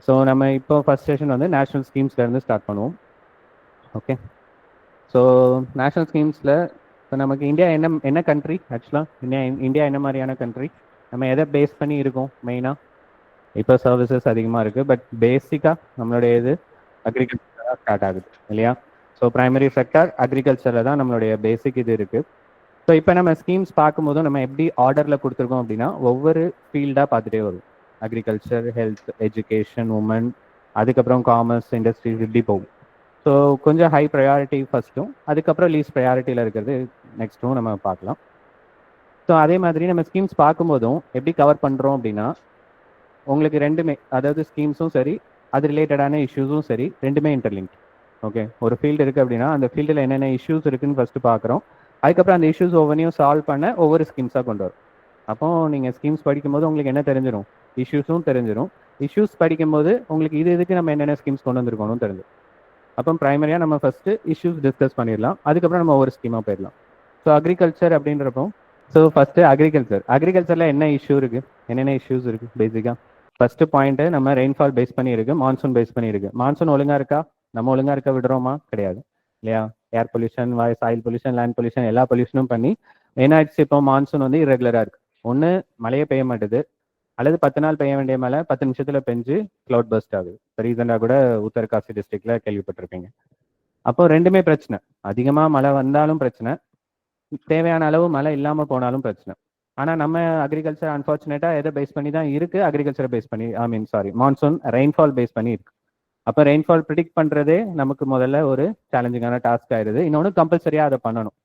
So நம்ம இப்போ first session வந்து நேஷனல் ஸ்கீம்ஸ்லேருந்து ஸ்டார்ட் பண்ணுவோம். ஓகே, ஸோ நேஷனல் ஸ்கீம்ஸில் இப்போ நமக்கு இந்தியா என்ன கண்ட்ரி ஆக்சுவலாக இந்தியா என்ன மாதிரியான கண்ட்ரி, நம்ம எதை பேஸ் பண்ணி இருக்கோம் மெயினாக? இப்போ சர்வீசஸ் அதிகமாக இருக்குது, பட் பேசிக்காக நம்மளுடைய இது அக்ரிகல்ச்சராக ஸ்டார்ட் ஆகுது இல்லையா? ஸோ ப்ரைமரி செக்டார் அக்ரிகல்ச்சரில் தான் நம்மளுடைய பேசிக் இது இருக்குது. ஸோ இப்போ நம்ம ஸ்கீம்ஸ் பார்க்கும்போதும் நம்ம எப்படி ஆர்டரில் கொடுத்துருக்கோம் அப்படின்னா ஒவ்வொரு ஃபீல்டாக பார்த்துட்டே வரும். அக்ரிகல்ச்சர், ஹெல்த், எஜுகேஷன், உமன், அதுக்கப்புறம் காமர்ஸ், இண்டஸ்ட்ரீஸ், இப்படி போகும். ஸோ கொஞ்சம் ஹை ப்ரையாரிட்டி ஃபர்ஸ்ட்டும், அதுக்கப்புறம் லீஸ்ட் ப்ரையாரிட்டியில் இருக்கிறது நெக்ஸ்ட்டும் நம்ம பார்க்கலாம். ஸோ அதே மாதிரி நம்ம ஸ்கீம்ஸ் பார்க்கும்போதும் எப்படி கவர் பண்ணுறோம் அப்படின்னா உங்களுக்கு ரெண்டுமே, அதாவது ஸ்கீம்ஸும் சரி அது ரிலேட்டடான இஷ்யூஸும் சரி ரெண்டுமே இன்டர்லிங்க். ஓகே, ஒரு ஃபீல்டு இருக்குது அப்படின்னா அந்த ஃபீல்டில் என்னென்ன இஷ்யூஸ் இருக்குன்னு ஃபஸ்ட்டு பார்க்குறோம். அதுக்கப்புறம் அந்த இஷ்யூஸ் ஒவ்வொன்றையும் சால்வ் பண்ண ஒவ்வொரு ஸ்கீம்ஸாக கொண்டு வரும். அப்போ நீங்கள் ஸ்கீம்ஸ் படிக்கும்போது உங்களுக்கு என்ன தெரிஞ்சிடும்? இஷ்யூஸும் தெரிஞ்சிடும். இஷ்யூஸ் படிக்கும்போது உங்களுக்கு இதுக்கு நம்ம என்னென்ன ஸ்கீம்ஸ் கொண்டு வந்திருக்கணும் தெரிஞ்சிடும். அப்போ ப்ரைமரியாக நம்ம ஃபஸ்ட்டு இஷ்யூஸ் டிஸ்கஸ் பண்ணிடலாம், அதுக்கப்புறம் நம்ம ஒவ்வொரு ஸ்கீமாக போயிடலாம். ஸோ அக்ரிகல்ச்சர் அப்படின்றப்போ ஃபஸ்ட்டு அக்ரிகல்ச்சரில் என்ன இஷ்யூ இருக்குது, என்னென்ன இஷ்யூஸ் இருக்குது பேசிக்காக? ஃபர்ஸ்ட் பாயிண்ட், நம்ம ரெயின்ஃபால் பேஸ் பண்ணி இருக்கு, மான்சூன் பேஸ் பண்ணி இருக்கு. மான்சூன் ஒழுங்கா இருக்கா? நம்ம ஒழுங்கா இருக்க விடுறோமா? கிடையாது இல்லையா? Air pollution, soil pollution, land pollution, எல்லா பொல்யூஷனும் பண்ணி என்ன ஆயிடுச்சு, இப்போ மான்சூன் வந்து இரெகுலரா இருக்கு. ஒன்று மழையே பெய்ய மாட்டுது, அல்லது 10 நாள் பெய்ய வேண்டிய மழை 10 நிமிஷத்துல பெஞ்சு கிளவுட் பஸ்ட் ஆகுது. ரீசெண்டாக கூட உத்தரகாசி டிஸ்ட்ரிக்ட்ல கேள்விப்பட்டிருப்பீங்க. அப்போ ரெண்டுமே பிரச்சனை. அதிகமாக மழை வந்தாலும் பிரச்சனை, தேவையான அளவு மழை இல்லாமல் போனாலும் பிரச்சனை. ஆனால் நம்ம அக்ரிகல்ச்சர் அன்ஃபார்ச்சுனேட்டாக எதை பேஸ் பண்ணி தான் இருக்குது? அக்ரிகல்ச்சரை பேஸ் பண்ணி, மான்சூன் ரெயின்ஃபால் பேஸ் பண்ணி இருக்கு. அப்போ ரெயின்ஃபால் ப்ரிடிக்ட் பண்ணுறதே நமக்கு முதல்ல ஒரு சேலஞ்சிங்கான டாஸ்க் ஆயிடுது. இன்னொன்று கம்பல்சரியாக அதை பண்ணணும்.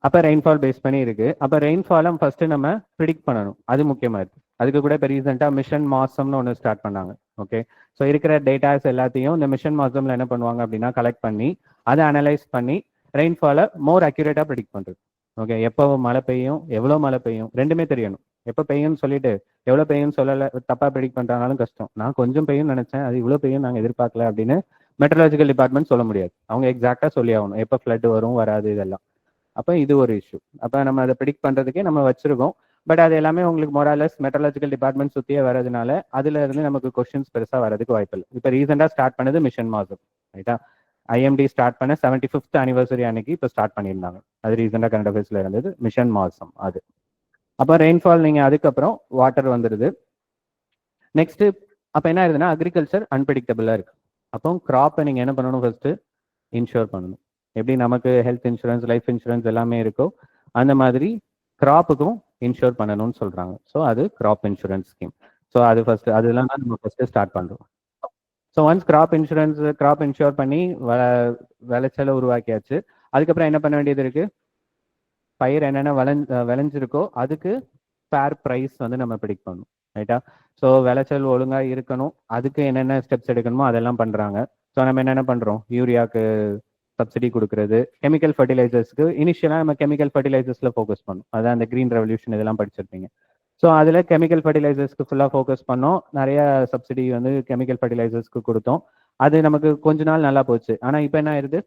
அப்போ ரெயின்ஃபால் பேஸ் பண்ணி இருக்கு. அப்போ ரெயின்ஃபாலை ஃபர்ஸ்ட் நம்ம ப்ரிடிக்ட் பண்ணணும், அது முக்கியமாக இருக்கு. அதுக்கு கூட இப்போ ரீசெண்டாக மிஷன் மாசம்னு ஒன்று ஸ்டார்ட் பண்ணாங்க. ஓகே, ஸோ இருக்கிற டேட்டாஸ் எல்லாத்தையும் இந்த மிஷன் மாசம்ல என்ன பண்ணுவாங்க அப்படின்னா கலெக்ட் பண்ணி அதை அனலைஸ் பண்ணி ரெயின்ஃபாலை மோர் அக்யூரேட்டாக ப்ரிடிக்ட் பண்ணுறது. ஓகே, எப்போ மழை பெய்யும், எவ்வளோ மழை பெய்யும் ரெண்டுமே தெரியணும். எப்போ பெய்யும்னு சொல்லிட்டு எவ்வளோ பெய்யும்னு சொல்லலை, தப்பாக ப்ரிடிக்ட் பண்ணுறதுனாலும் கஷ்டம். நான் கொஞ்சம் பெய்யும்னு நினச்சேன், அது இவ்வளோ பெய்யும் நாங்கள் எதிர்பார்க்கல அப்படின்னு மெட்ரலாஜிக்கல் டிபார்ட்மெண்ட் சொல்ல முடியாது. அவங்க எக்ஸாக்டாக சொல்லி ஆகணும் எப்போ ஃப்ளட் வரும் வராது இதெல்லாம். அப்போ இது ஒரு இஷ்யூ. அப்போ நம்ம அதை ப்ரிடிக்ட் பண்ணுறதுக்கே நம்ம வச்சிருக்கோம், பட் அது எல்லாமே உங்களுக்கு மொராலஸ் மெட்ரலாஜிக்கல் டிபார்ட்மெண்ட் சுற்றியே வரதுனால அதுல இருந்து நமக்கு கொஸ்டின்ஸ் பெருசாக வரதுக்கு வாய்ப்பு இல்லை. இப்போ ரீசெண்டாக ஸ்டார்ட் பண்ணது மிஷன் மாசம், ரைட்டா? ஐஎம்டி ஸ்டார்ட் பண்ண 75th anniversary அன்னைக்கு இப்போ ஸ்டார்ட் பண்ணியிருந்தாங்க. அது ரீசெண்டாக கரண்ட் அஃபேர்ஸ்ல இருந்தது மிஷன் மாசம் அது. அப்போ ரெயின்ஃபால் நீங்கள் அதுக்கப்புறம் வாட்டர் வந்துடுது. நெக்ஸ்ட் அப்போ என்ன ஆயிருதுன்னா அக்ரிகல்ச்சர் அன்பிரடிக்டபிளாக இருக்கு. அப்போ கிராப்பை நீங்கள் என்ன பண்ணணும்? ஃபர்ஸ்ட் இன்ஷூர் பண்ணணும். எப்படி நமக்கு ஹெல்த் இன்சூரன்ஸ், லைஃப் இன்சூரன்ஸ் எல்லாமே இருக்கோ அந்த மாதிரி கிராப்புக்கும் இன்ஷூர் பண்ணணும்னு சொல்றாங்க. ஸோ அது கிராப் இன்சூரன்ஸ் ஸ்கீம். ஸோ அது ஃபர்ஸ்ட், அதெல்லாம் தான் நம்ம ஃபர்ஸ்ட் ஸ்டார்ட் பண்றோம். ஸோ ஒன்ஸ் கிராப் இன்ஷூர் பண்ணி விளைச்சலை உருவாக்கியாச்சு. அதுக்கப்புறம் என்ன பண்ண வேண்டியது இருக்கு? பயிர் என்னென்ன விளைஞ்சிருக்கோ அதுக்கு ஃபேர் ப்ரைஸ் வந்து நம்ம ப்ரிடிக்ட் பண்ணணும், ரைட்டா? ஸோ விளைச்சல் ஒழுங்காக இருக்கணும், அதுக்கு என்னென்ன ஸ்டெப்ஸ் எடுக்கணுமோ அதெல்லாம் பண்ணுறாங்க. ஸோ நம்ம என்னென்ன பண்ணுறோம்? யூரியாவுக்கு சப்சிடி கொடுக்கறது, கெமிக்கல் ஃபர்டிலைசர்ஸ்க்கு இனிஷியலாக நம்ம கெமிக்கல் ஃபர்டிலைசர்ஸில் ஃபோக்கஸ் பண்ணோம். அதான் அந்த க்ரீன் ரெவல்யூஷன் இதெல்லாம் படிச்சிருப்பீங்க. ஸோ அதில் கெமிக்கல் ஃபர்டிலைசர்ஸ்க்கு ஃபுல்லாக ஃபோக்கஸ் பண்ணோம். நிறைய சப்சிடி வந்து கெமிக்கல் ஃபர்டிலைசர்ஸ்க்கு கொடுத்தோம். அது நமக்கு கொஞ்ச நாள் நல்லா போச்சு. ஆனால் இப்போ என்ன ஆயிருது?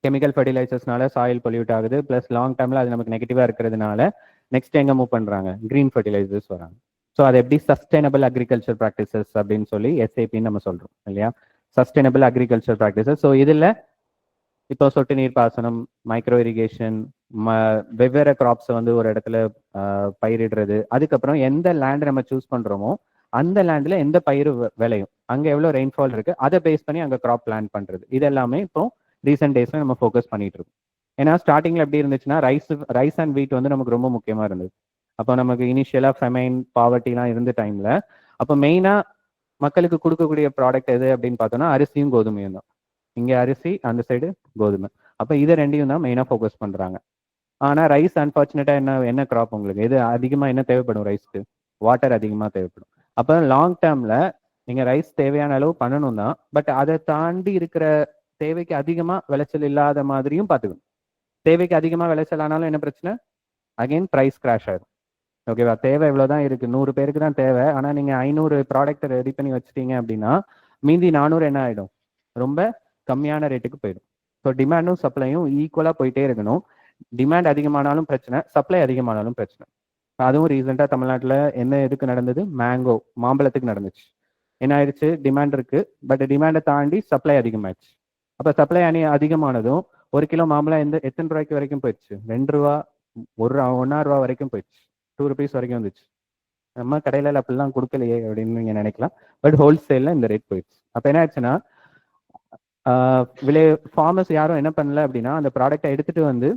கெமிக்கல் ஃபர்டிலைசர்ஸ்னால சாயில் பொல்யூட் ஆகுது, ப்ளஸ் லாங் டேர்மில் அது நமக்கு நெகட்டிவாக இருக்கிறதுனால நெக்ஸ்ட் எங்கே மூவ் பண்ணுறாங்க? க்ரீன் ஃபர்டிலைசர்ஸ் வராங்க. ஸோ அது எப்படி சஸ்டைனபிள் அக்ரிகல்ச்சர் ப்ராக்டிசஸ் அப்படின்னு சொல்லி எஸ்ஏபின்னு நம்ம சொல்கிறோம் இல்லையா? Sustainable agriculture practices. ஸோ இதில் இப்போ சொட்டு நீர் பாசனம், மைக்ரோ இரிகேஷன், வெவ்வேறு கிராப்ஸை வந்து ஒரு இடத்துல பயிரிடுறது, அதுக்கப்புறம் எந்த லேண்ட் நம்ம சூஸ் பண்ணுறோமோ அந்த லேண்டில் எந்த பயிர் விளையும், அங்கே எவ்வளோ ரெயின்ஃபால் இருக்கு அதை பேஸ் பண்ணி அங்கே கிராப் பிளான் பண்ணுறது, இது எல்லாமே இப்போ ரீசெண்ட் டேஸில் நம்ம ஃபோக்கஸ் பண்ணிட்டு இருக்கோம். ஏன்னா ஸ்டார்டிங்கில் எப்படி இருந்துச்சுன்னா ரைஸ் அண்ட் வீட் வந்து நமக்கு ரொம்ப முக்கியமாக இருந்தது. அப்போ நமக்கு இனிஷியலாக ஃபெமைன், பாவர்ட்டிலாம் இருந்த டைமில் அப்போ மெயினாக மக்களுக்கு கொடுக்கக்கூடிய ப்ராடக்ட் எது அப்படின்னு பார்த்தோம்னா அரிசியும் கோதுமையும் தான். இங்கே அரிசி, அந்த சைடு கோதுமை. அப்போ இதை ரெண்டையும் தான் மெயினாக ஃபோக்கஸ் பண்ணுறாங்க. ஆனால் ரைஸ் அன்ஃபார்ச்சுனேட்டாக என்ன கிராப் உங்களுக்கு எது அதிகமாக என்ன தேவைப்படும்? ரைஸ்க்கு வாட்டர் அதிகமாக தேவைப்படும். அப்போ லாங் டேர்மில் நீங்கள் ரைஸ் தேவையான அளவு பண்ணணும் தான், பட் அதை தாண்டி இருக்கிற தேவைக்கு அதிகமாக விளைச்சல் இல்லாத மாதிரியும் பார்த்துக்கணும். தேவைக்கு அதிகமாக விளைச்சல் ஆனாலும் என்ன பிரச்சனை? அகைன் ப்ரைஸ் கிராஷ் ஆகிடும். ஓகேவா? தேவை இவ்வளோதான் இருக்குது, 100 பேருக்கு தான் தேவை, ஆனால் நீங்கள் 500 ப்ராடக்ட் ரெடி பண்ணி வச்சுட்டீங்க அப்படின்னா மீதி 400 என்ன ஆகிடும்? ரொம்ப கம்மியான ரேட்டுக்கு போயிடும். ஸோ டிமாண்டும் சப்ளையும் ஈக்குவலாக போயிட்டே இருக்கணும். டிமாண்ட் அதிகமானாலும் பிரச்சனை, சப்ளை அதிகமானாலும் பிரச்சனை. அதுவும் ரீசெண்டாக தமிழ்நாட்டில் என்ன எதுக்கு நடந்தது? மேங்கோ, மாம்பழத்துக்கு நடந்துச்சு. என்ன ஆயிடுச்சு, டிமாண்ட் இருக்கு, பட் டிமாண்டை தாண்டி சப்ளை அதிகமாயிடுச்சு. அப்போ சப்ளை அதிகமானதும் 1 கிலோ மாம்பழம் எத்தனை ரூபாய்க்கு வரைக்கும் போயிடுச்சு, 2 ரூபா, 1.5 ரூபா வரைக்கும் போயிடுச்சு, 2 rupees வரைக்கும் வந்துச்சு. நம்ம கடையில அப்படிலாம் கொடுக்கலையே அப்படின்னு நீங்க நினைக்கலாம், பட் ஹோல்சேல்ல இந்த ரேட் போயிடுச்சு. அப்போ என்ன ஆச்சுன்னா, ஃபார்மர்ஸ் யாரும் என்ன பண்ணல அப்படின்னா அந்த ப்ராடக்டை எடுத்துட்டு வந்து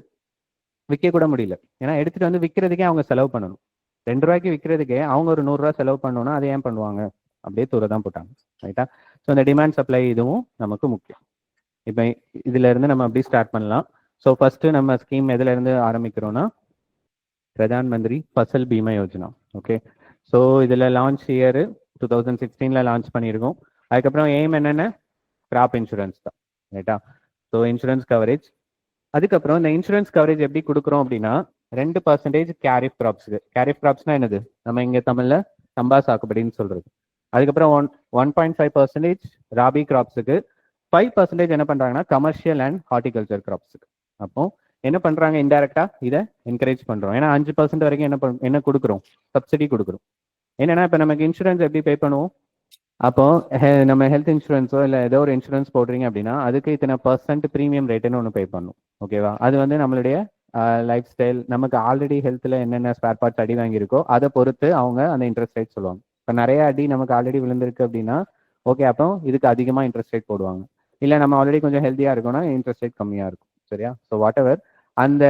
விற்க கூட முடியல. ஏன்னா எடுத்துட்டு வந்து விற்கிறதுக்கே அவங்க செலவு பண்ணணும். 2 ரூபாய்க்கு விற்கிறதுக்கே அவங்க ஒரு 100 ரூபா செலவு பண்ணணும்னா அதை ஏன் பண்ணுவாங்க, அப்படியே தூர தான் போட்டாங்க. ரைட்டா? ஸோ இந்த டிமாண்ட் சப்ளை இதுவும் நமக்கு முக்கியம். இப்போ இதுல இருந்து நம்ம அப்படி ஸ்டார்ட் பண்ணலாம். ஸோ ஃபர்ஸ்ட் நம்ம ஸ்கீம் எதுல இருந்து ஆரம்பிக்கிறோம்னா பிரதான் மந்திரி ஃபசல் பீமா யோஜனா. ஓகே, ஸோ இதுல லான்ச் இயர் 2016 லான்ச் பண்ணியிருக்கோம். அதுக்கப்புறம் எய்ம் என்னென்ன, கிராப் இன்சூரன்ஸ் தான். ரைட்டா? So insurance coverage. அதுக்கப்புறம் இந்த இன்சூரன்ஸ் கவரேஜ் எப்படி கொடுக்குறோம் அப்படின்னா 2% கேரிஃப் கிராப்ஸுக்கு. கேரிஃப் கிராப்ஸ்னா என்னது, நம்ம இங்க தமிழ்ல சம்பா சாகுபடின்னு சொல்றது. அதுக்கப்புறம் 1.5% ராபி கிராப்ஸுக்கு, 5% என்ன பண்றாங்கன்னா கமர்ஷியல் அண்ட் ஹார்டிகல்ச்சர் கிராப்ஸுக்கு. அப்போ என்ன பண்றாங்க, இன்டைரக்டா இதை என்கரேஜ் பண்றோம். ஏன்னா 5% வரைக்கும் என்ன கொடுக்குறோம், சப்சிடி கொடுக்குறோம். என்னன்னா இப்போ நமக்கு இன்சூரன்ஸ் எப்படி பே பண்ணுவோம், அப்போ நம்ம ஹெல்த் இன்சூரன்ஸோ இல்லை ஏதோ ஒரு இன்சூரன்ஸ் போடுறீங்க அப்படின்னா அதுக்கு இத்தனை % ப்ரீமியம் ரேட்டுன்னு ஒன்று பே பண்ணும். ஓகேவா? அது வந்து நம்மளுடைய லைஃப் ஸ்டைல், நமக்கு ஆல்ரெடி ஹெல்த்தில் என்னென்ன ஸ்பேர் பார்ட்ஸ் அடி வாங்கியிருக்கோ அதை பொறுத்து அவங்க அந்த இன்ட்ரெஸ்ட் ரேட் சொல்லுவாங்க. இப்போ நிறைய அடி நமக்கு ஆல்ரெடி விழுந்திருக்கு அப்படின்னா ஓகே, அப்போ இதுக்கு அதிகமாக இன்ட்ரெஸ்ட் ரேட் போடுவாங்க. இல்லை நம்ம ஆல்ரெடி கொஞ்சம் ஹெல்த்தியாக இருக்கோம்னா இன்ட்ரெஸ்ட் ரேட் கம்மியாக இருக்கும். சரியா? ஸோ வாட் எவர் அந்த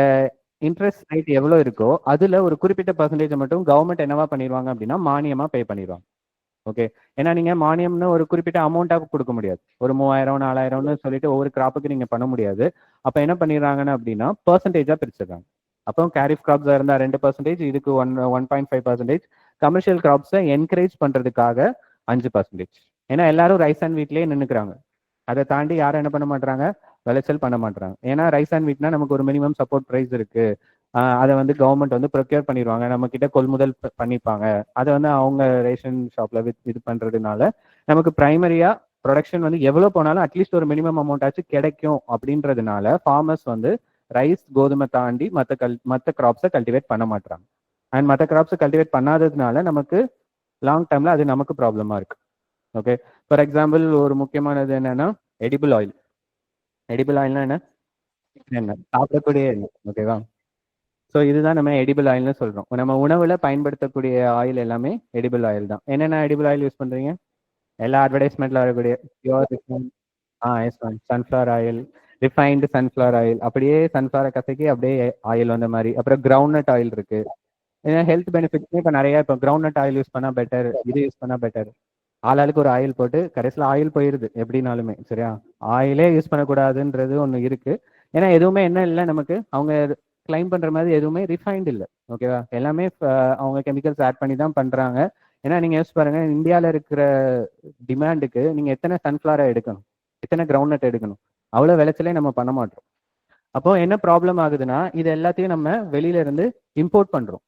இன்ட்ரெஸ்ட் ரேட் எவ்வளோ இருக்கோ அதில் ஒரு குறிப்பிட்ட பர்சன்டேஜ் மட்டும் கவர்மெண்ட் என்னவா பண்ணிடுவாங்க அப்படின்னா மானியமாக பே பண்ணிடுவாங்க. ஓகே, ஏன்னா நீங்க மானியம்னு ஒரு குறிப்பிட்ட அமௌண்ட்டாக கொடுக்க முடியாது. ஒரு 3000 4000ன்னு சொல்லிட்டு ஒவ்வொரு கிராப்புக்கு நீங்க பண்ண முடியாது. அப்ப என்ன பண்ணிடுறாங்கன்னு அப்படின்னா பர்சன்டேஜா பிரிச்சிடுறாங்க. அப்போ கேரிஃப் கிராப்ஸா இருந்தா 2%, இதுக்கு 1.5%, கமர்ஷியல் கிராப்ஸை என்கரேஜ் பண்றதுக்காக 5%. ஏன்னா எல்லாரும் ரைஸ் அண்ட் வீட்லயே நின்னுக்கிறாங்க. அதை தாண்டி யாரும் என்ன பண்ண மாட்டாங்க, விளைச்சல் பண்ண மாட்டாங்க. ஏன்னா ரைஸ் அண்ட் வீட்னா நமக்கு ஒரு மினிமம் சப்போர்ட் ப்ரைஸ் இருக்கு, அதை வந்து கவர்மெண்ட் வந்து ப்ரொக்யூர் பண்ணிடுவாங்க, நம்ம கிட்ட கொள்முதல் பண்ணிப்பாங்க. அதை வந்து அவங்க ரேஷன் ஷாப்ல இது பண்றதுனால நமக்கு பிரைமரியா ப்ரொடக்ஷன் வந்து எவ்வளவு போனாலும் அட்லீஸ்ட் ஒரு மினிமம் அமௌண்ட் ஆச்சு கிடைக்கும் அப்படின்றதுனால ஃபார்மர்ஸ் வந்து ரைஸ் கோதுமை தாண்டி மற்ற கிராப்ஸை கல்டிவேட் பண்ண மாட்டாங்க. அண்ட் மற்ற கிராப்ஸை கல்டிவேட் பண்ணாததுனால நமக்கு லாங் டேர்ம்ல அது நமக்கு ப்ராப்ளமா இருக்கு. ஓகே, ஃபார் எக்ஸாம்பிள் ஒரு முக்கியமானது என்னன்னா எடிபிள் ஆயில். எடிபிள் ஆயில்னா என்ன, சாப்பிடக்கூடிய எண்ணெய். ஓகேவா? ஸோ இதுதான் நம்ம எடிபிள் ஆயில்னு சொல்றோம். நம்ம உணவுல பயன்படுத்தக்கூடிய ஆயில் எல்லாமே எடிபிள் ஆயில் தான். என்னென்ன எடிபிள் ஆயில் யூஸ் பண்றீங்க, எல்லா அட்வர்டைஸ்மெண்ட்ல வரக்கூடிய pure yes ma'am, sunflower oil, refined sunflower oil, அப்படியே சன்ஃப்ளவரை கசக்கி அப்படியே ஆயில் வந்த மாதிரி. அப்புறம் கிரவுண்ட் ஆயில் இருக்கு. ஏன்னா ஹெல்த் பெனிஃபிட்ஸ் இப்போ நிறைய, இப்போ கிரவுண்ட் ஆயில் யூஸ் பண்ணா பெட்டர், இது யூஸ் பண்ணா பெட்டர், ஆளாளுக்கு ஒரு ஆயில் போட்டு கடைசியில் ஆயில் போயிருது எப்படினாலுமே. சரியா? ஆயிலே யூஸ் பண்ணக்கூடாதுன்றது ஒன்று இருக்கு. ஏன்னா எதுவுமே என்ன இல்லை நமக்கு, அவங்க கிளைம் பண்ற மாதிரி எதுவுமே ரிஃபைன்ட் இல்லை. ஓகேவா? எல்லாமே அவங்க கெமிக்கல்ஸ் ஆட் பண்ணி தான் பண்றாங்க. ஏன்னா நீங்க யோசிச்சு பாருங்க, இந்தியாவில் இருக்கிற டிமாண்டுக்கு நீங்க எத்தனை சன்ஃபிளவரை எடுக்கணும், எத்தனை கிரவுண்ட் நட் எடுக்கணும், அவ்வளோ விளைச்சலே நம்ம பண்ண மாட்டோம். அப்போ என்ன ப்ராப்ளம் ஆகுதுன்னா இது எல்லாத்தையும் நம்ம வெளியில இருந்து இம்போர்ட் பண்றோம்.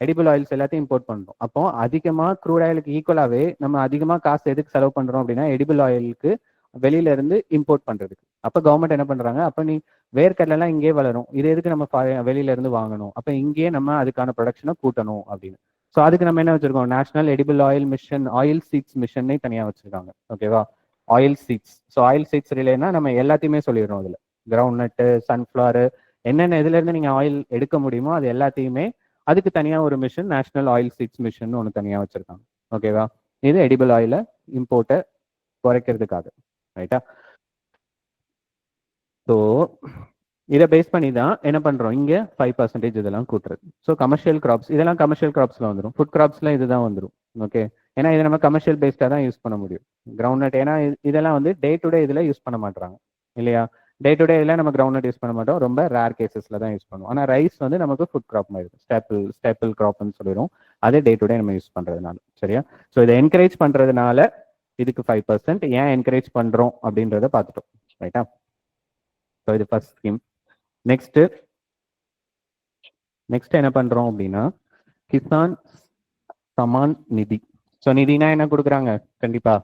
எடிபிள் ஆயில்ஸ் எல்லாத்தையும் இம்போர்ட் பண்றோம். அப்போ அதிகமா க்ரூட் ஆயிலுக்கு ஈக்குவலாவே நம்ம அதிகமா காசு எதுக்கு செலவு பண்றோம் அப்படின்னா எடிபிள் ஆயிலுக்கு வெளியில இருந்து இம்போர்ட் பண்றதுக்கு. அப்ப கவர்மெண்ட் என்ன பண்றாங்க, அப்ப நீ வேர்க்கடலை எல்லாம் இங்கே வளரும், இது எதுக்கு நம்ம வெளியில இருந்து வாங்கணும், அப்ப இங்கேயே நம்ம அதுக்கான ப்ரொடக்ஷனை கூட்டணும் அப்படின்னு. ஸோ அதுக்கு நம்ம என்ன வச்சிருக்கோம், national edible oil mission, oil seeds mission தனியா வச்சிருக்காங்க. ஓகேவா? Oil seeds. So oil seeds ரிலேனா நம்ம எல்லாத்தையுமே சொல்லிடுறோம். அதுல கிரவுண்ட் நட்டு, சன்ஃபிளவர், என்னென்ன இதுல இருந்து நீங்க ஆயில் எடுக்க முடியுமோ அது எல்லாத்தையுமே அதுக்கு தனியா ஒரு mission, national oil seeds mission ஒன்று தனியா வச்சிருக்காங்க. ஓகேவா? இது எடிபிள் ஆயில இம்போர்ட்டை குறைக்கிறதுக்காக. ரைட்டா? ஸோ இதை பேஸ் பண்ணி தான் என்ன பண்றோம், இங்க 5% இதெல்லாம் கூட்டுறது. ஸோ கமர்ஷியல் கிராப்ஸ் இதெல்லாம் கமர்ஷியல் கிராப்ஸ்ல வந்துடும், ஃபுட் கிராப்ஸ்ல இதுதான் வந்துடும். ஓகே, ஏன்னா இதை நம்ம கமர்ஷியல் பேஸ்டா தான் யூஸ் பண்ண முடியும். கிரவுண்ட் நட் ஏன்னா இதெல்லாம் வந்து டே டு டே இதுல யூஸ் பண்ண மாட்டாங்க இல்லையா? டே டு டே இதில் நம்ம கிரவுண்ட் நட் யூஸ் பண்ண மாட்டோம், ரொம்ப ரேர் கேசஸ்ல தான் யூஸ் பண்ணுவோம். ஆனால் ரைஸ் வந்து நமக்கு ஃபுட் கிராப் மாதிரி ஸ்டேப்பிள் கிராப்னு சொல்லிடும். அதே டே டு டே நம்ம யூஸ் பண்றதுனால. சரியா? ஸோ இதை என்கரேஜ் பண்றதுனால இதுக்கு 5%. ஏன் என்கரேஜ் பண்றோம் அப்படின்றத பார்த்துட்டோம். ரைட்டா? ஸோ இது ஃபர்ஸ்ட் ஸ்கீம். நெக்ஸ்ட் என்ன பண்றோம் அப்படின்னா கிசான் சமான் நிதி. ஸோ நிதினா என்ன கொடுக்குறாங்க, கண்டிப்பா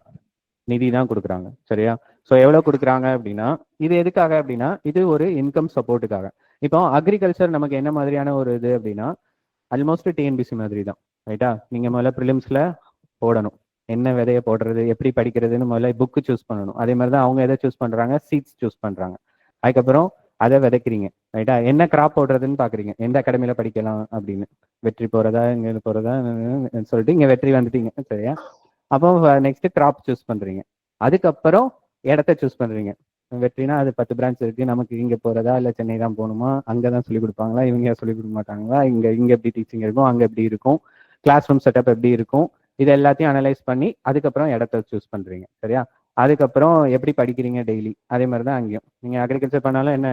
நிதி தான் கொடுக்குறாங்க. சரியா? ஸோ எவ்வளவு கொடுக்குறாங்க அப்படின்னா இது எதுக்காக அப்படின்னா இது ஒரு இன்கம் சப்போர்ட்டுக்காக. இப்போ அக்ரிகல்ச்சர் நமக்கு என்ன மாதிரியான ஒரு இது அப்படின்னா ஆல்மோஸ்ட் டிஎன்பிசி மாதிரி தான். ரைட்டா? நீங்க முதல்ல ப்ரிலிம்ஸ்ல போடணும், என்ன விதையை போடுறது, எப்படி படிக்கிறதுன்னு முதல்ல புக்கு சூஸ் பண்ணணும். அதே மாதிரி தான் அவங்க எதை சூஸ் பண்றாங்க, சீட்ஸ் சூஸ் பண்றாங்க. அதுக்கப்புறம் அதை விதைக்கிறீங்க, ரைட்டா? என்ன கிராப் போடுறதுன்னு பாக்குறீங்க, எந்த அகாடமியில படிக்கலாம் அப்படின்னு. வெற்றி போறதா, இங்க போறதா சொல்லிட்டு இங்க வெற்றி வந்துட்டீங்க, சரியா? அப்போ நெக்ஸ்ட் கிராப் சூஸ் பண்றீங்க. அதுக்கப்புறம் இடத்த சூஸ் பண்றீங்க. வெற்றினா அது 10 பிரான்ச் இருக்கு, நமக்கு இங்க போறதா இல்ல சென்னை தான் போகணுமா, அங்கதான் சொல்லி கொடுப்பாங்களா, இவங்க சொல்லி கொடுக்க மாட்டாங்களா, இங்க எப்படி டீச்சிங் இருக்கும், அங்க எப்படி இருக்கும், கிளாஸ் ரூம் செட்டப் எப்படி இருக்கும், இது எல்லாத்தையும் அனலைஸ் பண்ணி அதுக்கப்புறம் இடத்த சூஸ் பண்றீங்க, சரியா? அதுக்கப்புறம் எப்படி படிக்கிறீங்க டெய்லி, அதே மாதிரி தான் அங்கேயும். நீங்க அக்ரிகல்ச்சர் பண்ணாலும் என்ன,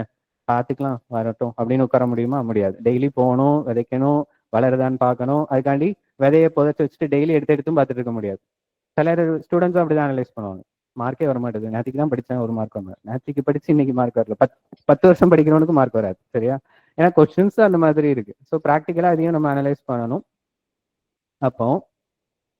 பார்த்துக்கலாம் வரட்டும் அப்படின்னு உட்கார முடியுமா? முடியாது. டெய்லி போகணும், விதைக்கணும், வளருதான்னு பார்க்கணும். அதுக்காண்டி விதையை புதைச்சு வச்சுட்டு டெய்லி எடுத்து எடுத்தும் பார்த்துட்டு இருக்க முடியாது. சில ஸ்டூடெண்ட்ஸும் அப்படிதான் அனலைஸ் பண்ணுவாங்க. மார்க்கே வர மாட்டேது, நேற்றுக்கு தான் படித்தேன், ஒரு மார்க் வரும். நேற்றுக்கு படிச்சு இன்னைக்கு மார்க் வரல. 10 வருஷம் படிக்கிறவனுக்கு மார்க் வராது, சரியா? ஏன்னா கொஸ்டின்ஸ் அந்த மாதிரி இருக்கு. ஸோ ப்ராக்டிக்கலா அதையும் நம்ம அனலைஸ் பண்ணணும். அப்போ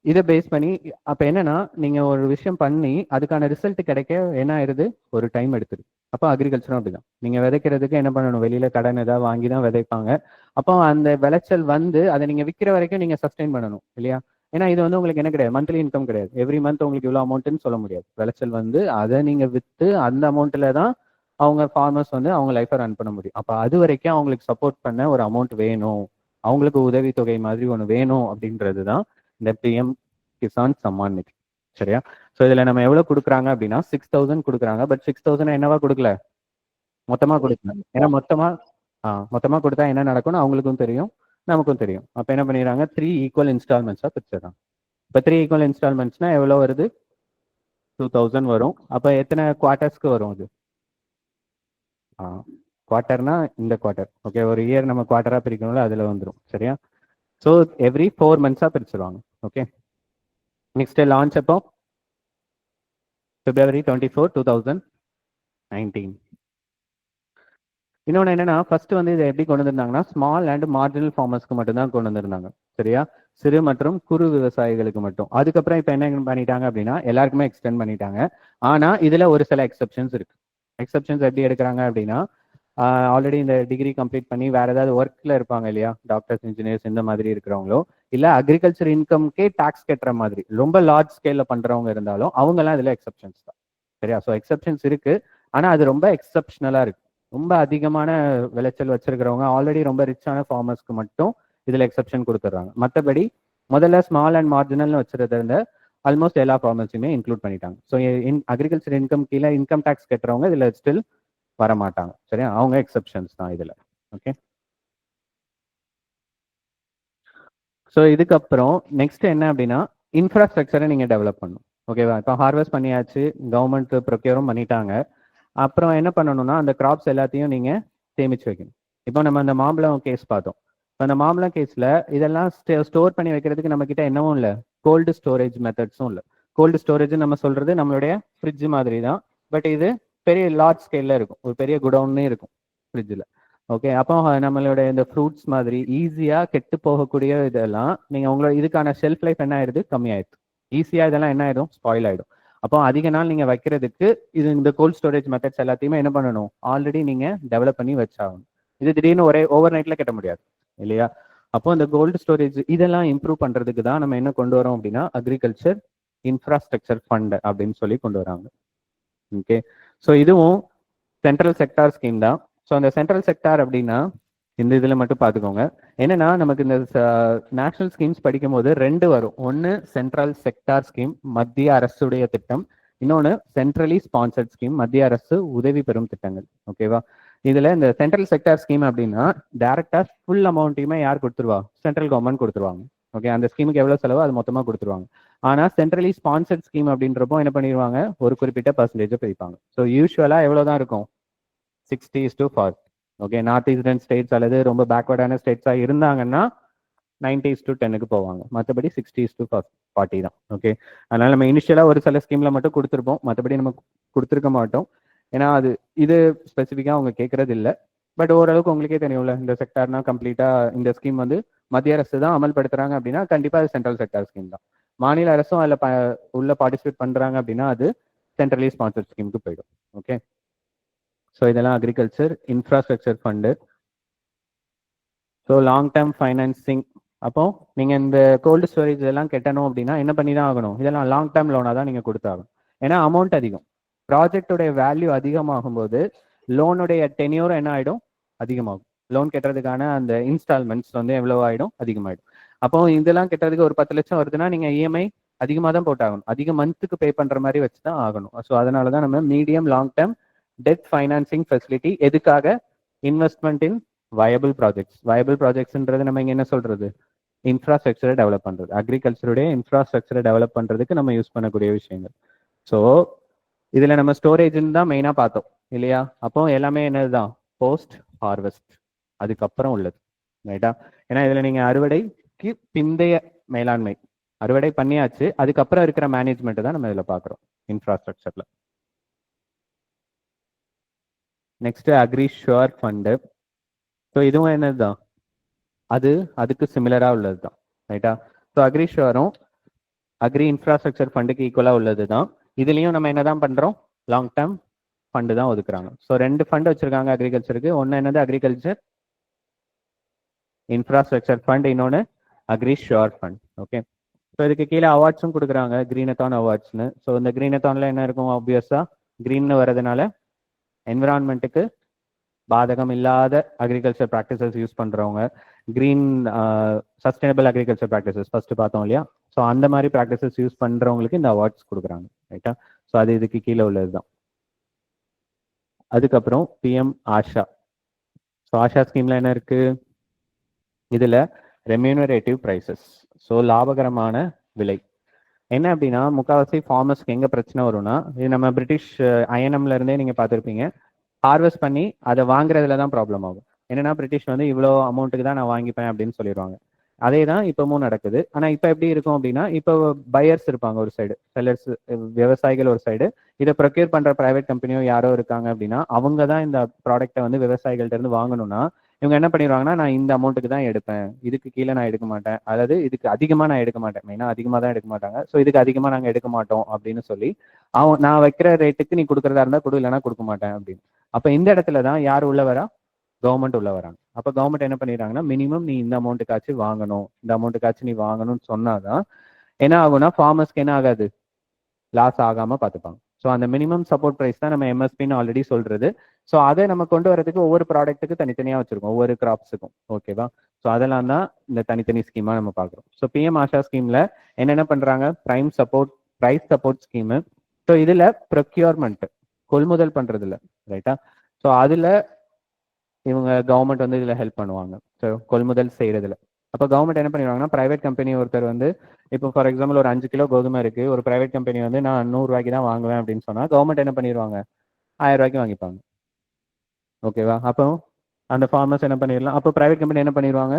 இதை பேஸ் பண்ணி அப்ப என்னன்னா, நீங்க ஒரு விஷயம் பண்ணி அதுக்கான ரிசல்ட் கிடைக்க என்ன ஆயிருது, ஒரு டைம் எடுத்துது. அப்போ அக்ரிகல்ச்சரும் அப்படிதான். நீங்க விதைக்கிறதுக்கு என்ன பண்ணணும், வெளியில கடன் ஏதாவது வாங்கி தான் விதைப்பாங்க. அப்போ அந்த விளைச்சல் வந்து அதை நீங்க விற்கிற வரைக்கும் நீங்க சஸ்டெயின் பண்ணணும், இல்லையா? ஏன்னா இது வந்து உங்களுக்கு என்ன கிடையாது, மந்த்லி இன்கம் கிடையாது. எவ்ரி மந்த் உங்களுக்கு இவ்வளோ அமௌண்ட்னு சொல்ல முடியாது. விளைச்சல் வந்து அதை நீங்க விற்று அந்த அமௌண்ட்ல தான் அவங்க ஃபார்மர்ஸ் வந்து அவங்க லைஃப்பை ரன் பண்ண முடியும். அப்போ அது வரைக்கும் அவங்களுக்கு சப்போர்ட் பண்ண ஒரு அமௌண்ட் வேணும், அவங்களுக்கு உதவித்தொகை மாதிரி ஒன்று வேணும். அப்படின்றது தான் இந்த பிஎம் கிசான் சம்மான் நிதி, சரியா? ஸோ இதுல நம்ம எவ்வளவு கொடுக்குறாங்க அப்படின்னா 6000 கொடுக்குறாங்க. பட் 6000 என்னவா கொடுக்கல, மொத்தமா கொடுக்கல. ஏன்னா மொத்தமா கொடுத்தா என்ன நடக்கும்னு அவங்களுக்கும் தெரியும், நமக்கும் தெரியும். அப்ப என்ன பண்ணிடுறாங்க, 3 ஈக்குவல் இன்ஸ்டால்மெண்ட்ஸா பிரிச்சிடறாங்க. இப்போ 3 ஈக்குவல் இன்ஸ்டால்மெண்ட்ஸ்னா எவ்வளவு வருது, 2000 வரும். அப்ப எத்தனை குவார்ட்டர்ஸ்க்கு வரும் அது? குவார்ட்டர்னா இந்த குவார்ட்டர், ஓகே. ஒரு இயர் நம்ம குவார்ட்டரா பிரிக்கணும்ல, அதுல வந்துடும், சரியா? ஸோ எவ்ரி 4 மந்த்ஸா பிரிச்சிருவாங்க, ஓகே. நெக்ஸ்ட் லான்ச் அப்போ February 24, 2019. இன்னொன்று என்னன்னா, ஃபர்ஸ்ட் வந்து இதை எப்படி கொண்டு வந்திருந்தாங்கன்னா, ஸ்மால் அண்ட் மார்ஜினல் ஃபார்மர்ஸ்க்கு மட்டும் தான் கொண்டு வந்திருந்தாங்க, சரியா? சிறு மற்றும் குறு விவசாயிகளுக்கு மட்டும். அதுக்கப்புறம் இப்போ என்ன பண்ணிட்டாங்க அப்படின்னா, எல்லாருக்குமே எக்ஸ்டெண்ட் பண்ணிட்டாங்க. ஆனா இதுல ஒரு சில எக்ஸப்ஷன்ஸ் இருக்கு. எக்ஸப்ஷன்ஸ் எப்படி எடுக்கிறாங்க அப்படின்னா, ஆல்ரெடி இந்த டிகிரி கம்ப்ளீட் பண்ணி வேற ஏதாவது ஒர்க்ல இருப்பாங்க இல்லையா, டாக்டர்ஸ், இன்ஜினியர்ஸ் இந்த மாதிரி இருக்கிறவங்களோ, இல்ல அக்ரிகல்ச்சர் இன்கம்கே டாக்ஸ் கட்டுற மாதிரி ரொம்ப லார்ஜ் ஸ்கேல்ல பண்றவங்க இருந்தாலும் அவங்கெல்லாம் இதுல எக்ஸப்ஷன்ஸ் தான், சரியா? ஸோ எக்ஸப்ஷன்ஸ் இருக்கு, ஆனா அது ரொம்ப எக்ஸப்ஷனலா இருக்கு. ரொம்ப அதிகமான விளைச்சல் வச்சிருக்கிறவங்க, ஆல்ரெடி ரொம்ப ரிச்சான ஃபார்மர்ஸ்க்கு மட்டும் இதுல எக்ஸப்ஷன் கொடுத்துட்றாங்க. மற்றபடி முதல்ல ஸ்மால் அண்ட் மார்ஜினல்னு வச்சிருந்த ஆல்மோஸ்ட் எல்லா ஃபார்மர்ஸுமே இன்க்ளூட் பண்ணிட்டாங்க. ஸோ அக்ரிகல்ச்சர் இன்கம் கீழே இன்கம் டேக்ஸ் கட்டுறவங்க இதுல ஸ்டில் வர மாட்டாங்க, சரியா? அவங்க எக்ஸப்ஷன்ஸ் தான் இதுல, ஓகே. ஸோ இதுக்கப்புறம் நெக்ஸ்ட் என்ன அப்படின்னா, இன்ஃப்ராஸ்ட்ரக்சரை நீங்க டெவலப் பண்ணணும், ஓகேவா? இப்போ ஹார்வெஸ்ட் பண்ணியாச்சு, கவர்மெண்ட் ப்ரொக்யூரும் பண்ணிட்டாங்க. அப்புறம் என்ன பண்ணணும்னா, அந்த கிராப்ஸ் எல்லாத்தையும் நீங்க சேமிச்சு வைக்கணும். இப்போ நம்ம அந்த மாம்பழம் கேஸ் பார்த்தோம். இப்போ அந்த மாம்பழம் கேஸ்ல இதெல்லாம் ஸ்டோர் பண்ணி வைக்கிறதுக்கு நம்ம கிட்ட என்னவும் இல்லை, கோல்டு ஸ்டோரேஜ் மெத்தட்ஸும் இல்லை. கோல்டு ஸ்டோரேஜ் நம்ம சொல்றது நம்மளுடைய ஃப்ரிட்ஜ் மாதிரி தான். பட் இது பெரிய லார்ஜ் ஸ்கேல்ல இருக்கும், ஒரு பெரிய குடவுன்னே இருக்கும் ஃப்ரிட்ஜில், ஓகே. அப்போ நம்மளோட இந்த ஃப்ரூட்ஸ் மாதிரி ஈஸியா கெட்டு போகக்கூடிய இதெல்லாம் நீங்க உங்களோட இதுக்கான ஷெல்ஃப் லைஃப் என்ன ஆயிடுது, கம்மியாயிடுது. ஈஸியா இதெல்லாம் என்ன ஆயிடும், ஸ்பாயில் ஆயிடும். அப்போ அதிக நாள் நீங்க வைக்கிறதுக்கு இது இந்த கோல்ட் ஸ்டோரேஜ் மெத்தட்ஸ் எல்லாத்தையுமே என்ன பண்ணணும், ஆல்ரெடி நீங்க டெவலப் பண்ணி வச்சாகணும். இது திடீர்னு ஒரே ஓவர் நைட்ல கட்ட முடியாது, இல்லையா? அப்போ இந்த கோல்டு ஸ்டோரேஜ் இதெல்லாம் இம்ப்ரூவ் பண்றதுக்கு தான் நம்ம என்ன கொண்டு வரோம் அப்படின்னா, அக்ரிகல்ச்சர் இன்ஃப்ராஸ்ட்ரக்சர் ஃபண்ட் அப்படின்னு சொல்லி கொண்டு வராங்க, ஓகே. ஸோ இதுவும் சென்ட்ரல் செக்டார் ஸ்கீம் தான். ஸோ அந்த சென்ட்ரல் செக்டார் அப்படின்னா இந்த இதுல மட்டும் பார்த்துக்கோங்க. என்னன்னா, நமக்கு இந்த நேஷனல் ஸ்கீம்ஸ் படிக்கும் போது 2 வரும். ஒன்னு சென்ட்ரல் செக்டார் ஸ்கீம், மத்திய அரசுடைய திட்டம். இன்னொன்னு சென்ட்ரலி ஸ்பான்சர்ட் ஸ்கீம், மத்திய அரசு உதவி பெறும் திட்டங்கள், ஓகேவா? இதுல இந்த சென்ட்ரல் செக்டார் ஸ்கீம் அப்படின்னா டைரக்டா ஃபுல் அமௌண்ட்டையுமே யார் கொடுத்துருவா, சென்ட்ரல் கவர்மெண்ட் கொடுத்துருவாங்க, ஓகே. அந்த ஸ்கீமுக்கு எவ்வளவு செலவோ அது மொத்தமா கொடுத்துருவாங்க. ஆனா சென்ட்ரலி ஸ்பான்சர்ட் ஸ்கீம் அப்படின்றப்போ என்ன பண்ணிடுவாங்க, ஒரு குறிப்பிட்ட பர்சன்டேஜ் பிரிப்பாங்க. ஸோ யூஸ்வலா எவ்வளவுதான் இருக்கும், 60:40, ஓகே. நார்த் ஈஸ்டர்ன் ஸ்டேட்ஸ் அல்லது ரொம்ப பேக்வர்டான ஸ்டேட்ஸா இருந்தாங்கன்னா 90:10 போவாங்க. மற்றபடி 60:40 தான், ஓகே. அதனால நம்ம இனிஷியலா ஒரு சில ஸ்கீம்ல மட்டும் கொடுத்துருப்போம், மற்றபடி நம்ம கொடுத்துருக்க மாட்டோம். ஏன்னா அது இது ஸ்பெசிஃபிக்கா அவங்க கேட்கறது இல்லை. பட் ஓரளவுக்கு உங்களுக்கே தெரியும்ல, இந்த செக்டார்னா கம்ப்ளீட்டா இந்த ஸ்கீம் வந்து மத்திய அரசு தான் அமல்படுத்துறாங்க அப்படின்னா கண்டிப்பா அது சென்ட்ரல் செக்டார் ஸ்கீம் தான். மாநில அரசும் அதில் உள்ள பார்ட்டிசிபேட் பண்றாங்க அப்படின்னா அது சென்ட்ரலி ஸ்பான்சர்ட் ஸ்கீமுக்கு போயிடும், ஓகே. ஸோ இதெல்லாம் agriculture infrastructure fund. So long term financing அப்போ நீங்க இந்த கோல்டு ஸ்டோரேஜ் எல்லாம் கட்டணும் அப்படின்னா என்ன பண்ணி தான் ஆகணும்? இதெல்லாம் லாங் டேர்ம் லோனா தான் நீங்க கொடுத்தாகணும். ஏன்னா அமௌண்ட் அதிகம். ப்ராஜெக்டோடைய வேல்யூ அதிகமாகும் போது லோனுடைய டென்யூர் என்ன ஆயிடும்? அதிகமாகும். லோன் கட்டுறதுக்கான அந்த இன்ஸ்டால்மெண்ட்ஸ் வந்து எவ்வளவு ஆயிடும்? அதிகமாயிடும். அப்போ இதெல்லாம் கட்டுறதுக்கு ஒரு 10 லட்சம் வருதுன்னா நீங்க இஎம்ஐ அதிகமாக தான் போட்டாகணும். அதிக மந்த்துக்கு பே பண்ற மாதிரி வச்சு தான் ஆகணும். ஸோ அதனால தான் நம்ம medium long term debt financing facility. எதுக்காக? Investment in viable projects. Viable ப்ராஜெக்ட்ஸ்ன்றது நம்ம இங்க என்ன சொல்றது? இன்ஃப்ராஸ்ட்ரக்சரை டெவலப் பண்றது. அக்ரிகல்ச்சருடைய இன்ஃப்ராஸ்ட்ரக்சரை டெவலப் பண்றதுக்கு நம்ம யூஸ் பண்ணக்கூடிய விஷயங்கள். ஸோ இதுல நம்ம ஸ்டோரேஜ்னு தான் மெயினா பார்த்தோம் இல்லையா? அப்போ எல்லாமே என்னதுதான்? போஸ்ட் ஹார்வெஸ்ட், அதுக்கப்புறம் உள்ளது. ரைட்டா? ஏன்னா இதுல நீங்க அறுவடைக்கு பிந்தைய மேலாண்மை, அறுவடை பண்ணியாச்சு, அதுக்கப்புறம் இருக்கிற மேனேஜ்மெண்ட் தான் நம்ம இதுல பாக்குறோம் இன்ஃப்ராஸ்ட்ரக்சர்ல. Next agri sure fund. So இதுவும் என்னதுதான்? அதுக்கு சிமிலரா உள்ளது தான். ரைட்டா? ஸோ அக்ரி ஷுவரும் அக்ரி இன்ஃப்ராஸ்ட்ரக்சர் ஃபண்டுக்கு ஈக்குவலா உள்ளது தான். இதுலயும் நம்ம என்னதான் பண்றோம்? லாங் டேர்ம் ஃபண்டு தான் ஒதுக்குறாங்க. ஸோ 2 ஃபண்ட் வச்சிருக்காங்க அக்ரிகல்ச்சருக்கு. ஒன்னு என்னது? அக்ரிகல்ச்சர் இன்ஃப்ராஸ்ட்ரக்சர் ஃபண்ட், இன்னொன்று agri sure fund. Okay. So இதுக்கு கீழே அவார்ட்ஸும் கொடுக்குறாங்க, கிரீனத்தான் அவார்ட்ஸ்னு. ஸோ இந்த கிரீனத்தான்ல என்ன இருக்கும்? ஆப்வியஸா கிரீன் வரதுனால என்விரான்மெண்ட்டுக்கு பாதகம் இல்லாத அக்ரிகல்ச்சர் ப்ராக்டிசஸ் யூஸ் பண்றவங்க, green sustainable agriculture practices first பார்த்தோம் இல்லையா? ஸோ அந்த மாதிரி ப்ராக்டிசஸ் யூஸ் பண்றவங்களுக்கு இந்த அவார்ட்ஸ் கொடுக்குறாங்க. ரைட்டா? ஸோ அது இதுக்கு கீழே உள்ளது தான். அதுக்கப்புறம் பிஎம் ஆஷா. ஸோ ஆஷா ஸ்கீம்ல என்ன இருக்கு? இதுல ரெம்யூனரேட்டிவ் பிரைசஸ். ஸோ லாபகரமான விலை. என்ன அப்படின்னா முக்கால்வாசி ஃபார்மர்ஸ்க்கு எங்க பிரச்சனை வரும்னா, இது நம்ம பிரிட்டிஷ் ஐஎன்எம்ல இருந்தே நீங்க பார்த்துருப்பீங்க, ஹார்வெஸ்ட் பண்ணி அதை வாங்குறதுல தான் ப்ராப்ளம் ஆகும். என்னன்னா பிரிட்டிஷ் வந்து இவ்வளோ அமௌண்ட்டுக்கு தான் நான் வாங்கிப்பேன் அப்படின்னு சொல்லிடுவாங்க. அதே தான் இப்பவும் நடக்குது. ஆனா இப்ப எப்படி இருக்கும் அப்படின்னா, இப்போ பையர்ஸ் இருப்பாங்க ஒரு சைடு, செல்லர்ஸ் விவசாயிகள் ஒரு சைடு, இதை ப்ரொக்யூர் பண்ற பிரைவேட் கம்பெனியோ யாரோ இருக்காங்க அப்படின்னா அவங்க தான் இந்த ப்ராடக்ட்டை வந்து விவசாயிகள்ட்ட இருந்து வாங்கணும்னா இவங்க என்ன பண்ணிடுவாங்கன்னா, நான் இந்த அமௌண்ட்டுக்கு தான் எடுப்பேன், இதுக்கு கீழே நான் எடுக்க மாட்டேன், அதாவது இதுக்கு அதிகமாக நான் எடுக்க மாட்டேன், மெயினாக அதிகமாக தான் எடுக்க மாட்டாங்க. ஸோ இதுக்கு அதிகமாக நாங்கள் எடுக்க மாட்டோம் அப்படின்னு சொல்லி நான் வைக்கிற ரேட்டுக்கு நீ கொடுக்குறதா இருந்தால் கொடு, இல்லைன்னா கொடுக்க மாட்டேன் அப்படின்னு. அப்போ இந்த இடத்துல தான் யார் உள்ள வரா? கவர்மெண்ட் உள்ள வராங்க. அப்போ கவர்மெண்ட் என்ன பண்ணிடுறாங்கன்னா, மினிமம் நீ இந்த அமௌண்ட்டுக்காச்சும் வாங்கணும், இந்த அமௌண்ட்டுக்காச்சும் நீ வாங்கணும்னு சொன்னாதான் என்ன ஆகும்னா ஃபார்மர்ஸ்க்கு என்ன ஆகாது? லாஸ் ஆகாம பார்த்துப்பாங்க. ஸோ அந்த மினிமம் சப்போர்ட் ப்ரைஸ் தான் நம்ம எம்எஸ்பின்னு ஆல்ரெடி சொல்றது. ஸோ அதை நம்ம கொண்டு வரதுக்கு ஒவ்வொரு ப்ராடக்ட்டுக்கு தனித்தனியாக வச்சிருக்கோம், ஒவ்வொரு கிராப்ஸுக்கும். ஓகேவா? ஸோ அதெல்லாம் தான் இந்த தனித்தனி ஸ்கீமா நம்ம பார்க்குறோம். ஸோ பிஎம் ஆஷா ஸ்கீம்ல என்னென்ன பண்றாங்க? Prime support, price support scheme. So இதுல ப்ரொக்யூர்மெண்ட், கொள்முதல் பண்றது இல்லை. ரைட்டா? ஸோ அதுல இவங்க கவர்மெண்ட் வந்து இதுல ஹெல்ப் பண்ணுவாங்க. ஸோ கொள்முதல் செய்யறதுல. அப்போ கவர்மெண்ட் என்ன பண்ணிடுவாங்கன்னா, பிரைவேட் கம்பெனி ஒருத்தர் வந்து இப்போ ஃபார் எக்ஸாம்பிள் ஒரு 5 கிலோ கோதுமை இருக்கு, ஒரு பிரைவேட் கம்பெனி வந்து நான் 100 ரூபாய்க்கு தான் வாங்குவேன் அப்படின்னு சொன்னா கவர்மெண்ட் என்ன பண்ணிடுவாங்க? 1000 ரூபாய்க்கு வாங்கிப்பாங்க. ஓகேவா? அப்போ அந்த ஃபார்மர்ஸ் என்ன பண்ணிடலாம்? அப்போ பிரைவேட் கம்பெனி என்ன பண்ணிடுவாங்க?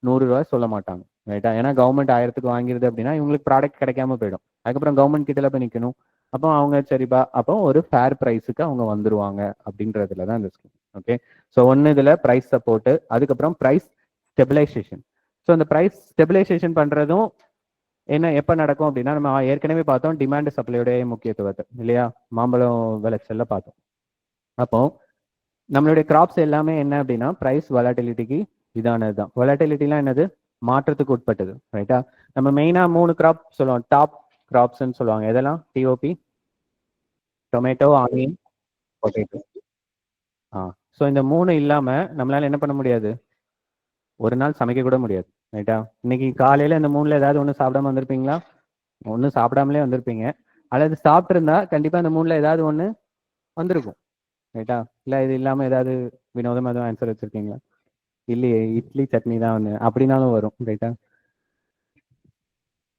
100 ரூபாய் சொல்ல மாட்டாங்க. ரைட்டா? ஏன்னா கவர்மெண்ட் 1000க்கு வாங்கிருது அப்படின்னா இவங்களுக்கு ப்ராடக்ட் கிடைக்காம போயிடும். அதுக்கப்புறம் கவர்மெண்ட் கிட்ட போய் நிற்கணும். அப்போ அவங்க சரிப்பா, அப்போ ஒரு ஃபேர் ப்ரைஸுக்கு அவங்க வந்துருவாங்க அப்படின்றதுல தான் இந்த ஸ்கீம். ஓகே. ஸோ ஒன்று இதுல ப்ரைஸ் சப்போர்ட், அதுக்கப்புறம் ப்ரைஸ் ஸ்டெபிலைசேஷன். ஸோ இந்த ப்ரைஸ் ஸ்டெபிலைசேஷன் பண்றதும் என்ன எப்போ நடக்கும் அப்படின்னா, நம்ம ஏற்கனவே பார்த்தோம் டிமாண்ட் சப்ளையோடைய முக்கியத்துவத்தை இல்லையா? மாம்பழம் விளைச்சல்ல பார்த்தோம். அப்போ நம்மளுடைய கிராப்ஸ் எல்லாமே என்ன அப்படின்னா ப்ரைஸ் வொலட்டிலிட்டிக்கு இதானது தான். வொலட்டிலிட்டிலாம் என்னது? மாற்றத்துக்கு உட்பட்டது. ரைட்டா? நம்ம மெயினா 3 கிராப் சொல்லுவோம், டாப் கிராப்ஸ்ன்னு சொல்லுவாங்க. எதெல்லாம்? DOP, tomato, onion, potato. So இந்த 3 இல்லாம நம்மளால என்ன பண்ண முடியாது? ஒரு நாள் சமைக்க கூட முடியாது. ரைட்டா? இன்னைக்கு காலையில இந்த 3ல ஏதாவது ஒன்று சாப்பிடாம வந்திருப்பீங்களா? ஒன்று சாப்பிடாமலே வந்திருப்பீங்க, அல்லது சாப்பிட்டுருந்தா கண்டிப்பா இந்த 3ல ஏதாவது ஒன்று வந்திருக்கும். ரைட்டா? இல்லை இது இல்லாம ஏதாவது வினோதமா எதுவும் ஆன்சர் வச்சிருக்கீங்களா? இல்லையே, இட்லி சட்னி தான் ஒன்று அப்படின்னாலும் வரும். ரைட்டா?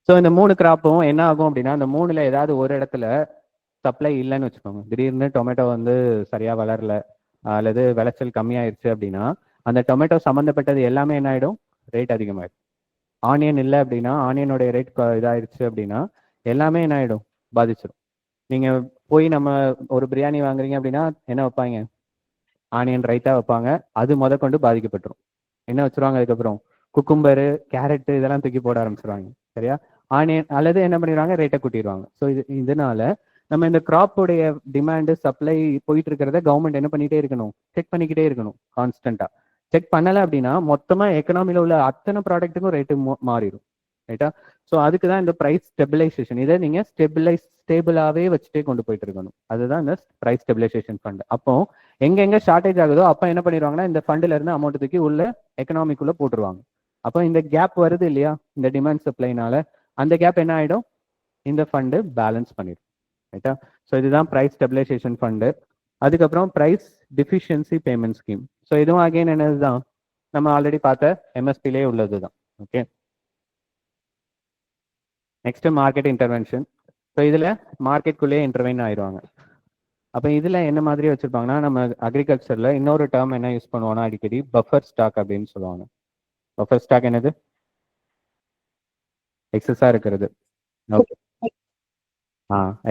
ஸோ இந்த 3 கிராப்பும் என்ன ஆகும் அப்படின்னா, இந்த 3ல ஏதாவது ஒரு இடத்துல சப்ளை இல்லைன்னு வச்சுக்கோங்க. திடீர்னு டொமேட்டோ வந்து சரியா வளரல, அல்லது விளைச்சல் கம்மியாயிருச்சு அப்படின்னா அந்த டொமேட்டோ சம்மந்தப்பட்டது எல்லாமே என்ன ஆயிடும்? ரேட் அதிகமாயிடும். ஆனியன் இல்லை அப்படின்னா, ஆனியனுடைய ரேட் இதாயிருச்சு அப்படின்னா எல்லாமே என்ன ஆயிடும்? பாதிச்சிடும். நீங்க போய் நம்ம ஒரு பிரியாணி வாங்குறீங்க அப்படின்னா என்ன வைப்பாங்க? ஆனியன் ரைத்தா வைப்பாங்க. அது கொண்டு பாதிக்கப்பட்டுரும். என்ன வச்சிருவாங்க அதுக்கப்புறம்? குக்கும்பரு, கேரட்டு இதெல்லாம் தூக்கி போட ஆரம்பிச்சிருவாங்க. சரியா? ஆனியன் அல்லது என்ன பண்ணிடுவாங்க? ரேட்டை கூட்டிடுவாங்க. ஸோ இதனால நம்ம இந்த கிராப்போடைய டிமாண்டு சப்ளை போயிட்டு இருக்கிறத கவர்மெண்ட் என்ன பண்ணிட்டே இருக்கணும்? செக் பண்ணிக்கிட்டே இருக்கணும் கான்ஸ்டன்டா. செக் பண்ணலை அப்படின்னா மொத்தமாக எக்கனாமியில் உள்ள அத்தனை ப்ராடக்ட்டுக்கும் ரேட்டு மாறிடும். ரைட்டா? ஸோ அதுக்கு தான் இந்த ப்ரைஸ் ஸ்டெபிலைசேஷன். இதை நீங்கள் ஸ்டேபிளாகவே வச்சுட்டே கொண்டு போயிட்டு இருக்கணும். அதுதான் இந்த ப்ரைஸ் ஸ்டெபிலைசேஷன் ஃபண்ட். அப்போ எங்கெங்க ஷார்டேஜ் ஆகுதோ அப்போ என்ன பண்ணிடுவாங்கன்னா இந்த ஃபண்டில் இருந்து அமௌண்ட் தூக்கி உள்ள எக்கனாமிக்குள்ள போட்டுருவாங்க. அப்போ இந்த கேப் வருது இல்லையா இந்த டிமாண்ட் சப்ளைனால, அந்த கேப் என்ன ஆகிடும், இந்த ஃபண்டு பேலன்ஸ் பண்ணிடும். ரைட்டா? ஸோ இதுதான் ப்ரைஸ் ஸ்டெபிலைசேஷன் ஃபண்டு. அதுக்கப்புறம் price deficiency payment scheme. So இதுவும் அகைன் என்னது தான், நம்ம ஆல்ரெடி பார்த்த எம்எஸ்பிலே உள்ளது தான். Okay, next market intervention. So இதில் மார்க்கெட்குள்ளேயே இன்டர்வெயின் ஆயிடுவாங்க. அப்போ இதில் என்ன மாதிரி வச்சுருப்பாங்கன்னா, நம்ம அக்ரிகல்ச்சரில் இன்னொரு டேர்ம் என்ன யூஸ் பண்ணுவோம்னா அடிக்கடி பஃபர் ஸ்டாக் அப்படின்னு சொல்லுவாங்க. பஃபர் ஸ்டாக் என்னது, எக்ஸஸாக இருக்கிறது. ஓகே,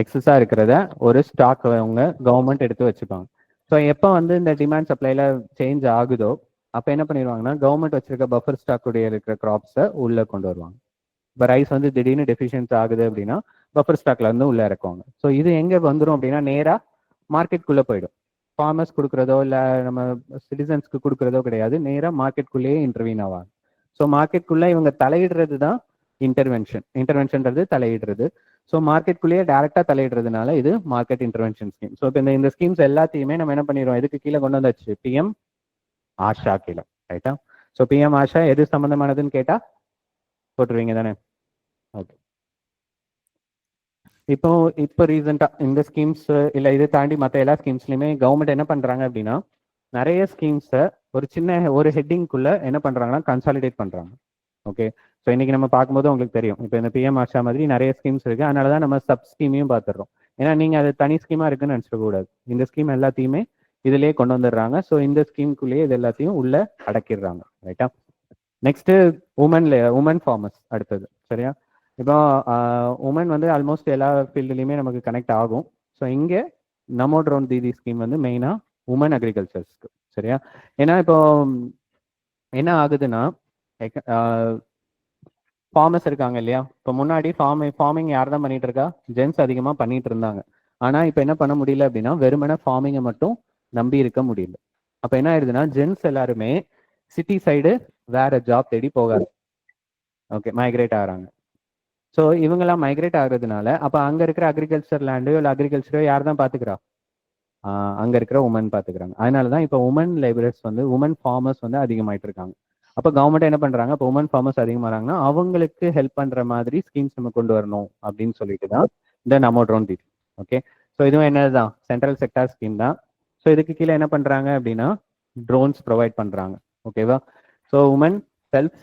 எக்ஸஸாக இருக்கிறத ஒரு ஸ்டாக் அவங்க கவர்மெண்ட் எடுத்து வச்சுப்பாங்க. ஸோ எப்போ வந்து இந்த டிமாண்ட் சப்ளைல சேஞ்ச் ஆகுதோ அப்போ என்ன பண்ணிடுவாங்கன்னா கவர்மெண்ட் வச்சிருக்க பஃபர் ஸ்டாக் உடைய இருக்கிற கிராப்ஸை உள்ளே கொண்டு வருவாங்க. இப்போ ரைஸ் வந்து திடீர்னு டெஃபிஷியன்ஸ் ஆகுது அப்படின்னா பஃபர் ஸ்டாக்ல இருந்து உள்ள இறக்குவாங்க. ஸோ இது எங்கே வந்துடும் அப்படின்னா நேராக மார்க்கெட்குள்ளே போயிடும். ஃபார்மர்ஸ் கொடுக்குறதோ இல்லை நம்ம சிட்டிசன்ஸ்க்கு கொடுக்குறதோ கிடையாது, நேராக மார்க்கெட்குள்ளேயே இன்டர்வீன் ஆவாங்க. ஸோ மார்க்கெட்குள்ளே இவங்க தலையிடுறது தான் இன்டர்வென்ஷன். இன்டர்வென்ஷன்றது தலையிடுறது. ஸோ மார்க்கெட்குள்ளேயே டேரெக்டாக தலையிடுறதுனால இது மார்க்கெட் இன்டர்வென்ஷன் ஸ்கீம். ஸோ இப்போ இந்த ஸ்கீம்ஸ் எல்லாத்தையுமே நம்ம என்ன பண்ணிடுவோம், எதுக்கு கீழே கொண்டு வந்தாச்சு, பிஎம் ஆஷா கீழே. ரைட்டா? ஸோ பிஎம் ஆஷா எது சம்மந்தமானதுன்னு கேட்டால் போட்டுருவீங்க தானே? ஓகே, இப்போ ரீசெண்டாக இந்த ஸ்கீம்ஸ் இல்லை இதை தாண்டி மற்ற எல்லா ஸ்கீம்ஸ்லையுமே கவர்மெண்ட் என்ன பண்ணுறாங்க அப்படின்னா நிறைய ஸ்கீம்ஸை ஒரு சின்ன ஒரு ஹெட்டிங்குள்ள என்ன பண்ணுறாங்கன்னா கன்சாலிடேட் பண்ணுறாங்க. ஓகே, ஸோ இன்னைக்கு நம்ம பார்க்கும்போது உங்களுக்கு தெரியும், இப்போ இந்த பிஎம் ஆஷா மாதிரி நிறைய ஸ்கீம்ஸ் இருக்கு. அதனால தான் நம்ம சப் ஸ்கீமையும் பார்த்துடுறோம். ஏன்னா நீங்கள் அது தனி ஸ்கீமாக இருக்குன்னு நினச்சிடக்கூடாது. இந்த ஸ்கீம் எல்லாத்தையுமே இதுலேயே கொண்டு வந்துடுறாங்க. ஸோ இந்த ஸ்கீமுக்குள்ளேயே இது எல்லாத்தையும் உள்ள அடக்கிடுறாங்க. ரைட்டா? நெக்ஸ்ட் உமன் ஃபார்மர்ஸ் அடுத்தது. சரியா? இப்போ உமன் வந்து ஆல்மோஸ்ட் எல்லா ஃபீல்டுலையுமே நமக்கு கனெக்ட் ஆகும். ஸோ இங்கே நமோ ட்ரோன் தீதி ஸ்கீம் வந்து மெயினாக உமன் அக்ரிகல்ச்சர்ஸ்க்கு. சரியா? ஏன்னா இப்போ என்ன ஆகுதுன்னா ஃபார்மர்ஸ் இருக்காங்க இல்லையா, இப்போ முன்னாடி ஃபார்மிங் யார் தான் பண்ணிட்டு இருக்கா, ஜென்ஸ் அதிகமாக பண்ணிட்டு இருந்தாங்க. ஆனால் இப்போ என்ன பண்ண முடியல அப்படின்னா வெறுமனே ஃபார்மிங்கை மட்டும் நம்பி இருக்க முடியல. அப்போ என்ன ஆயிடுதுன்னா ஜென்ஸ் எல்லாருமே சிட்டி சைடு வேற ஜாப் தேடி போகாது. ஓகே, மைக்ரேட் ஆகிறாங்க. ஸோ இவங்கெல்லாம் மைக்ரேட் ஆகுறதுனால அப்போ அங்கே இருக்கிற அக்ரிகல்ச்சர் லேண்டோ இல்லை அக்ரிகல்ச்சரோ யார் தான் பார்த்துக்கிறா, அங்கே இருக்கிற உமன் பார்த்துக்கிறாங்க. அதனால தான் இப்போ உமன் லேபரர்ஸ் வந்து உமன் ஃபார்மர்ஸ் வந்து அதிகமாயிட்டு இருக்காங்க. அப்போ கவர்மெண்ட் என்ன பண்ணுறாங்க, இப்போ உமன் ஃபார்மர்ஸ் அதிகமாகறாங்கன்னா அவங்களுக்கு ஹெல்ப் பண்ணுற மாதிரி ஸ்கீம்ஸ் நம்ம கொண்டு வரணும் அப்படின்னு சொல்லிட்டு தான் இந்த நமோ ட்ரோன் தீதி. ஓகே, ஸோ இதுவும் என்னது தான் சென்ட்ரல் செக்டார் ஸ்கீம் தான். ஸோ இதுக்கு கீழே என்ன பண்ணுறாங்க அப்படின்னா ட்ரோன்ஸ் ப்ரொவைட் பண்ணுறாங்க. ஓகேவா? ஸோ உமன் செல்ஃப்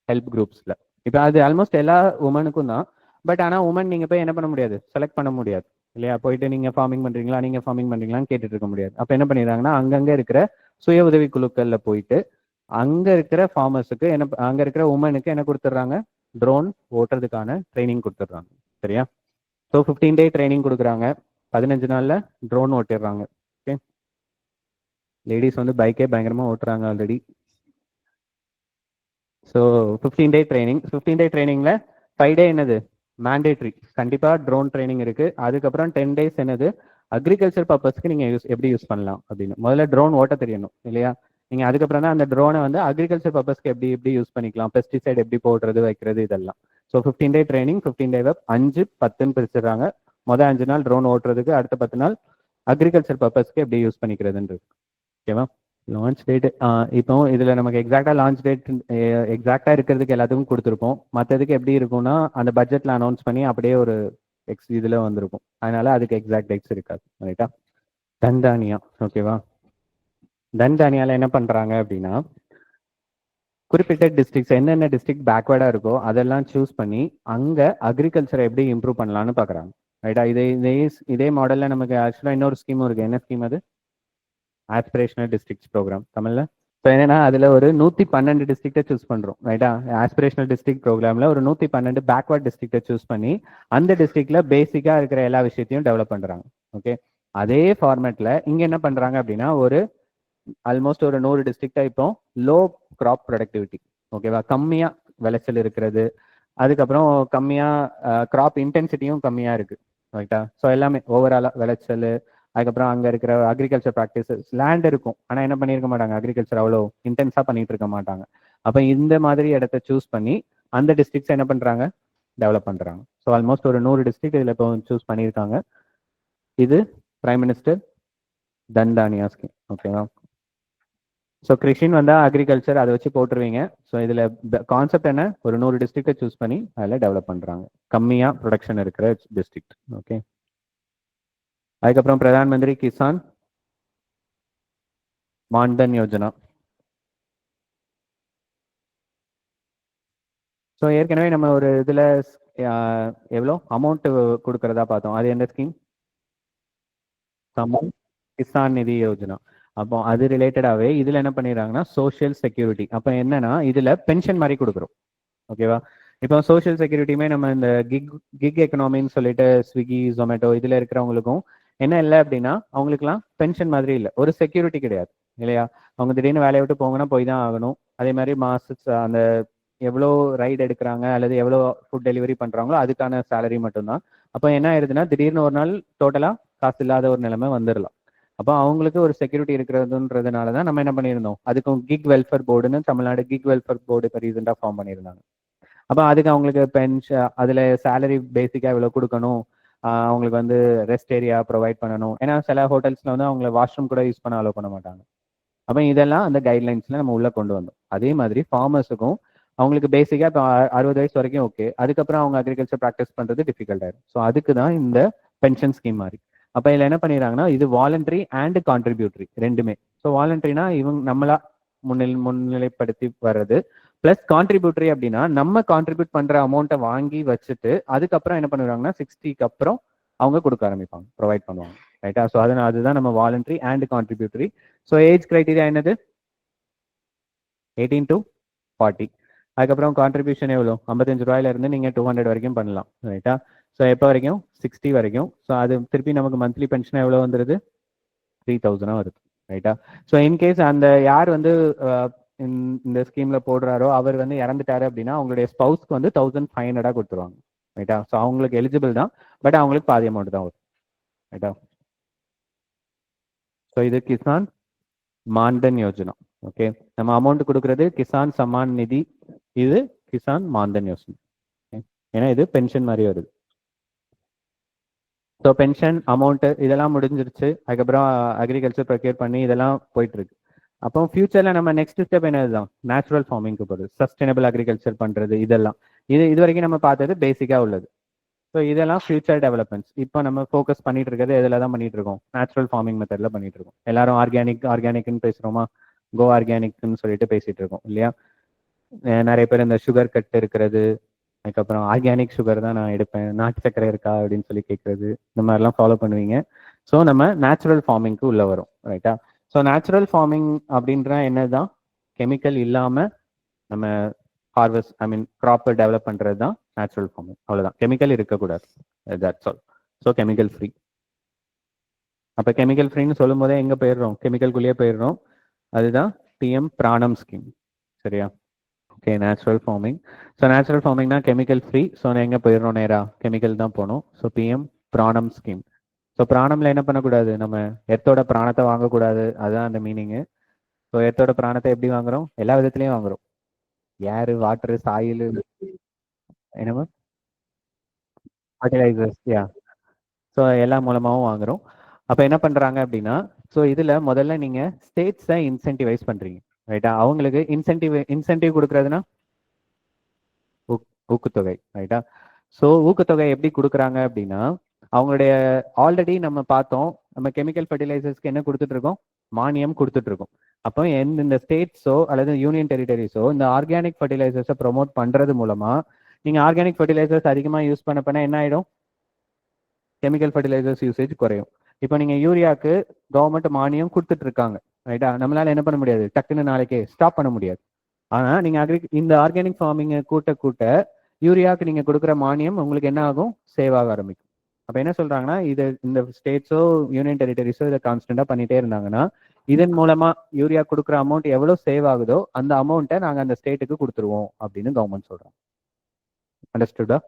ஹெல்ப் குரூப்ஸில் இப்போ அது ஆல்மோஸ்ட் எல்லா உமனுக்கும் தான். பட் ஆனால் உமன் நீங்கள் போய் என்ன பண்ண முடியாது, செலக்ட் பண்ண முடியாது இல்லையா? போயிட்டு நீங்கள் ஃபார்மிங் பண்ணுறீங்களா, நீங்கள் ஃபார்மிங் பண்ணுறீங்களான்னு கேட்டுட்டு இருக்க முடியாது. அப்போ என்ன பண்ணிடுறாங்கன்னா அங்கங்கே இருக்கிற சுய உதவி குழுக்களில் போயிட்டு அங்கே இருக்கிற ஃபார்மர்ஸுக்கு என்ன, அங்கே இருக்கிற உமனுக்கு என்ன கொடுத்துட்றாங்க, ட்ரோன் ஓட்டுறதுக்கான ட்ரைனிங் கொடுத்துட்றாங்க. சரியா? ஸோ 15 டே ட்ரைனிங் கொடுக்குறாங்க. 15 நாளில் ட்ரோன் ஓட்டிடுறாங்க. ஓகே, லேடிஸ் வந்து பைக்கே பயங்கரமாக ஓட்டுறாங்க ஆல்ரெடி. ஸோ 15 டே ட்ரைனிங். 15 டே ட்ரைனிங்கில் 5 டே என்னது மேண்டேட்ரி, கண்டிப்பாக ட்ரோன் ட்ரைனிங் இருக்குது. அதுக்கப்புறம் 10 டேஸ் என்னது அக்ரிகல்ச்சர் பர்பஸ்க்கு நீங்கள் எப்படி யூஸ் பண்ணலாம் அப்படின்னு முதல்ல ட்ரோன் ஓட்ட தெரியணும் இல்லையா? நீங்கள் அதுக்கப்புறம் தான் அந்த ட்ரோனை வந்து அக்ரிகல்ச்சர் பர்பஸ்க்கு எப்படி யூஸ் பண்ணிக்கலாம், பெஸ்டிசைட் எப்படி போடுறது வைக்கிறது இதெல்லாம். ஸோ 15 டே ட்ரைனிங், 15 டே வெப் 5, 10ன்னு பிரிச்சிடுறாங்க. மொதல் 5 நாள் ட்ரோன் ஓட்டுறதுக்கு, அடுத்த 10 நாள் அக்ரிகல்ச்சர் பர்பஸ்க்கு எப்படி யூஸ் பண்ணிக்கிறதுன்றது. ஓகேவா? லான்ச் டேட் இப்போ இதில் நமக்கு எக்ஸாக்டாக லான்ச் டேட் எக்ஸாக்டாக இருக்கிறதுக்கு எல்லாத்துக்கும் கொடுத்துருப்போம். மற்றதுக்கு எப்படி இருக்கும்னா அந்த பட்ஜெட்டில் அனௌன்ஸ் பண்ணி அப்படியே ஒரு இதில் வந்திருக்கும். அதனால அதுக்கு எக்ஸாக்ட் டேட்ஸ் இருக்காது. ரைட்டா? தன்தானியா. ஓகேவா? தன்தானியாவில் என்ன பண்ணுறாங்க அப்படின்னா குறிப்பிட்ட டிஸ்ட்ரிக்ட்ஸ் என்னென்ன டிஸ்ட்ரிக்ட் பேக்வேர்டாக இருக்கோ அதெல்லாம் சூஸ் பண்ணி அங்கே அக்ரிகல்ச்சரை எப்படி இம்ப்ரூவ் பண்ணலான்னு பார்க்குறாங்க. ரைட்டா? இதே மாடலில் நமக்கு ஆக்சுவலாக இன்னொரு ஸ்கீமும் இருக்குது. என்ன ஸ்கீம் அது? ஆஸ்பிரேஷனல் டிஸ்ட்ரிக்ட்ஸ் ப்ரோக்ராம் தமிழ்ல. ஸோ என்னன்னா அதில் ஒரு 112 டிஸ்ட்ரிக்டை சூஸ் பண்ணுறோம். ரைட்டா? ஆஸ்பிரேஷனல் டிஸ்ட்ரிக்ட் ப்ரோக்ராமில் ஒரு 112 பேக்வர்ட் டிஸ்ட்ரிக்டை சூஸ் பண்ணி அந்த டிஸ்ட்ரிக்ட்ல பேசிக்காக இருக்கிற எல்லா விஷயத்தையும் டெவலப் பண்ணுறாங்க. ஓகே, அதே ஃபார்மேட்டில் இங்கே என்ன பண்ணுறாங்க அப்படின்னா ஒரு ஆல்மோஸ்ட் ஒரு 100 டிஸ்ட்ரிக்டா இப்போ லோ கிராப் ப்ரொடக்டிவிட்டி, ஓகேவா, கம்மியாக விளைச்சல் இருக்கிறது, அதுக்கப்புறம் கம்மியாக கிராப் இன்டென்சிட்டியும் கம்மியாக இருக்குது. ரைட்டா? ஸோ எல்லாமே ஓவராலாக விளைச்சல், அதுக்கப்புறம் அங்கே இருக்கிற அக்ரிகல்ச்சர் ப்ராக்டிசஸ் லேண்ட் இருக்கும், ஆனால் என்ன பண்ணியிருக்க மாட்டாங்க, அக்ரிகல்ச்சர் அவ்வளோ இன்டென்ஸாக பண்ணிட்டு இருக்க மாட்டாங்க. அப்போ இந்த மாதிரி இடத்த சூஸ் பண்ணி அந்த டிஸ்ட்ரிக்ட்ஸ் என்ன பண்ணுறாங்க, டெவலப் பண்ணுறாங்க. ஸோ ஆல்மோஸ்ட் ஒரு 100 டிஸ்ட்ரிக்ட் இதில் இப்போ சூஸ் பண்ணியிருக்காங்க. இது பிரைம் மினிஸ்டர் தன்தானியா ஸ்கீம். ஓகேவா? ஸோ கிருஷின் வந்தால் அக்ரிகல்ச்சர் அதை வச்சு போட்டுருவீங்க. ஸோ இதில் கான்செப்ட் என்ன, ஒரு 100 டிஸ்ட்ரிக்டை சூஸ் பண்ணி அதில் டெவலப் பண்ணுறாங்க, கம்மியாக ப்ரொடக்ஷன் இருக்கிற டிஸ்ட்ரிக்ட். ஓகே. அதுக்கப்புறம் பிரதான் மந்திரி கிசான் மான்தன் யோஜனா. ஸோ ஏற்கனவே நம்ம ஒரு இதில் எவ்வளோ அமௌண்ட் கொடுக்கறதா பார்த்தோம், அது எந்த ஸ்கீம், கிசான் நிதி யோஜனா. அப்போ அது ரிலேட்டடாகவே இதில் என்ன பண்ணிடுறாங்கன்னா சோஷியல் செக்யூரிட்டி. அப்போ என்னன்னா இதில் பென்ஷன் மாதிரி கொடுக்குறோம். ஓகேவா? இப்போ சோஷியல் செக்யூரிட்டியுமே நம்ம இந்த கிக் எக்கனாமின்னு சொல்லிட்டு ஸ்விக்கி ஜொமேட்டோ இதில் இருக்கிறவங்களுக்கும் என்ன இல்லை அப்படின்னா அவங்களுக்குலாம் பென்ஷன் மாதிரி இல்லை, ஒரு செக்யூரிட்டி கிடையாது இல்லையா? அவங்க திடீர்னு வேலையை விட்டு போங்கன்னா போய் தான் ஆகணும். அதே மாதிரி அந்த எவ்வளோ ரைடு எடுக்கிறாங்க அல்லது எவ்வளோ ஃபுட் டெலிவரி பண்ணுறாங்களோ அதுக்கான சேலரி மட்டும்தான். அப்போ என்ன ஆயிடுதுன்னா திடீர்னு ஒரு நாள் டோட்டலாக காசு இல்லாத ஒரு நிலைமை வந்துடலாம். அப்போ அவங்களுக்கு ஒரு செக்யூரிட்டி இருக்கிறதுன்றதுனால தான் நம்ம என்ன பண்ணியிருந்தோம், அதுக்கும் கிக் வெல்ஃபேர் போர்டுன்னு தமிழ்நாடு கிக் வெல்ஃபேர் போர்டு இப்போ ரீசெண்டாக ஃபார்ம் பண்ணியிருந்தாங்க. அப்போ அதுக்கு அவங்களுக்கு பென்ஷன் அதில் சேலரி பேசிக்காக இவ்வளோ கொடுக்கணும், அவங்களுக்கு வந்து ரெஸ்ட் ஏரியா ப்ரொவைட் பண்ணணும். ஏன்னா சில ஹோட்டல்ஸில் வந்து அவங்கள வாஷ்ரூம் கூட யூஸ் பண்ண அலோவ் பண்ண மாட்டாங்க. அப்போ இதெல்லாம் அந்த கைட்லைன்ஸில் நம்ம உள்ளே கொண்டு வந்தோம். அதே மாதிரி ஃபார்மர்ஸுக்கும் அவங்களுக்கு பேசிக்காக இப்போ 60 வயசு வரைக்கும் ஓகே, அதுக்கப்புறம் அவங்க அக்ரிகல்ச்சர் ப்ராக்டிஸ் பண்ணுறது டிஃபிகல்ட் ஆயிடும். ஸோ அதுக்கு தான் இந்த பென்ஷன் ஸ்கீம் மாதிரி. அப்போ இதில் என்ன பண்ணிடுறாங்கன்னா இது வாலண்டரி அண்ட் கான்ட்ரிபியூட்டரி ரெண்டுமே. ஸோ வாலண்டரினா இவங்க நம்மளா முன்னிலைப்படுத்தி வர்றது, பிளஸ் கான்ட்ரிபியூட்டரி அப்படின்னா நம்ம கான்ட்ரிபியூட் பண்ற அமௌண்ட்டை வாங்கி வச்சுட்டு அதுக்கப்புறம் என்ன பண்ணுவாங்கன்னா 60க்கு அப்புறம் அவங்க கொடுக்க ஆரம்பிப்பாங்க, ப்ரொவைட் பண்ணுவாங்க. ரைட்டா? ஸோ அதனால அதுதான் நம்ம voluntary and contributory. So age criteria என்னது, 18 to 40. அதுக்கப்புறம் கான்ட்ரிபியூஷன் எவ்வளோ, 55 ரூபாயில இருந்து நீங்க 200 வரைக்கும் பண்ணலாம். ரைட்டா? ஸோ எப்போ வரைக்கும், 60 வரைக்கும். ஸோ அது திருப்பி நமக்கு மந்த்லி பென்ஷன் எவ்வளோ வந்துருது, 3000 வருது. ரைட்டா? ஸோ இன்கேஸ் அந்த யார் வந்து இந்த ஸ்கீம்ல போடுறாரோ அவர் வந்து இறந்துட்டாரு அப்படின்னா அவங்களுடைய ஸ்பவுஸ்க்கு வந்து 1500 கொடுத்துருவாங்க. ரைட்டா? ஸோ அவங்களுக்கு எலிஜிபிள் தான், பட் அவங்களுக்கு பாதி அமௌண்ட் தான் வரும். ரைட்டா? ஸோ இது கிசான் மான்தன் யோஜனா. ஓகே, நம்ம அமௌண்ட் கொடுக்கறது கிசான் சம்மான் நிதி, இது கிசான் மான்தன் யோஜனா. ஏன்னா இது பென்ஷன் மாதிரி வருது. ஸோ பென்ஷன் அமௌண்ட் இதெல்லாம் முடிஞ்சிருச்சு. அதுக்கப்புறம் அக்ரிகல்ச்சர் ப்ரொக்யூர் பண்ணி இதெல்லாம் போயிட்டு இருக்கு. அப்போ ஃபியூச்சர்ல நம்ம நெக்ஸ்ட் ஸ்டெப் என்னதுதான், நேச்சுரல் ஃபார்மிங்க்கு போகிறது, சஸ்டைனபிள் அக்ரிகல்ச்சர் பண்றது. இதெல்லாம் இது வரைக்கும் நம்ம பார்த்தது பேசிக்கா உள்ளது. ஸோ இதெல்லாம் ஃபியூச்சர் டெவலப்மெண்ட்ஸ். இப்போ நம்ம ஃபோக்கஸ் பண்ணிட்டு இருக்கிறது எதில் தான் பண்ணிட்டு இருக்கோம், நேச்சுரல் ஃபார்மிங் மெத்தட்ல பண்ணிட்டு இருக்கோம். எல்லாரும் ஆர்கானிக்னு பேசுறோமா, கோ ஆர்கானிக்னு சொல்லிட்டு பேசிட்டு இருக்கோம் இல்லையா? நிறைய பேர் இந்த சுகர் கட் இருக்கிறது, அதுக்கப்புறம் ஆர்கானிக் சுகர் தான் நான் எடுப்பேன், நாட்டு சக்கரை இருக்கா அப்படின்னு சொல்லி கேட்கறது, இந்த மாதிரிலாம் ஃபாலோ பண்ணுவீங்க. ஸோ நம்ம நேச்சுரல் ஃபார்மிங்க்கு உள்ள வரும். ரைட்டா? ஸோ நேச்சுரல் ஃபார்மிங் அப்படின்ற என்னதான், கெமிக்கல் இல்லாம நம்ம ஹார்வெஸ்ட் கிராப்பை டெவலப் பண்றது தான் நேச்சுரல் ஃபார்மிங். அவ்வளவுதான், கெமிக்கல் இருக்கக்கூடாது. That's all. So chemical free. அப்போ கெமிக்கல் ஃப்ரீன்னு சொல்லும் போதே எங்க போயிடுறோம், கெமிக்கல்குள்ளேயே போயிடுறோம். அதுதான் பிஎம் பிராணம் ஸ்கீம். சரியா? Okay, natural farming. So natural ஃபார்மிங்னா கெமிக்கல் ஃப்ரீ. ஸோ எங்கே போயிடுறோம், நேராக கெமிக்கல் தான் போகணும். So PM Pranam scheme. So பிராணம்ல என்ன பண்ணக்கூடாது, நம்ம எர்த்தோட பிராணத்தை வாங்கக்கூடாது, அதுதான் அந்த மீனிங்கு. ஸோ எர்த்தோட பிராணத்தை எப்படி வாங்குறோம், எல்லா விதத்துலையும் வாங்குறோம். ஏர், வாட்டர், சாயில், என்னமா ஃபர்டிலைசர்ஸ், யா. ஸோ எல்லா மூலமாகவும் வாங்குறோம். அப்போ என்ன பண்ணுறாங்க அப்படின்னா, ஸோ இதில் முதல்ல நீங்கள் ஸ்டேட்ஸை இன்சென்டிவைஸ் பண்ணுறீங்க. ரைட்டா? அவங்களுக்கு இன்சென்டிவ் கொடுக்குறதுனா ஊக்குத்தொகை. ரைட்டா? ஸோ ஊக்கத்தொகை எப்படி கொடுக்குறாங்க அப்படின்னா, அவங்களுடைய ஆல்ரெடி நம்ம பார்த்தோம், நம்ம கெமிக்கல் ஃபர்டிலைசர்ஸ்க்கு என்ன கொடுத்துட்டு இருக்கோம், மானியம் கொடுத்துட்டு இருக்கோம். அப்போ இந்த ஸ்டேட்ஸோ அல்லது யூனியன் டெரிட்டரிஸோ இந்த ஆர்கானிக் ஃபர்டிலைசர்ஸை ப்ரொமோட் பண்றது மூலமா நீங்க ஆர்கானிக் ஃபர்டிலைசர்ஸ் அதிகமாக யூஸ் பண்ண என்ன ஆயிடும், கெமிக்கல் ஃபர்டிலைசர்ஸ் யூசேஜ் குறையும். இப்போ நீங்க யூரியாவுக்கு கவர்மெண்ட் மானியம் கொடுத்துட்டு இருக்காங்க. ரைட்டா? நம்மளால என்ன பண்ண முடியாது, டக்குன்னு நாளைக்கே ஸ்டாப் பண்ண முடியாது. ஆனா நீங்க இந்த ஆர்கானிக் ஃபார்மிங் கூட்ட யூரியாவுக்கு நீங்க கொடுக்குற மானியம் உங்களுக்கு என்ன ஆகும், சேவ் ஆக ஆரம்பிக்கும். அப்ப என்ன சொல்றாங்கன்னா, இது இந்த ஸ்டேட்ஸோ யூனியன் டெரிட்டரிஸோ இதை கான்ஸ்டன்டா பண்ணிட்டே இருந்தாங்கன்னா இதன் மூலமா யூரியா கொடுக்குற அமௌண்ட் எவ்வளவு சேவ் ஆகுதோ அந்த அமௌண்ட்டை நாங்க அந்த ஸ்டேட்டுக்கு கொடுத்துருவோம் அப்படின்னு கவர்மெண்ட் சொல்றாங்க. அண்டர்ஸ்டுடா?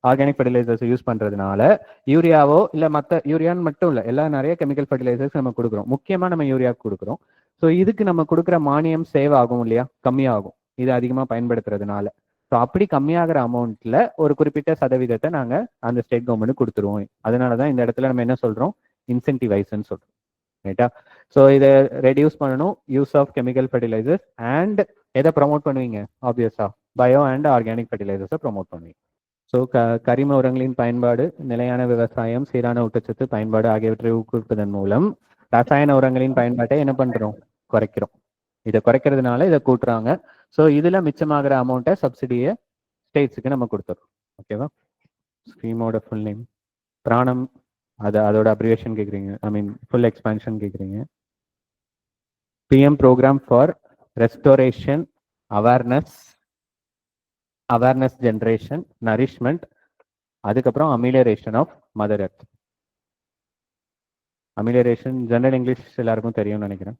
ஆர்கானிக் ஃபர்டிலைசர்ஸ் யூஸ் பண்றதுனால யூரியாவோ இல்லை மற்ற யூரியான்னு மட்டும் இல்லை எல்லா நிறைய கெமிக்கல் ஃபர்டிலைசர்ஸ் நம்ம கொடுக்குறோம். முக்கியமாக நம்ம யூரியாவுக்கு கொடுக்குறோம். ஸோ இதுக்கு நம்ம கொடுக்குற மானியம் சேவ் ஆகும் இல்லையா, கம்மியாகும் இது அதிகமாக பயன்படுத்துறதுனால. ஸோ அப்படி கம்மியாகிற அமௌண்ட்ல ஒரு குறிப்பிட்ட சதவீதத்தை நாங்கள் அந்த ஸ்டேட் கவர்மெண்ட் கொடுத்துருவோம். அதனால தான் இந்த இடத்துல நம்ம என்ன சொல்றோம், இன்சென்டிவைஸ்ன்னு சொல்றோம். ரைட்டா? ஸோ இதை ரெடியூஸ் பண்ணணும், use of chemical fertilisers. And எதை ப்ரமோட் பண்ணுவீங்க, ஆப்வியஸா பயோ அண்ட் ஆர்கானிக் ஃபர்டிலைசர்ஸை ப்ரமோட் பண்ணுவீங்க. ஸோ கரிம உரங்களின் பயன்பாடு, நிலையான விவசாயம், சீரான ஊட்டச்சத்து பயன்பாடு ஆகியவற்றை ஊக்குவிப்பதன் மூலம் ரசாயன உரங்களின் பயன்பாட்டை என்ன பண்றோம், குறைக்கிறோம். இதை குறைக்கிறதுனால இதை கூட்டுறாங்க. ஸோ இதுல மிச்சமாகிற அமௌண்ட்டை சப்சிடியை ஸ்டேட்ஸுக்கு நம்ம கொடுத்துறோம். ஓகேவா? ஸ்கீமோட ஃபுல் நேம் பிராணம், அதோட அப்ரிவேஷன் கேட்குறீங்க, ஐ மீன் ஃபுல் எக்ஸ்பான்ஷன் கேட்குறீங்க. PM programme for restoration awareness generation nourishment, அதுக்கப்புறம் amelioration of mother earth. Amelioration general English எல்லாருக்கும் தெரியும்னு நினைக்கிறேன்.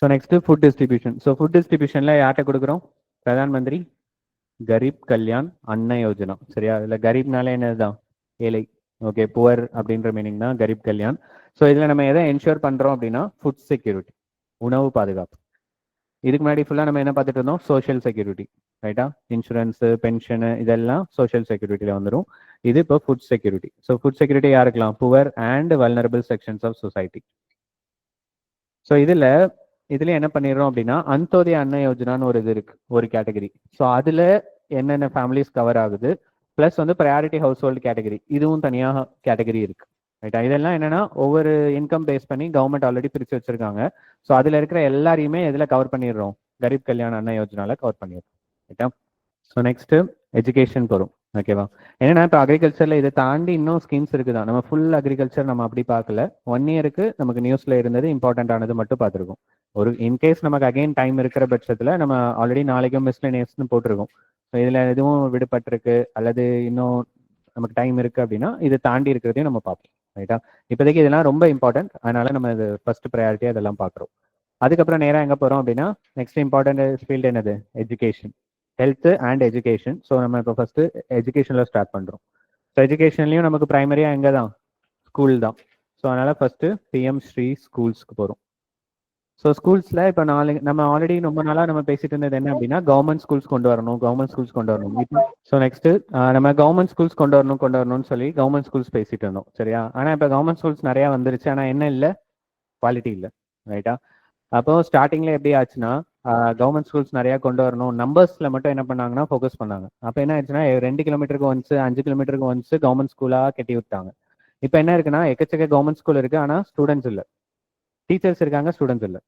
So next food distribution. So food டிஸ்ட்ரிபியூஷன்ல யார்கிட்ட கொடுக்குறோம், பிரதான் மந்திரி கரீப் கல்யாண் அன்ன யோஜனா. சரியா? இதுல கரீப்னால என்னதுதான், ஏழை. ஓகே, புவர் அப்படின்ற மீனிங் தான் கரீப் கல்யாண். ஸோ இதுல நம்ம எதை என்ஷூர் பண்றோம் அப்படின்னா ஃபுட் செக்யூரிட்டி, உணவு பாதுகாப்பு. இதுக்கு முன்னாடி ஃபுல்லா நம்ம என்ன பார்த்துட்டு இருந்தோம், சோஷியல் செக்யூரிட்டி. ரைட்டா? இன்சூரன்ஸ், பென்ஷனு இதெல்லாம் சோஷியல் செக்யூரிட்டியில வந்துடும். இது இப்போ food security. So food security யாருக்கலாம், poor and vulnerable sections of society. So இதுல என்ன பண்ணிடுறோம் அப்படின்னா அந்தோதய அன்ன யோஜனான்னு ஒரு இது இருக்கு, ஒரு கேட்டகரி. ஸோ அதுல என்னென்ன ஃபேமிலிஸ் கவர் ஆகுது, பிளஸ் வந்து ப்ரையாரிட்டி ஹவுஸ் ஹோல்டு கேட்டகரி, இதுவும் தனியாக கேட்டகரி இருக்கு. ரைட்டா? இதெல்லாம் என்னன்னா ஒவ்வொரு இன்கம் பேஸ் பண்ணி கவர்மெண்ட் ஆல்ரெடி பிரிச்சு வச்சிருக்காங்க. ஸோ அதுல இருக்கிற எல்லாரையுமே எதுல கவர் பண்ணிடுறோம், கரீப் கல்யாண் அன்ன யோஜனால கவர் பண்ணிடுறோம். ரைட்டா? ஸோ நெக்ஸ்ட் எஜுகேஷன் போகிறோம். ஓகேவா? ஏன்னா இப்போ அக்ரிகல்ச்சர்ல இதை தாண்டி இன்னும் ஸ்கீம்ஸ் இருக்குதான். நம்ம ஃபுல் அக்ரிகல்ச்சர் நம்ம அப்படி பார்க்கல. 1 இயருக்கு நமக்கு நியூஸ்ல இருந்தது இம்பார்ட்டன்ட் ஆனது மட்டும் பார்த்துருக்கோம். ஒரு இன்கேஸ் நமக்கு அகைன் டைம் இருக்கிற பட்சத்தில் நம்ம ஆல்ரெடி நாளைக்கும் மிஸ்லேனியஸ்னு போட்டிருக்கோம். ஸோ இதில் எதுவும் விடுபட்டிருக்கு அல்லது இன்னும் நமக்கு டைம் இருக்கு அப்படின்னா இது தாண்டி இருக்கிறதையும் நம்ம பார்ப்போம். ரைட்டா? இப்போதைக்கு இதெல்லாம் ரொம்ப இம்பார்ட்டன்ட், அதனால நம்ம இது ஃபர்ஸ்ட் ப்ரையாரிட்டியாக அதெல்லாம் பார்க்குறோம். அதுக்கப்புறம் நேராக எங்கே போகிறோம் அப்படின்னா நெக்ஸ்ட் இம்பார்ட்டன்ட் ஃபீல்டு என்னது, education, health and education. So நம்ம இப்போ ஃபர்ஸ்ட் எஜுகேஷனில் ஸ்டார்ட் பண்ணுறோம். ஸோ எஜுகேஷன்லையும் நமக்கு ப்ரைமரியாக எங்கே தான், ஸ்கூல் தான். ஸோ அதனால ஃபர்ஸ்ட் பிஎம் ஸ்ரீ ஸ்கூல்ஸ்க்கு போகிறோம். ஸோ ஸ்கூல்ஸில் இப்போ நம்ம ஆல்ரெடி ரொம்ப நாளாக நம்ம பேசிட்டு இருந்தது என்ன அப்படின்னா கவர்மெண்ட் ஸ்கூல்ஸ் கொண்டு வரணும். ஸோ நெக்ஸ்ட் நம்ம கவர்மெண்ட் ஸ்கூல்ஸ் கொண்டு வரணும்னு சொல்லி கவர்மெண்ட் ஸ்கூல்ஸ் பேசிட்டு இருந்தோம். சரியா? ஆனால் இப்போ கவர்மெண்ட் ஸ்கூல்ஸ் நிறையா வந்துருச்சு, ஆனால் என்ன இல்லை, குவாலிட்டி இல்லை. ரைட்டா? அப்போ ஸ்டார்டிங்ல எப்படி ஆச்சுன்னா கவர்மெண்ட் ஸ்கூல்ஸ் நிறைய கொண்டு வரணும், நம்பர்ஸ்ல மட்டும் என்ன பண்ணாங்கன்னா ஃபோக்கஸ் பண்ணாங்க. அப்போ என்ன ஆச்சுன்னா 2 கிலோமீட்டருக்கு ஒன்ஸ் 5 கிலோமீட்டருக்கு ஒன்ஸ் கவர்மெண்ட் ஸ்கூலா கட்டி விட்டாங்க. இப்போ என்ன இருக்குன்னா எக்கச்சக்க கவர்மெண்ட் ஸ்கூல் இருக்கு, ஆனால் ஸ்டூடெண்ட்ஸ் இல்லை. டீச்சர்ஸ் இருக்காங்க, ஸ்டூடெண்ட்ஸ் இல்லை.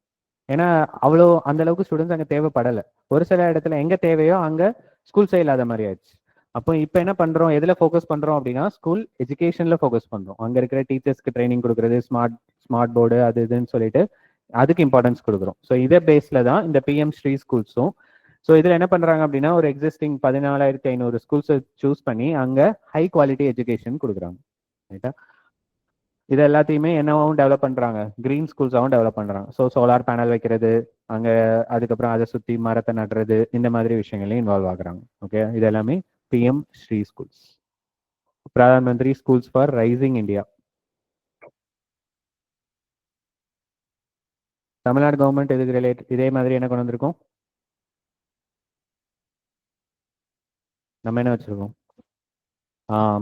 ஏன்னா அவ்வளோ அந்த அளவுக்கு ஸ்டூடெண்ட்ஸ் அங்கே தேவைப்படலை. ஒரு சில இடத்துல எங்க தேவையோ அங்கே ஸ்கூல்ஸே இல்லாத மாதிரி ஆயிடுச்சு. அப்போ இப்போ என்ன பண்றோம், எதுல ஃபோக்கஸ் பண்றோம் அப்படின்னா ஸ்கூல் எஜுகேஷன்ல ஃபோக்கஸ் பண்றோம். அங்க இருக்கிற டீச்சர்ஸ்க்கு ட்ரைனிங் கொடுக்குறது, ஸ்மார்ட் போர்டு அது இதுன்னு சொல்லிட்டு அதுக்கு இம்பார்ட்டன்ஸ் கொடுக்குறோம். ஸோ இதே பேஸ்ல தான் இந்த பிஎம் ஸ்ரீ ஸ்கூல்ஸும். ஸோ இதில் என்ன பண்ணுறாங்க அப்படின்னா ஒரு எக்ஸிஸ்டிங் 14,500 ஸ்கூல்ஸை சூஸ் பண்ணி அங்கே ஹை குவாலிட்டி எஜுகேஷன் கொடுக்குறாங்க. ரைட்டா? இது எல்லாத்தையுமே என்னவும் டெவலப் பண்ணுறாங்க, கிரீன் ஸ்கூல்ஸாகவும் டெவலப் பண்ணுறாங்க. ஸோ சோலார் பேனல் வைக்கிறது அங்கே, அதுக்கப்புறம் அதை சுற்றி மரத்தை நடுறது, இந்த மாதிரி விஷயங்களையும் இன்வால்வ் ஆகுறாங்க. ஓகே, இது எல்லாமே PM Sri schools. Pradhan Mantri schools for rising India. Tamil Nadu government இதுக்கு இதே மாதிரி என்ன கொண்டு வந்திருக்கோம், நம்ம என்ன வச்சிருக்கோம்,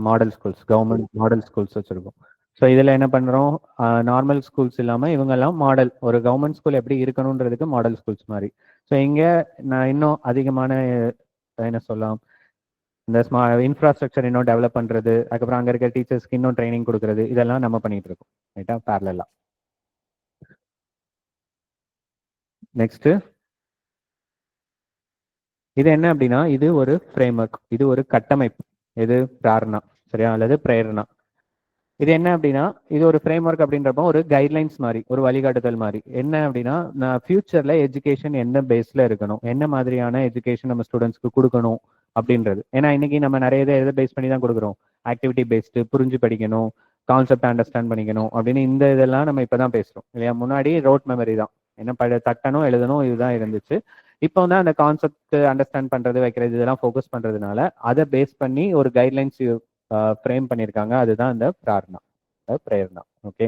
model schools, government model schools வச்சிருக்கோம். ஸோ இதில் என்ன பண்ணுறோம், நார்மல் ஸ்கூல்ஸ் இல்லாமல் இவங்கெல்லாம் மாடல், ஒரு கவர்மெண்ட் ஸ்கூல் எப்படி இருக்கணுன்றதுக்கு மாடல் ஸ்கூல்ஸ் மாதிரி. ஸோ இங்கே நான் இன்னும் அதிகமான என்ன சொல்லலாம், இந்த இன்ஃப்ராஸ்ட்ரக்சர் இன்னும் டெவலப் பண்ணுறது, அதுக்கப்புறம் அங்கே இருக்க டீச்சர்ஸ்க்கு இன்னும் ட்ரைனிங் கொடுக்குறது, இதெல்லாம் நம்ம பண்ணிட்டு இருக்கோம். ரைட்டா? பேரலா. நெக்ஸ்ட் இது என்ன அப்படின்னா இது ஒரு ஃப்ரேம் ஒர்க், இது ஒரு கட்டமைப்பு. இது பிரார்னா, சரியா, அல்லது பிரேரணா. இது என்ன அப்படின்னா இது ஒரு ஃப்ரேம் ஒர்க் அப்படின்றப்போ ஒரு கைட்லைன்ஸ் மாதிரி, ஒரு வழிகாட்டுதல் மாதிரி. என்ன அப்படின்னா நான் ஃபியூச்சர்ல எஜுகேஷன் என்ன பேஸ்ல இருக்கணும், என்ன மாதிரியான எஜுகேஷன் நம்ம ஸ்டூடெண்ட்ஸ்க்கு கொடுக்கணும் அப்படின்றது. ஏன்னா இன்னைக்கு நம்ம நிறைய எதை பேஸ் பண்ணி தான் கொடுக்குறோம், ஆக்டிவிட்டி பேஸ்டு, புரிஞ்சு படிக்கணும், கான்செப்ட் அண்டர்ஸ்டாண்ட் பண்ணிக்கணும் அப்படின்னு இந்த இதெல்லாம் நம்ம இப்பதான் பேசுறோம் இல்லையா. முன்னாடி ரோட் மெமரி தான், என்ன தட்டணும் எழுதணும் இதுதான் இருந்துச்சு. இப்போ தான் அந்த கான்செப்ட் அண்டர்ஸ்டாண்ட் பண்றது வைக்கிறது இதெல்லாம் ஃபோக்கஸ் பண்றதுனால அதை பேஸ் பண்ணி ஒரு கைட்லைன்ஸ் ஃப்ரேம் பண்ணியிருக்காங்க. அதுதான் இந்த பிரார்த்தனா பிரேயர்னா. ஓகே,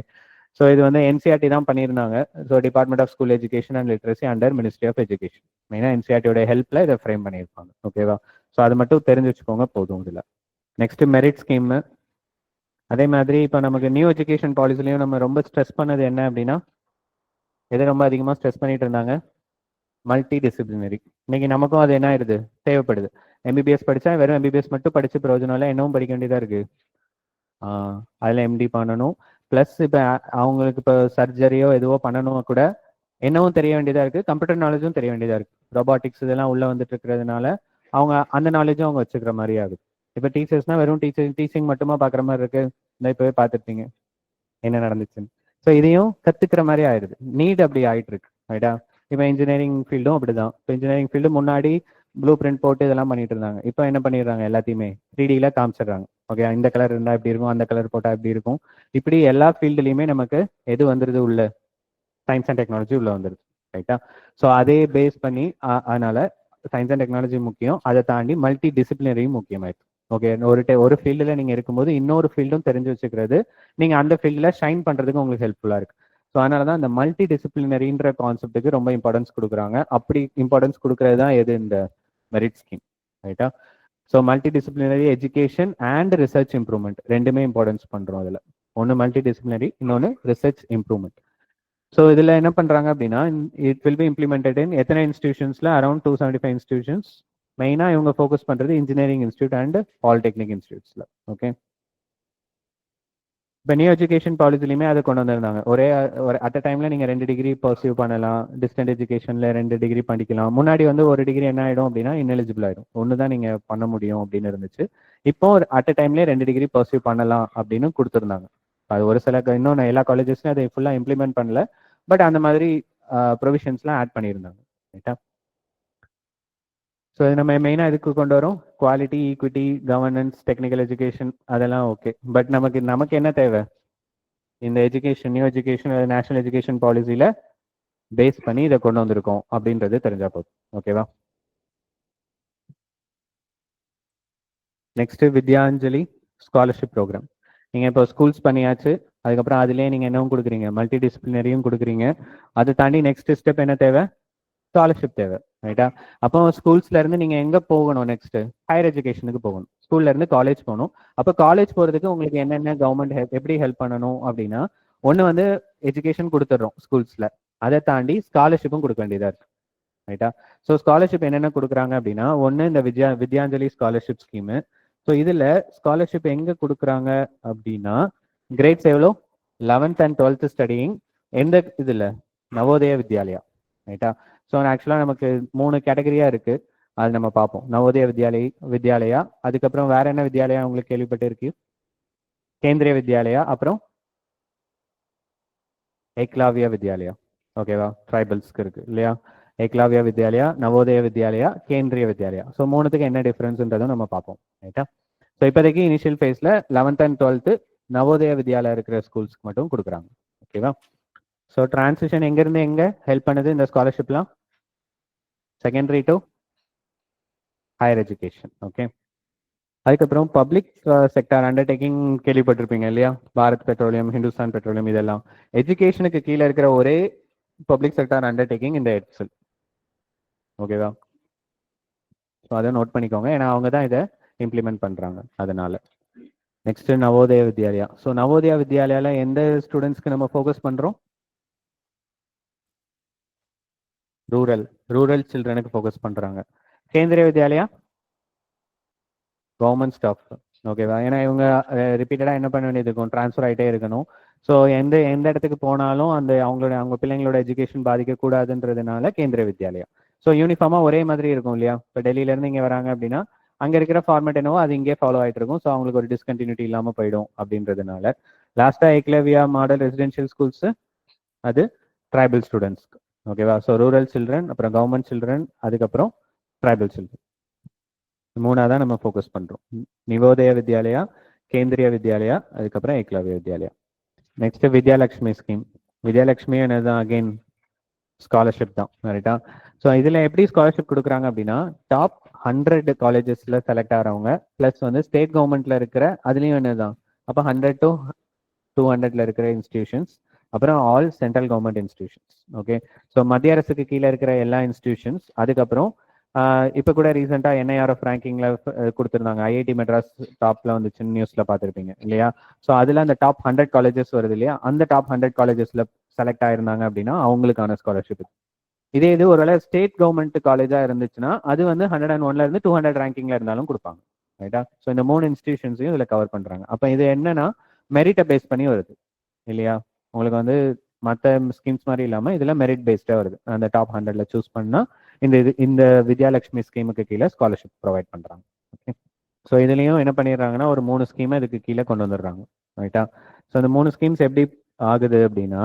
ஸோ இது வந்து என்சிஆர்டி தான் பண்ணியிருந்தாங்க. So department of school education and literacy under ministry of education மெயினாக என்சிஆர்டியோட ஹெல்ப்ல இதை ஃப்ரேம் பண்ணியிருப்பாங்க. ஓகேவா? ஸோ அது மட்டும் தெரிஞ்சு வச்சுக்கோங்க போதும். இதில் நெக்ஸ்ட் மெரிட் ஸ்கீம். அதே மாதிரி இப்போ நமக்கு நியூ எஜுகேஷன் பாலிசிலையும் நம்ம ரொம்ப ஸ்ட்ரெஸ் பண்ணது என்ன அப்படின்னா, எதை ரொம்ப அதிகமாக ஸ்ட்ரெஸ் பண்ணிட்டு இருந்தாங்க? Multi disciplinary. இன்னைக்கு நமக்கும் அது என்ன ஆயிடுது, தேவைப்படுது. எம்பிபிஎஸ் படித்தா வெறும் எம்பிபிஎஸ் மட்டும் படித்து பிரயோஜனம் இல்லை, என்னவும் படிக்க வேண்டியதாக இருக்கு. அதில் எம்டி பண்ணணும். ப்ளஸ் இப்போ அவங்களுக்கு இப்போ சர்ஜரியோ எதுவோ பண்ணணும் கூட என்னவும் தெரிய வேண்டியதாக இருக்குது, கம்ப்யூட்டர் நாலேஜும் தெரிய வேண்டியதாக இருக்குது. ரொபாட்டிக்ஸ் இதெல்லாம் உள்ளே வந்துட்டு இருக்கிறதுனால அவங்க அந்த நாலேஜும் அவங்க வச்சுக்கிற மாதிரி ஆகுது. இப்போ டீச்சர்ஸ்னால் வெறும் டீச்சிங் மட்டுமா பார்க்குற மாதிரி இருக்கு. இந்த இப்போவே பார்த்துருப்பீங்க என்ன நடந்துச்சுன்னு. ஸோ இதையும் கற்றுக்கிற மாதிரி ஆயிடுது, நீட் அப்படி ஆகிட்டு இருக்கு. ரைட்டா? இப்போ இன்ஜினியரிங் ஃபீல்டும் அப்படிதான். இப்போ இன்ஜினியரிங் ஃபீல்டு முன்னாடி ப்ளூ பிரிண்ட் போட்டு இதெல்லாம் பண்ணிட்டு இருந்தாங்க. இப்போ என்ன பண்ணிடுறாங்க, எல்லாத்தையுமே 3Dல காமிச்சிடுறாங்க. ஓகே, இந்த கலர் இருந்தால் எப்படி இருக்கும், அந்த கலர் போட்டால் எப்படி இருக்கும். இப்படி எல்லா ஃபீல்டுலையுமே நமக்கு எது வந்துடுது, உள்ள சயின்ஸ் அண்ட் டெக்னாலஜி உள்ள வந்துடுது. ரைட்டா? ஸோ அதே பேஸ் பண்ணி அதனால சயின்ஸ் அண்ட் டெக்னாலஜி முக்கியம், அதை தாண்டி மல்டி டிசிப்ளினரியும் முக்கியமாயிருக்கு. ஓகே, ஒரு ஃபீல்டில் நீங்கள் இருக்கும்போது இன்னொரு ஃபீல்டும் தெரிஞ்சு வச்சுக்கிறது நீங்கள் அந்த ஃபீல்டில் ஷைன் பண்ணுறதுக்கு உங்களுக்கு ஹெல்ப்ஃபுல்லாக இருக்கு. ஸோ அதனால தான் இந்த மல்டி டிசிப்ளினரின்ற கான்செப்ட்டுக்கு ரொம்ப இம்பார்ட்டன்ஸ் கொடுக்குறாங்க. அப்படி இம்பார்ட்டன்ஸ் கொடுக்கறது தான் எது, இந்த மெரிட் ஸ்கீம். ரைட்டா? So multi disciplinary education and research improvement ரெண்டுமே இம்பார்ட்டன்ஸ் பண்ணுறோம். அதில் ஒன்று மல்டி டிசிப்ளினரி, இன்னொன்று ரிசர்ச் இம்ப்ரூவ்மெண்ட். ஸோ இதில் என்ன பண்ணுறாங்க அப்படின்னா, it will be implemented in எத்தனை இன்ஸ்டியூஷன்ஸில், அரௌண்ட் 275 இன்ஸ்டியூஷன்ஸ். மெயினாக இவங்க ஃபோக்கஸ் பண்ணுறது இன்ஜினியரிங் இன்ஸ்டியூட் அண்ட் பாலிடெக்னிக் இன்ஸ்டியூட்ஸில். ஓகே, இப்போ நியூ எஜுகேஷன் பாலிசிலையுமே அதை கொண்டு வந்திருந்தாங்க. ஒரு அட் அ டைமில் நீங்கள் 2 டிகிரி பர்சியூ பண்ணலாம், டிஸ்டன்ட் எஜுகேஷனில் 2 டிகிரி படிக்கலாம். முன்னாடி வந்து ஒரு டிகிரி என்ன ஆகிடும் அப்படின்னா இன்எலிஜிபிள் ஆகிடும், ஒன்று தான் நீங்கள் பண்ண முடியும் அப்படின்னு இருந்துச்சு. இப்போ அட் அ டைம்லேயே 2 டிகிரி பர்சியூ பண்ணலாம் அப்படின்னு கொடுத்துருந்தாங்க. அது ஒரு சில இன்னும் எல்லா காலேஜஸ்லையும் அதை ஃபுல்லாக இம்ப்ளிமெண்ட் பண்ணல, பட் அந்த மாதிரி ப்ரொவிஷன்ஸ்லாம் ஆட் பண்ணியிருந்தாங்க. ரைட்டா? ஸோ இது நம்ம மெயினாக இதுக்கு கொண்டு வரோம், quality, equity, governance, technical education, அதெல்லாம் ஓகே. பட் நமக்கு என்ன தேவை, இந்த education new education national education பாலிசியில் பேஸ் பண்ணி இதை கொண்டு வந்திருக்கோம் அப்படின்றது தெரிஞ்சா போதும். ஓகேவா? Next Vidyanjali scholarship programme. நீங்கள் இப்போ ஸ்கூல்ஸ் பண்ணியாச்சு, அதுக்கப்புறம் அதுலேயே நீங்கள் என்னவும் கொடுக்குறீங்க, மல்டி டிசிப்ளினரியும் கொடுக்குறீங்க. அதை தாண்டி நெக்ஸ்ட் ஸ்டெப் என்ன தேவை, ஸ்காலர்ஷிப் தேவை. ரைட்டா? அப்போ ஸ்கூல்ஸ்ல இருந்து நீங்க எங்க போகணும், நெக்ஸ்ட் ஹையர் எஜுகேஷனுக்கு போகணும். ஸ்கூல்ல இருந்து காலேஜ் போகணும். அப்போ காலேஜ் போறதுக்கு உங்களுக்கு என்னென்ன கவர்மெண்ட் எப்படி ஹெல்ப் பண்ணணும் அப்படின்னா, ஒன்று வந்து எஜுகேஷன் கொடுத்துட்றோம் ஸ்கூல்ஸ்ல, அதை தாண்டி ஸ்காலர்ஷிப்பும் கொடுக்க வேண்டியதா இருக்கு. ரைட்டா? ஸோ ஸ்காலர்ஷிப் என்னென்ன கொடுக்குறாங்க அப்படின்னா, ஒன்று இந்த வித்யாஞ்சலி ஸ்காலர்ஷிப் ஸ்கீமு. ஸோ இதில் ஸ்காலர்ஷிப் எங்கே கொடுக்குறாங்க அப்படின்னா, கிரேட்ஸ் எவ்வளோ, 11th and 12th ஸ்டடியிங் எந்த இதில், நவோதய வித்யாலயா. ரைட்டா? ஸோ ஆக்சுவலாக நமக்கு 3 கேட்டகரியா இருக்கு, அது நம்ம பார்ப்போம். நவோதய வித்யாலயா, அதுக்கப்புறம் வேற என்ன வித்யாலயா உங்களுக்கு கேள்விப்பட்டு இருக்கு, கேந்திரிய வித்யாலயா, அப்புறம் ஏக்லாவியா வித்யாலயா. ஓகேவா? ட்ரைபல்ஸ்க்கு இருக்கு இல்லையா? ஏக்லாவியா வித்யாலயா, நவோதய வித்யாலயா, கேந்திரிய வித்யாலயா. ஸோ மூணுத்துக்கு என்ன டிஃபரன்ஸ்ன்றதும் நம்ம பார்ப்போம். ரைட்டா? ஸோ இப்போதைக்கு இனிஷியல் ஃபேஸில் 11th and 12th Navodaya Vidyalaya இருக்கிற ஸ்கூல்ஸ்க்கு மட்டும் கொடுக்குறாங்க. ஓகேவா? ஸோ டிரான்சிஷன் எங்கேருந்து எங்கே ஹெல்ப் பண்ணுது இந்த ஸ்காலர்ஷிப்லாம், secondary to higher education. Okay, அதுக்கப்புறம் பப்ளிக் செக்டார் அண்டர்டேக்கிங் கேள்விப்பட்டிருப்பீங்க இல்லையா, பாரத் பெட்ரோலியம், ஹிந்துஸ்தான் பெட்ரோலியம், இதெல்லாம் எஜுகேஷனுக்கு கீழே இருக்கிற ஒரே பப்ளிக் செக்டார் அண்டர்டேக்கிங் இந்த எட்சல். ஓகேவா? ஸோ அதை நோட் பண்ணிக்கோங்க, ஏன்னா அவங்க தான் இதை இம்ப்ளிமெண்ட் பண்ணுறாங்க. அதனால நெக்ஸ்ட் நவோதய வித்யாலயா. ஸோ நவோதயா வித்யாலயால எந்த ஸ்டூடெண்ட்ஸ்க்கு நம்ம ஃபோக்கஸ் பண்ணுறோம், ரூரல் சில்ட்ரனுக்கு ஃபோக்கஸ் பண்ணுறாங்க. Kendriya Vidyalaya government staff. ஓகேவா? ஏன்னா இவங்க ரிப்பீட்டடாக என்ன பண்ண வேண்டியது இருக்கும், ட்ரான்ஸ்ஃபர் ஆகிட்டே இருக்கணும். ஸோ எந்த இடத்துக்கு போனாலும் அவங்க பிள்ளைங்களோட எஜுகேஷன் பாதிக்கக்கூடாதுன்றதுனால கேந்திரிய வித்யாலயா. ஸோ யூனிஃபார்மாக ஒரே மாதிரி இருக்கும் இல்லையா? இப்போ டெல்லியிலேருந்து இங்கே வராங்க அப்படின்னா அங்கே இருக்கிற ஃபார்மேட் என்னவோ அது இங்கே ஃபாலோ ஆகிட்டு இருக்கும். ஸோ அவங்களுக்கு ஒரு டிஸ்கண்டினியூட்டி இல்லாமல் போயிடும் அப்படின்றதுனால. லாஸ்ட்டாக ஏக்லவியா மாடல் ரெசிடென்ஷியல் ஸ்கூல்ஸ், அது ட்ரைபல் ஸ்டூடெண்ட்ஸ்க்கு. ஓகேவா? ஸோ ரூரல் சில்ட்ரன், அப்புறம் கவர்மெண்ட் சில்ட்ரன், அதுக்கப்புறம் ட்ரைபல் சில்ட்ரன், மூணாதான் நம்ம ஃபோக்கஸ் பண்றோம். நிவோதய வித்யாலயா, கேந்திரிய வித்யாலயா, அதுக்கப்புறம் ஏக்லவ்ய வித்யாலயா. Next Vidyalakshmi scheme. வித்யாலட்சுமி என்னதான், அகைன் ஸ்காலர்ஷிப் தான், ரைட்டா? ஸோ இதில் எப்படி ஸ்காலர்ஷிப் கொடுக்குறாங்க அப்படின்னா, டாப் 100 காலேஜஸில் செலக்ட் ஆகிறவங்க ப்ளஸ் வந்து ஸ்டேட் கவர்மெண்ட்ல இருக்கிற அதுலேயும் என்னதான், அப்போ 100 to 200ல இருக்கிற இன்ஸ்டிடியூஷன்ஸ், அப்புறம் all central government institutions. Okay, so மத்திய அரசுக்கு கீழே இருக்கிற எல்லா இன்ஸ்டிடியூஷன்ஸ். அதுக்கப்புறம் இப்போ கூட ரீசெண்டாக என்ஐஆர்எஃப் ரேங்கிங்ல கொடுத்துருந்தாங்க, ஐஐடி மெட்ராஸ் டாப்ல வந்துச்சுன்னு நியூஸ்ல பார்த்துருப்பீங்க இல்லையா? ஸோ அதில் அந்த டாப் 100 காலேஜஸ் வருது இல்லையா, அந்த டாப் 100 காலேஜஸ்ல செலக்ட் ஆயிருந்தாங்க அப்படின்னா அவங்களுக்கான ஸ்காலர்ஷிப். இதே இது ஒருவேளை ஸ்டேட் கவர்மெண்ட் காலேஜா இருந்துச்சுன்னா அது வந்து 101ல இருந்து 200 ரேங்கிங்ல இருந்தாலும் கொடுப்பாங்க, ரைட்டா? ஸோ இந்த 3 இன்ஸ்டிடியூஷன்ஸையும் இதில் கவர் பண்றாங்க. அப்போ இது என்னன்னா மெரிட்டை பேஸ் பண்ணி வருது இல்லையா? உங்களுக்கு வந்து மற்ற ஸ்கீம்ஸ் மாதிரி இல்லாமல் இதில் மெரிட் பேஸ்டாக வருது. அந்த டாப் 100ல சூஸ் பண்ணால் இந்த வித்யாலட்சுமி ஸ்கீமுக்கு கீழே ஸ்காலர்ஷிப் ப்ரொவைட் பண்ணுறாங்க. ஓகே, ஸோ இதுலேயும் என்ன பண்ணிடுறாங்கன்னா ஒரு 3 ஸ்கீமை இதுக்கு கீழே கொண்டு வந்துடுறாங்க, ரைட்டா? ஸோ இந்த 3 ஸ்கீம்ஸ் எப்படி ஆகுது அப்படின்னா,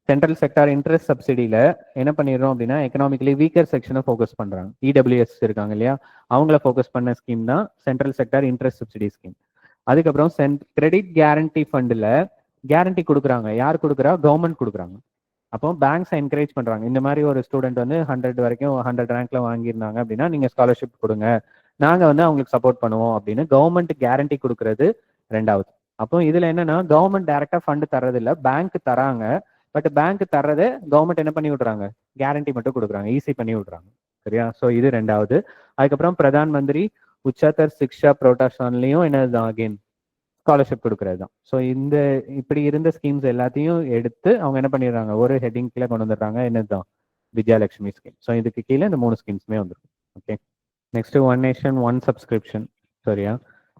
சென்ட்ரல் செக்டார் இன்ட்ரெஸ்ட் சப்சிடியில என்ன பண்ணிடுறோம் அப்படின்னா எக்கனாமிக்கலி வீக்கர் செக்ஷனை ஃபோக்கஸ் பண்றாங்க. இடபிள்யூஎஸ் இருக்காங்க இல்லையா, அவங்கள ஃபோக்கஸ் பண்ண ஸ்கீம் தான் central sector interest subsidy scheme. அதுக்கப்புறம் கிரெடிட் கேரண்டி ஃபண்டில் கேரண்டி கொடுக்குறாங்க. யார் கொடுக்குறா? கவர்மெண்ட் கொடுக்குறாங்க. அப்போ பேங்க்ஸ் என்கரேஜ் பண்றாங்க, இந்த மாதிரி ஒரு ஸ்டூடெண்ட் வந்து 100 வரைக்கும் 100 ரேங்க்ல வாங்கியிருந்தாங்க அப்படின்னா நீங்க ஸ்காலர்ஷிப் கொடுங்க, நாங்க வந்து அவங்களுக்கு சப்போர்ட் பண்ணுவோம் அப்படின்னு கவர்மெண்ட் கேரண்டி கொடுக்கறது ரெண்டாவது. அப்போ இதுல என்னன்னா கவர்மெண்ட் டைரக்டா ஃபண்ட் தர்றது இல்ல, பேங்க் தராங்க. பட் பேங்க் தர்றதை கவர்மெண்ட் என்ன பண்ணி விடுறாங்க, கேரண்டி மட்டும் கொடுக்குறாங்க, ஈஸி பண்ணி விடுறாங்க, சரியா? ஸோ இது ரெண்டாவது. அதுக்கப்புறம் பிரதான் மந்திரி உச்சத்தர் சிக்ஷா புரோட்டாஷன்லையும் என்னதுதான் அகெயின் ஸ்காலர்ஷிப் கொடுக்கறது தான். ஸோ இந்த இப்படி இருந்த ஸ்கீம்ஸ் எல்லாத்தையும் எடுத்து அவங்க என்ன பண்ணிடுறாங்க, ஒரு ஹெட்டிங் கீழே கொண்டு வந்துடுறாங்க, என்னதுதான் வித்யாலட்சுமி ஸ்கீம். ஸோ இதுக்கு கீழே இந்த 3 ஸ்கீம்ஸுமே வந்துடும். Okay, next one nation one subscription, சரியா?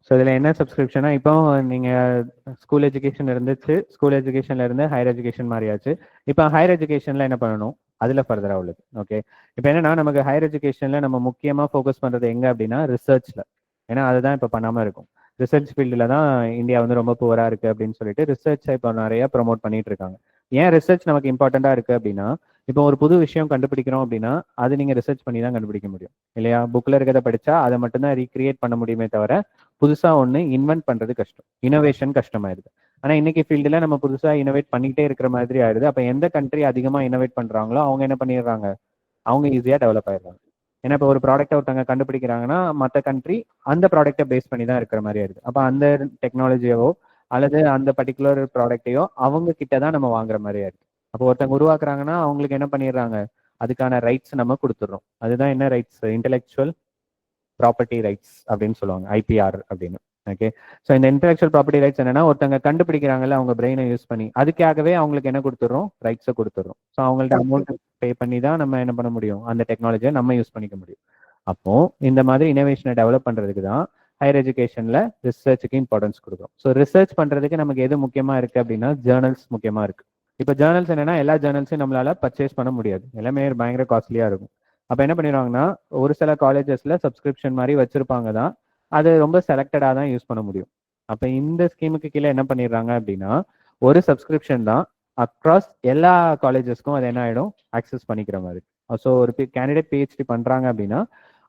ஸோ இதில் என்ன சப்ஸ்கிரிப்ஷனா, இப்போ நீங்கள் ஸ்கூல் எஜுகேஷன் இருந்துச்சு, ஸ்கூல் எஜுகேஷன்ல இருந்து ஹையர் எஜுகேஷன் மாறியாச்சு. இப்போ ஹையர் எஜுகேஷன்ல என்ன பண்ணணும், அதில் ஃபர்தராக உள்ளது. ஓகே, இப்போ என்னன்னா நமக்கு ஹையர் எஜுகேஷன்ல நம்ம முக்கியமாக ஃபோக்கஸ் பண்ணுறது எங்கே அப்படின்னா ரிசர்ச்ல. ஏன்னா அதுதான் இப்போ பண்ணாமல் இருக்கும். ரிசர்ச் ஃபீல்டில் தான் இந்தியா வந்து ரொம்ப புவராக இருக்குது அப்படின்னு சொல்லிட்டு ரிசர்ச்சை இப்போ நிறைய ப்ரொமோட் பண்ணிட்டு இருக்காங்க. ஏன் ரிசர்ச் நமக்கு இம்பார்ட்டண்ட்டாக இருக்குது அப்படின்னா, இப்போ ஒரு புது விஷயம் கண்டுபிடிக்கிறோம் அப்படின்னா அது நீங்கள் ரிசர்ச் பண்ணி தான் கண்டுபிடிக்க முடியும் இல்லையா? புக்கில் இருக்கிறத படித்தா அதை மட்டும்தான் ரீக்ரியேட் பண்ண முடியுமே தவிர புதுசாக ஒன்று இன்வென்ட் பண்ணுறது கஷ்டம், இனோவேஷன் கஷ்டமாயிருது. ஆனால் இன்னைக்கு ஃபீல்டில் நம்ம புதுசாக இனோவேட் பண்ணிக்கிட்டே இருக்கிற மாதிரி ஆயிடுது. அப்போ எந்த கண்ட்ரி அதிகமாக இனோவேட் பண்ணுறாங்களோ அவங்க என்ன பண்ணிடுறாங்க, அவங்க ஈஸியாக டெவலப் ஆயிடுறாங்க. ஏன்னா இப்போ ஒரு ப்ராடக்ட்டை ஒருத்தவங்க கண்டுபிடிக்கிறாங்கன்னா மற்ற கண்ட்ரி அந்த ப்ராடக்ட்டை பேஸ் பண்ணி தான் இருக்கிற மாதிரி ஆயிடுது. அப்போ அந்த டெக்னாலஜியவோ அல்லது அந்த பர்டிகுலர் ப்ராடக்ட்டையோ அவங்க கிட்ட தான் நம்ம வாங்குற மாதிரி ஆயிடுது. அப்போ ஒருத்தவங்க உருவாக்குறாங்கன்னா அவங்களுக்கு என்ன பண்ணிடுறாங்க, அதுக்கான ரைட்ஸ் நம்ம கொடுத்துட்றோம். அதுதான் என்ன ரைட்ஸ், இன்டெலெக்சுவல் ப்ராப்பர்ட்டி ரைட்ஸ் அப்படின்னு சொல்லுவாங்க, ஐபிஆர் அப்படின்னு. ஓகே, ஸோ இந்த இன்டெலெக்சுவல் ப்ராப்பர்ட்டி ரைட்ஸ் என்னன்னா ஒருத்தவங்க கண்டுபிடிக்கிறாங்கல்ல அவங்க பிரெயினை யூஸ் பண்ணி, அதுக்காகவே அவங்களுக்கு என்ன கொடுத்துட்றோம், ரைட்ஸை கொடுத்துட்றோம். ஸோ அவங்கள்ட்ட அமௌண்ட் பே பண்ணி தான் நம்ம என்ன பண்ண முடியும், அந்த டெக்னாலஜியை நம்ம யூஸ் பண்ணிக்க முடியும். அப்போ இந்த மாதிரி இனோவேஷனை டெவலப் பண்றதுக்கு தான் ஹையர் எஜுகேஷன்ல ரிசர்ச்சுக்கு இம்பார்ட்டன்ஸ் கொடுக்கும். ஸோ ரிசர்ச் பண்றதுக்கு நமக்கு எது முக்கியமா இருக்கு அப்படின்னா ஜேர்னல்ஸ் முக்கியமா இருக்கு. இப்போ ஜேர்னல்ஸ் என்னன்னா எல்லா ஜேர்னல்ஸையும் நம்மளால பர்ச்சேஸ் பண்ண முடியாது, எல்லாமே பயங்கர காஸ்ட்லியா இருக்கும். அப்போ என்ன பண்ணிடுவாங்கன்னா ஒரு சில காலேஜஸ்ல சப்ஸ்கிரிப்ஷன் மாதிரி வச்சிருப்பாங்க தான், அது ரொம்ப செலக்டடா தான் யூஸ் பண்ண முடியும். அப்போ இந்த ஸ்கீமுக்கு கீழே என்ன பண்ணிடுறாங்க அப்படின்னா ஒரு சப்ஸ்கிரிப்ஷன் தான் அக்ராஸ் எல்லா காலேஜஸ்க்கும் அது என்ன ஆயிடும், ஆக்சஸ் பண்ணிக்கிற மாதிரி. ஸோ ஒரு கேண்டிடேட் பிஹெச்டி பண்றாங்க அப்படின்னா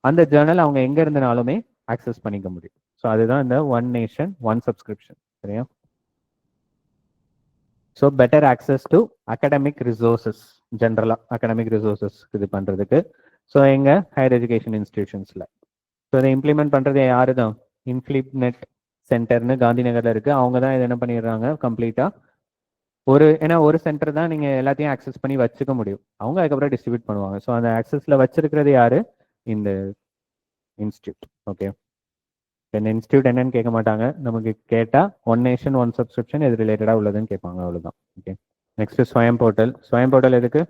அந்த ஜேர்னல் அவங்க எங்க இருந்தனாலுமே ஆக்சஸ் பண்ணிக்க முடியும். ஸோ அதுதான் இந்த ஒன் நேஷன் ஒன் சப்ஸ்கிரிப்ஷன், சரியா? So better access to academic resources, ஜென்ரலாக அகடமிக் ரிசோர்சஸ் இது பண்ணுறதுக்கு. ஸோ எங்கள் ஹையர் எஜுகேஷன் இன்ஸ்டிடியூஷன்ஸில் ஸோ இதை இம்ப்ளிமெண்ட் பண்ணுறது யாரு தான், இன்ஃபிளிப் நெட் சென்டர்னு காந்தி நகரில் இருக்குது. அவங்க தான் இதை என்ன பண்ணிடுறாங்க கம்ப்ளீட்டாக ஏன்னா ஒரு சென்டர் தான் நீங்கள் எல்லாத்தையும் ஆக்சஸ் பண்ணி வச்சுக்க முடியும், அவங்க அதுக்கப்புறம் டிஸ்ட்ரிபியூட் பண்ணுவாங்க. ஸோ அந்த ஆக்சஸில் வச்சிருக்கிறது யாரு, இந்த இன்ஸ்டியூட். ஓகே, இந்த இன்ஸ்டியூட் என்னன்னு கேட்க மாட்டாங்க, நமக்கு கேட்டா ஒன் நேஷன் ஒன் சப்ஸ்கிரிப்ஷன் இது ரிலேட்டடா உள்ளதுன்னு கேட்பாங்க, அவ்வளவுதான். ஓகே, நெக்ஸ்ட் ஸ்வயம் போர்ட்டல். ஸ்வயம் போர்ட்டல் எதுக்கு,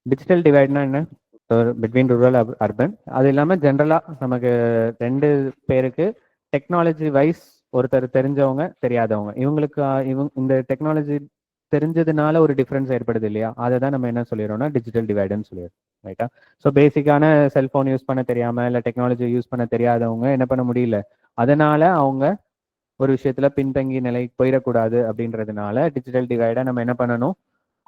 டிஜிட்டல் டிவைட்னா என்ன, பிட்வீன் ரூரல் அர்பன். அது இல்லாமல் ஜென்ரலாக நமக்கு 2 பேருக்கு டெக்னாலஜி வைஸ் ஒருத்தர் தெரிஞ்சவங்க தெரியாதவங்க, இவங்களுக்கு இந்த டெக்னாலஜி தெரிஞ்சதுனால ஒரு டிஃபரன்ஸ் ஏற்படுது இல்லையா, அதை தான் நம்ம என்ன சொல்லிடுறோம்னா டிஜிட்டல் டிவைடுன்னு சொல்லிடுறோம், ரைட்டா? ஸோ பேசிக்கான செல்போன் யூஸ் பண்ண தெரியாம இல்லை டெக்னாலஜி யூஸ் பண்ண தெரியாதவங்க என்ன பண்ண முடியல, அதனால அவங்க ஒரு விஷயத்துல பின்தங்கி நிலை போயிடக்கூடாது அப்படின்றதுனால டிஜிட்டல் டிவைடை நம்ம என்ன பண்ணணும்,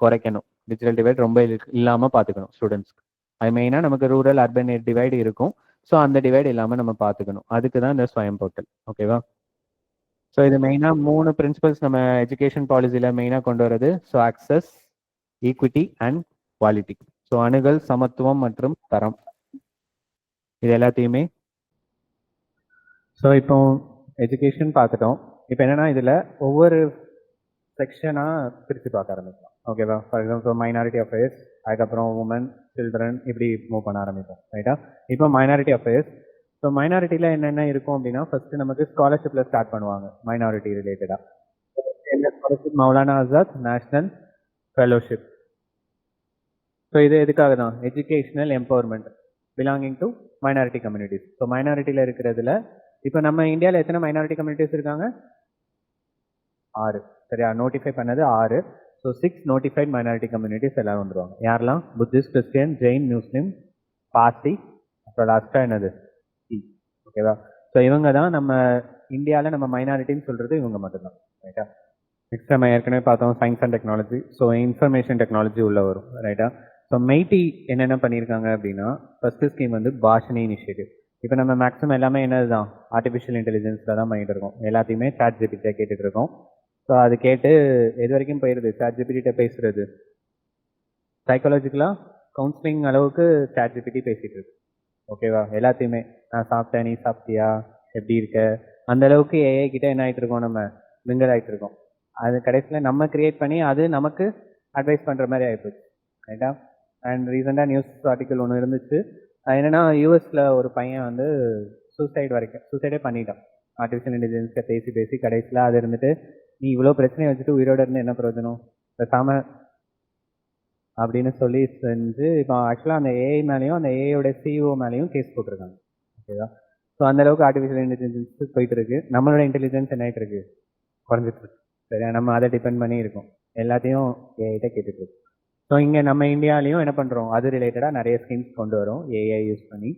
குறைக்கணும். டிஜிட்டல் டிவைட் ரொம்ப இல்லாம பாத்துக்கணும் ஸ்டூடெண்ட்ஸ்க்கு. அது மெயினா நமக்கு ரூரல் அர்பன் டிவைடு இருக்கும். ஸோ அந்த டிவைட் இல்லாம நம்ம பாத்துக்கணும், அதுக்கு தான் இந்த ஸ்வயம் போர்ட்டல். ஓகேவா? ஸோ இது மெயினா 3 பிரின்சிபல்ஸ் நம்ம எஜுகேஷன் பாலிசியில மெயினா கொண்டு வரது. So access, equity and quality. So அணுகல், சமத்துவம் மற்றும் தரம், இது எல்லாத்தையுமே. ஸோ இப்போ எஜுகேஷன் பார்த்துட்டோம். இப்போ என்னன்னா இதில் ஒவ்வொரு செக்ஷனாக பிரித்து பார்க்க ஆரம்பிக்கலாம். ஓகேவா? ஃபார் எக்ஸாம்பிள் மைனாரிட்டி அஃபேர்ஸ், அதுக்கப்புறம் உமன், சில்ட்ரன், இப்படி மூவ் பண்ண ஆரம்பிப்போம். ரைட்டா? இப்போ மைனாரிட்டி அஃபேர்ஸ். ஸோ மைனாரிட்டியில் என்னென்ன இருக்கும் அப்படின்னா, ஃபர்ஸ்ட் நமக்கு ஸ்காலர்ஷிப்பில் ஸ்டார்ட் பண்ணுவாங்க மைனாரிட்டி ரிலேட்டடாக. என்ன scholarship? Maulana Azad national fellowship. So இது எதுக்காக தான்? Educational empowerment belonging to minority communities. So மைனாரிட்டியில் இருக்கிறதுல இப்போ நம்ம இந்தியாவில் எத்தனை மைனாரிட்டி கம்யூனிட்டிஸ் இருக்காங்க? 6. சரியா? நோட்டிஃபை பண்ணது 6. ஸோ 6 நோட்டிஃபைட் மைனாரிட்டி கம்யூனிட்டிஸ் எல்லாரும் வந்துருவாங்க. யாரெல்லாம்? புத்திஸ்ட், கிறிஸ்டியன், ஜெயின், முஸ்லீம், பார்சி, அப்புறம் லாஸ்ட்டாக என்னது? ஓகேவா? ஸோ இவங்க தான் நம்ம இந்தியாவில் நம்ம மைனாரிட்டின்னு சொல்கிறது இவங்க மட்டும்தான். ரைட்டா? நெக்ஸ்ட் நம்ம ஏற்கனவே பார்த்தோம் science and technology. So information technology உள்ள வரும். ரைட்டா? ஸோ மெய்டி என்னென்ன பண்ணியிருக்காங்க அப்படின்னா, ஃபர்ஸ்ட் ஸ்கீம் வந்து பாஷினி இனிஷியேட்டிவ். இப்போ நம்ம மேக்ஸிமம் எல்லாமே என்னது தான்? ஆர்டிஃபிஷியல் இன்டெலிஜென்ஸில் தான் பண்ணிகிட்டு இருக்கோம். எல்லாத்தையுமே சாட் ஜிபிடியை கேட்டுட்டு இருக்கோம். ஸோ அது கேட்டு எது வரைக்கும் போயிடுது? சாட் ஜிபிடிட்ட பேசுறது சைக்காலஜிக்கலாக கவுன்சிலிங் அளவுக்கு சாட் ஜிபிடி பேசிகிட்டு இருக்கு. ஓகேவா? எல்லாத்தையுமே நான் சாப்பிட்டேன், நீ சாப்பிட்டியா, எப்படி இருக்க, அந்த அளவுக்கு ஏஐ கிட்ட என்ன ஆகிட்டு இருக்கோம்? நம்ம மிங்கல் ஆகிட்டு இருக்கோம். அது கடைசியில் நம்ம கிரியேட் பண்ணி அது நமக்கு அட்வைஸ் பண்ணுற மாதிரி ஆகிப்போச்சு. ரைட்டா? அண்ட் ரீசெண்டாக நியூஸ் ஆர்டிக்கல் ஒன்று இருந்துச்சு. என்னென்னா யூஎஸில் ஒரு பையன் வந்து சூசைடே பண்ணிட்டான். ஆர்டிஃபிஷியல் இன்டெலிஜென்ஸை பேசி பேசி கடைசியில் அது இருந்துட்டு, நீ இவ்வளோ பிரச்சனையை வச்சுட்டு உயிரோட இருந்து என்ன பிரயோஜனம், பேசாம அப்படின்னு சொல்லி செஞ்சு இப்போ ஆக்சுவலாக அந்த ஏஐ மேலேயும் அந்த ஏஐயோட சிஇஓ மேலேயும் கேஸ் போட்டிருக்காங்க. ஓகேவா? ஸோ அந்தளவுக்கு ஆர்டிஃபிஷியல் இன்டெலிஜென்ஸ் போயிட்டு இருக்கு. நம்மளோட இன்டெலிஜென்ஸ் என்ன ஆகிட்டு இருக்கு? குறைஞ்சிட்டு இருக்கு. சரியா? நம்ம அதை டிபெண்ட் பண்ணி இருக்கோம். எல்லாத்தையும் ஏஐட்ட கேட்டுட்டு இருக்கோம். ஸோ இங்கே நம்ம இந்தியாலையும் என்ன பண்ணுறோம்? அது ரிலேட்டடாக நிறைய ஸ்கீம்ஸ் கொண்டு வரோம் ஏஐ யூஸ் பண்ணி.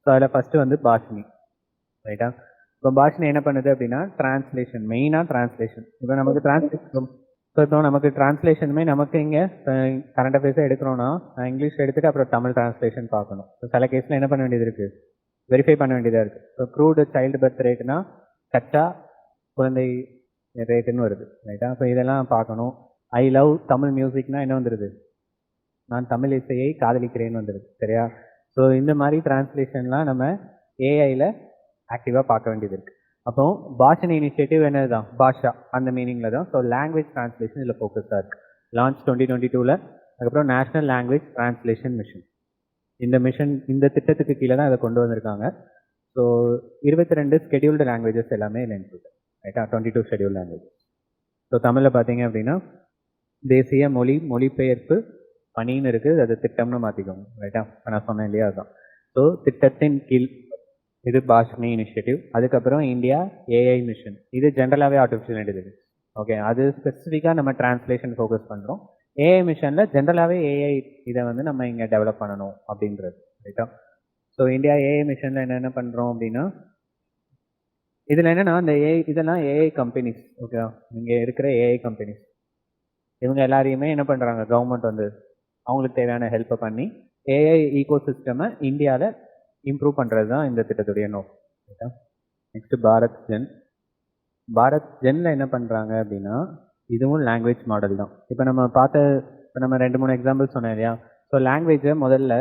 ஸோ அதில் ஃபஸ்ட்டு வந்து பாஷினி. ரைட்டா? இப்போ பாஷினி என்ன பண்ணுது அப்படின்னா டிரான்ஸ்லேஷன், மெயினாக டிரான்ஸ்லேஷன். இப்போ நமக்கு டிரான்ஸ்லேஷன், ஸோ இப்போ நமக்கு டிரான்ஸ்லேஷனுமே நமக்கு இங்கே கரண்ட் அஃபேர்ஸை எடுக்கிறோன்னா இங்கிலீஷ் எடுத்துகிட்டு அப்புறம் தமிழ் டிரான்ஸ்லேஷன் பார்க்கணும். ஸோ சில கேஸில் என்ன பண்ண வேண்டியது இருக்குது? வெரிஃபை பண்ண வேண்டியதாக இருக்குது. ஸோ க்ரூடு சைல்டு பர்த் ரேட்னா கச்சா குழந்தை ரேட்டுன்னு வருது. ரைட்டா? ஸோ இதெல்லாம் பார்க்கணும். ஐ லவ் தமிழ் மியூசிக்னா என்ன வந்துடுது? நான் தமிழ் இசையை காதலிக்கிறேன்னு வந்துடுது. சரியா? ஸோ இந்த மாதிரி டிரான்ஸ்லேஷன்லாம் நம்ம ஏஐயில் ஆக்டிவாக பார்க்க வேண்டியது இருக்குது. அப்போ பாஷினி இனிஷியேட்டிவ் என்னது தான்? பாஷா அந்த மீனிங்கில் தான். ஸோ லாங்குவேஜ் டிரான்ஸ்லேஷன் இதில் ஃபோக்கஸாக இருக்குது. லான்ச் 2022. அதுக்கப்புறம் நேஷ்னல் லாங்குவேஜ் டிரான்ஸ்லேஷன் மிஷன். இந்த மிஷன், இந்த திட்டத்துக்கு கீழே தான் இதை கொண்டு வந்திருக்காங்க. ஸோ 22 ஸ்கெடியூல்டு லாங்குவேஜஸ் எல்லாமே இல்லை இன்க்ளூட். ரைட்டா? 22 ஷெடியூல் லாங்குவேஜஸ். ஸோ தமிழில் பார்த்தீங்க அப்படின்னா தேசிய மொழிபெயர்ப்பு பணின்னு இருக்குது. அது திட்டம்னு மாற்றிக்கோங்க. ரைட்டா? நான் சொன்னேன் இல்லையா? அதுதான். ஸோ திட்டத்தின் கீழ் இது பாஷினி இனிஷியேட்டிவ். அதுக்கப்புறம் இந்தியா ஏஐ மிஷன். இது ஜென்ரலாகவே ஆர்டிஃபிஷியல் இன்டெலிஜென்ஸ். ஓகே, அது ஸ்பெசிஃபிக்காக நம்ம டிரான்ஸ்லேஷன் ஃபோக்கஸ் பண்ணுறோம். ஏஐ மிஷனில் ஜென்ரலாகவே ஏஐ இதை வந்து நம்ம இங்கே டெவலப் பண்ணணும் அப்படின்றது. ரைட்டா? ஸோ இந்தியா ஏஐ மிஷனில் என்னென்ன பண்ணுறோம் அப்படின்னா, இதில் என்னென்னா இந்த இதெல்லாம் ஏஐ கம்பெனிஸ். ஓகேவா? இங்கே இருக்கிற ஏஐ கம்பெனிஸ் இவங்க எல்லாரையுமே என்ன பண்ணுறாங்க? கவர்மெண்ட் வந்து அவங்களுக்கு தேவையான ஹெல்ப்பை பண்ணி ஏஐ ஈகோ சிஸ்டமை இந்தியாவில் இம்ப்ரூவ் பண்ணுறது தான் இந்த திட்டத்துடைய நோக்கம். ரைட்டா? நெக்ஸ்ட் பாரத் ஜென்னில் என்ன பண்ணுறாங்க அப்படின்னா, இதுவும் லாங்குவேஜ் மாடல் தான். இப்போ நம்ம 2-3 எக்ஸாம்பிள் சொன்னேன் இல்லையா? ஸோ லாங்குவேஜை முதல்ல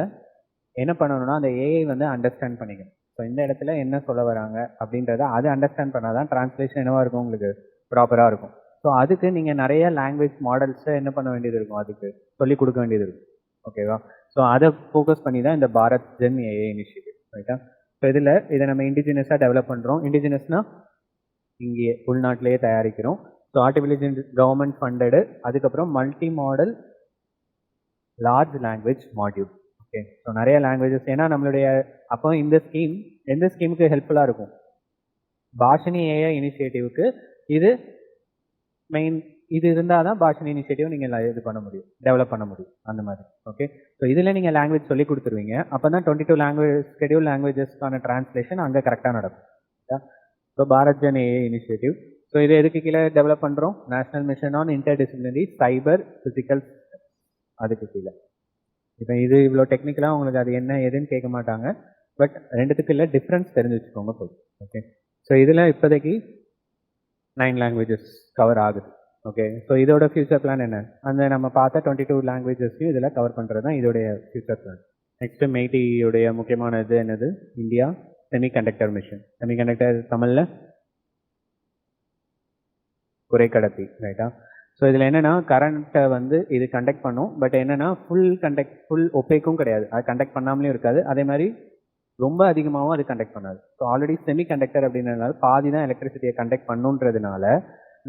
என்ன பண்ணணும்னா அந்த ஏஐ வந்து அண்டர்ஸ்டாண்ட் பண்ணிக்கணும். ஸோ இந்த இடத்துல என்ன சொல்ல வராங்க அப்படின்றத அது அண்டர்ஸ்டாண்ட் பண்ணால் தான் டிரான்ஸ்லேஷன் என்னவாக இருக்கும்? உங்களுக்கு ப்ராப்பராக இருக்கும். ஸோ அதுக்கு நீங்கள் நிறைய லாங்குவேஜ் மாடல்ஸை என்ன பண்ண வேண்டியது இருக்கும்? அதுக்கு சொல்லிக் கொடுக்க வேண்டியது இருக்கும். ஓகேவா? ஸோ அதை ஃபோக்கஸ் பண்ணி தான் இந்த பாரத் ஜென் ஏஐ இனிஷியேட்டிவ். ரைட்டா? ஸோ இதை நம்ம இண்டிஜினியஸாக டெவலப் பண்ணுறோம். இண்டிஜினியஸ்னால் இங்கே உள்நாட்டிலேயே தயாரிக்கிறோம். So artificial government funded. அதுக்கப்புறம் multi modal large language module. Okay, so நிறைய லாங்குவேஜஸ். ஏன்னா நம்மளுடைய அப்போ இந்த ஸ்கீம் எந்த ஸ்கீமுக்கு ஹெல்ப்ஃபுல்லாக இருக்கும்? பாஷினி ஏஐ இனிஷியேட்டிவ்க்கு இது மெயின். இது இருந்தால் தான் பாஷினி இனிஷியேட்டிவ் நீங்கள் இது பண்ண முடியும், டெவலப் பண்ண முடியும் அந்த மாதிரி. ஓகே, ஸோ இதில் நீங்கள் லாங்குவேஜ் சொல்லி கொடுத்துருவீங்க. அப்போ தான் 22 ஸ்கெடியூல் லாங்குவேஜஸ்க்கான டிரான்ஸ்லேஷன் அங்கே கரெக்டாக நடக்கும். So Bharat Jan AI initiative. So இது எதுக்கு கீழே டெவலப் பண்ணுறோம்? National mission on interdisciplinary cyber physical system. அதுக்கு கீழே. இப்போ இது இவ்வளோ டெக்னிக்கலாக உங்களுக்கு அது என்ன ஏதுன்னு கேட்க மாட்டாங்க. பட் ரெண்டுத்துக்கு இல்லை டிஃப்ரென்ஸ் தெரிஞ்சு வச்சுக்கோங்க போதும். ஓகே, ஸோ இதில் இப்போதைக்கு 9 லாங்குவேஜஸ் கவர் ஆகுது. ஓகே, ஸோ இதோட ஃபியூச்சர் பிளான் என்ன? அந்த நம்ம பார்த்த 22 லாங்குவேஜஸையும் இதில் கவர் பண்ணுறது தான் இதோடைய ஃபியூச்சர் பிளான். நெக்ஸ்ட் மெய்டியுடைய முக்கியமான இது என்னது? India semiconductor mission. செமிகண்டக்டர் தமிழில் குறைக்கடத்தி, ரைட்டா? ஸோ இதில் என்னென்னா கரண்ட்டை வந்து இது கண்டக்ட் பண்ணும். பட் என்னென்னா ஃபுல் ஒப்பேக்கும் கிடையாது, அது கண்டக்ட் பண்ணாமலேயும் இருக்காது. அதே மாதிரி ரொம்ப அதிகமாகவும் அது கண்டக்ட் பண்ணாது. ஸோ ஆல்ரெடி செமிகண்டக்டர் அப்படின்றதுனால பாதி தான் எலக்ட்ரிசிட்டியை கண்டக்ட் பண்ணுன்றதுனால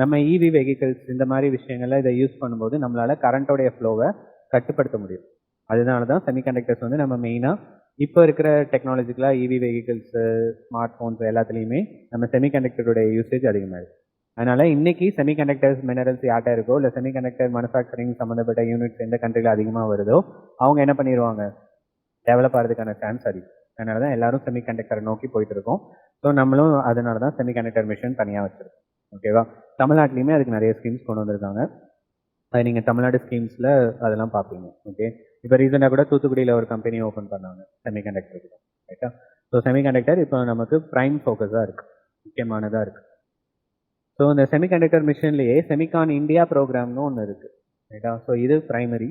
நம்ம இவி வெஹிக்கிள்ஸ் இந்த மாதிரி விஷயங்கள்ல இதை யூஸ் பண்ணும்போது நம்மளால கரண்ட்டோடைய ஃப்ளோவை கட்டுப்படுத்த முடியும். அதனால தான் செமிகண்டக்டர்ஸ் வந்து நம்ம மெயினாக இப்போ இருக்கிற டெக்னாலஜிக்கலாக இவி வெஹிக்கிள்ஸு, ஸ்மார்ட் ஃபோன்ஸ் எல்லாத்துலேயுமே நம்ம செமிகண்டக்டருடைய யூசேஜ் அதிகமாக இருக்குது. அதனால் இன்றைக்கி செமிகண்டக்டர்ஸ் மினரல்ஸ் யார்ட்டா இருக்கோ இல்லை செமிகண்டக்டர் மேனுஃபேக்சரிங் சம்மந்தப்பட்ட யூனிட்ஸ் எந்த கண்ட்ரியில் அதிகமாக வருதோ அவங்க என்ன பண்ணிடுவாங்க, டெவலப் ஆகிறதுக்கான சான்ஸ் அதிகம். அதனால தான் எல்லாரும் செமிகண்டக்டரை நோக்கி போயிட்டு இருக்கோம். ஸோ நம்மளும் அதனால தான் செமிகண்டக்டர் மிஷன் தனியாக வச்சுருக்கோம். ஓகேவா? தமிழ்நாட்டிலையுமே அதுக்கு நிறைய ஸ்கீம்ஸ் கொண்டு வந்திருக்காங்க. அது நீங்கள் தமிழ்நாடு ஸ்கீம்ஸில் அதெல்லாம் பார்ப்பீங்க. ஓகே, இப்போ ரீசெண்டாக கூட தூத்துக்குடியில் ஒரு கம்பெனி ஓப்பன் பண்ணாங்க செமிகண்டக்டருக்கு, ரைட்டா? ஸோ செமிகண்டக்டர் இப்போ நமக்கு ப்ரைம் ஃபோக்கஸாக இருக்குது, முக்கியமானதாக இருக்குது. ஸோ இந்த செமிகண்டக்டர் மிஷன்லேயே செமிகான் இந்தியா ப்ரோக்ராம்னு ஒன்று இருக்குது, ரைட்டா? ஸோ இது ப்ரைமரி,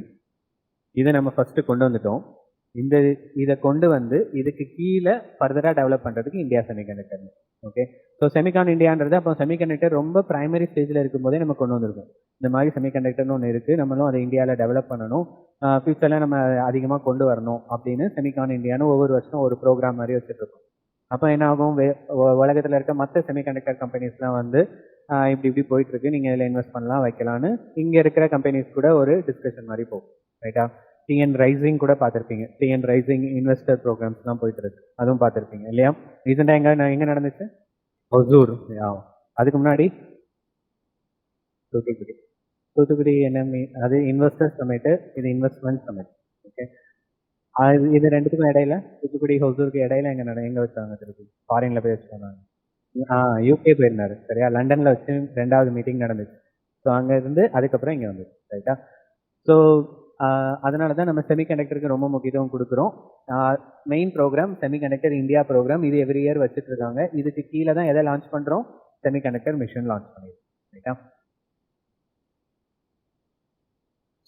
இதை நம்ம ஃபஸ்ட்டு கொண்டு வந்துட்டோம். இதை கொண்டு வந்து இதுக்கு கீழே ஃபர்தராக டெவலப் பண்ணுறதுக்கு India semiconductor. Okay, so Semicon இந்தியான்றது அப்போ செமிகண்டக்டர் ரொம்ப ப்ரைமரி ஸ்டேஜில் இருக்கும்போதே நம்ம கொண்டு வந்திருக்கோம். இந்த மாதிரி செமிகண்டக்டர்னு ஒன்று இருக்குது, நம்மளும் அதை இந்தியாவில் டெவலப் பண்ணணும், ஃபியூச்சரில் நம்ம அதிகமாக கொண்டு வரணும் அப்படின்னு செமிகான் இந்தியான்னு ஒவ்வொரு வருஷம் ஒரு ப்ரோக்ராம் மாதிரி வச்சுட்ருக்கோம். அப்போ என்ன ஆகும், உலகத்தில் இருக்க மற்ற செமிகண்டக்டர் கம்பெனிஸ்லாம் வந்து இப்படி போயிட்டுருக்கு, நீங்கள் இதில் இன்வெஸ்ட் பண்ணலாம் வைக்கலான்னு இங்கே இருக்கிற கம்பெனிஸ் கூட ஒரு டிஸ்கஷன் மாதிரி போகும், ரைட்டா? டிஎன் ரைசிங் கூட பார்த்துருப்பீங்க, டிஎன் ரைசிங் இன்வெஸ்டர் ப்ரோக்ராம்ஸ்லாம் போயிட்டு இருக்கு, அதுவும் பார்த்துருப்பீங்க இல்லையா? ரீசெண்டாக எங்கே நடந்துச்சு? ஒசூர். அதுக்கு முன்னாடி தூத்துக்குடி என்ன அது இன்வெஸ்டர் சமிட்டு, இது இன்வெஸ்ட்மெண்ட் சமிட். ஓகே, அது இது ரெண்டுத்துக்கும் இடையில தூத்துக்குடி ஹொசூருக்கு இடையில எங்கே வச்சாங்க? திருப்பி ஃபாரின்ல போய் வச்சுருந்தாங்க. யூகே போயிருந்தாரு, சரியா? லண்டனில் வச்சு 2வது மீட்டிங் நடந்துச்சு. ஸோ அங்கே இருந்து அதுக்கப்புறம் இங்கே வந்துச்சு, ரைட்டா? ஸோ அதனால தான் நம்ம செமிகண்டக்டருக்கு ரொம்ப முக்கியத்துவம் கொடுக்குறோம். Main programme semiconductor India programme, இது எவ்ரி இயர் வச்சுட்டு இருக்காங்க. இதுக்கு கீழே தான் எதை லான்ச் பண்ணுறோம்? செமிகண்டக்டர் மிஷன் லான்ச் பண்ணிடுறோம், ரைட்டா?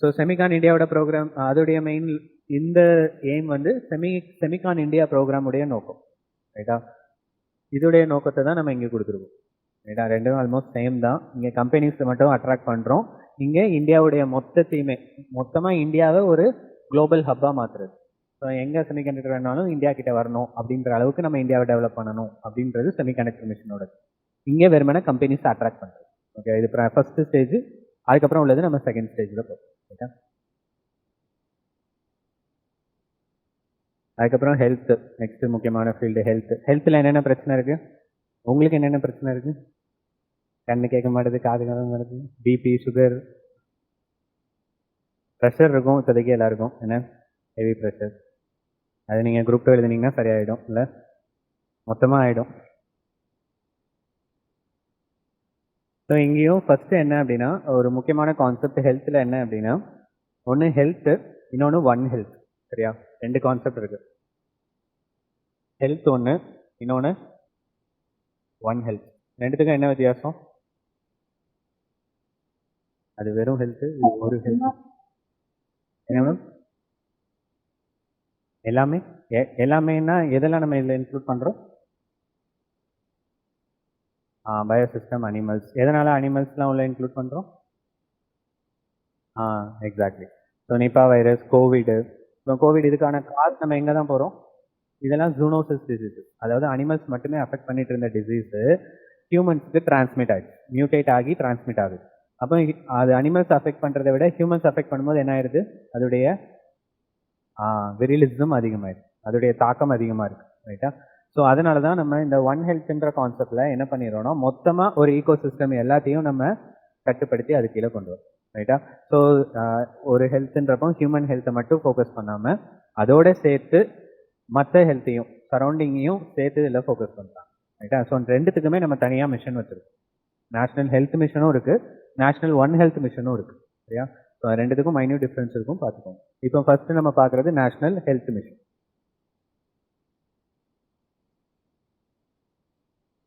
ஸோ செமிகான் இந்தியாவோட ப்ரோக்ராம் அதோடைய மெயின் இந்த எய்ம் வந்து செமிகான் இந்தியா ப்ரோக்ராமுடைய நோக்கம், ரைட்டா? இதோடைய நோக்கத்தை தான் நம்ம இங்கே கொடுத்துருக்கோம், ரைட்டா? ரெண்டும் ஆல்மோஸ்ட் சேம் தான். இங்கே கம்பெனிஸ் மட்டும் அட்ராக்ட் பண்ணுறோம், இங்கே இந்தியாவுடைய மொத்தமாக இந்தியாவை ஒரு குளோபல் ஹப்பாக மாற்றுறது. ஸோ எங்கே செமிகண்டக்டர் வேணாலும் இந்தியா கிட்ட வரணும் அப்படின்ற அளவுக்கு நம்ம இந்தியாவை டெவலப் பண்ணணும் அப்படின்றது செமிகண்டக்டர் மிஷனோட. இங்கே வெறுமனே கம்பெனிஸ் அட்ராக்ட் பண்ணுறது. ஓகே, இது ஃபர்ஸ்ட் ஸ்டேஜ். அதுக்கப்புறம் உள்ளது நம்ம செகண்ட் ஸ்டேஜில் போகிறோம், ரைட்டா? அதுக்கப்புறம் ஹெல்த், நெக்ஸ்ட் முக்கியமான ஃபீல்டு ஹெல்த்தில் என்னென்ன பிரச்சனை இருக்குது? உங்களுக்கு என்னென்ன பிரச்சனை இருக்குது? கண்ணு கேட்க மாட்டேது, காது கேட்க மாட்டேது, பிபி, சுகர், ப்ரெஷர் இருக்கும் இப்போதைக்கு எல்லாருக்கும், என்ன ஹெவி ப்ரெஷர். அது நீங்கள் குரூப் 2 எழுதினீங்கன்னா சரியாயிடும், இல்லை மொத்தமாக ஆகிடும். ஸோ இங்கேயும் ஃபஸ்ட்டு என்ன அப்படின்னா ஒரு முக்கியமான கான்செப்ட் ஹெல்த்தில் என்ன அப்படின்னா, ஒன்று ஹெல்த்து, இன்னொன்று ஒன் ஹெல்த், சரியா? 2 கான்செப்ட் இருக்குது. ஹெல்த் ஒன்று, இன்னொன்று ஒன் ஹெல்த். ரெண்டுத்துக்கும் என்ன வித்தியாசம்? அது வெறும் ஹெல்த்து, ஒரு ஹெல்த். என்ன மேம்? எல்லாமேனா எதெல்லாம் நம்ம இதில் இன்க்ளூட் பண்ணுறோம்? Biosystem, animals. எதனால் அனிமல்ஸ்லாம் உள்ள இன்க்ளூட் பண்ணுறோம்? எக்ஸாக்ட்லி. ஸோ நிப்பா வைரஸ், கோவிடு. இப்போ கோவிட் இதுக்கான காசு நம்ம எங்கே தான் போகிறோம்? இதெல்லாம் ஜூனோசிஸ் டிசீஸஸ், அதாவது அனிமல்ஸ் மட்டுமே அஃபெக்ட் பண்ணிட்டு இருந்த டிசீஸு ஹியூமன்ஸுக்கு டிரான்ஸ்மிட் ஆகுது, மியூட்டேட் ஆகி டிரான்ஸ்மிட் ஆகுது. அப்போ அது அனிமல்ஸ் அஃபெக்ட் பண்ணுறதை விட ஹியூமன்ஸ் அஃபெக்ட் பண்ணும்போது என்ன ஆயிடுது? அதோடைய விரிலிசம் அதிகமாகிடுது, அதோடைய தாக்கம் அதிகமாக இருக்குது, ரைட்டா? ஸோ அதனால தான் நம்ம இந்த ஒன் ஹெல்த்ன்ற கான்செப்டில் என்ன பண்ணிடுறோம்னா மொத்தமாக ஒரு ஈகோ சிஸ்டம் எல்லாத்தையும் நம்ம கட்டுப்படுத்தி அது கீழே கொண்டு வரும், ரைட்டா? ஸோ ஒரு ஹெல்த்துன்றப்போ ஹியூமன் ஹெல்த்தை மட்டும் ஃபோக்கஸ் பண்ணாமல் அதோட சேர்த்து மற்ற ஹெல்த்தையும் சரௌண்டிங்கையும் சேர்த்து இதில் ஃபோக்கஸ் பண்ணுறாங்க, ரைட்டா? ஸோ ரெண்டுத்துக்குமே நம்ம தனியாக மிஷன் வச்சுருக்கோம். நேஷ்னல் ஹெல்த் மிஷனும் இருக்குது, நேஷ்னல் ஒன் ஹெல்த் மிஷனும் இருக்குது, சரியா? ஸோ ரெண்டுத்துக்கும் மைன்யூட் டிஃப்ரென்ஸ் இருக்கும், பார்த்துக்கோங்க. இப்போ ஃபஸ்ட்டு நம்ம பார்க்குறது நேஷ்னல் ஹெல்த் மிஷன்.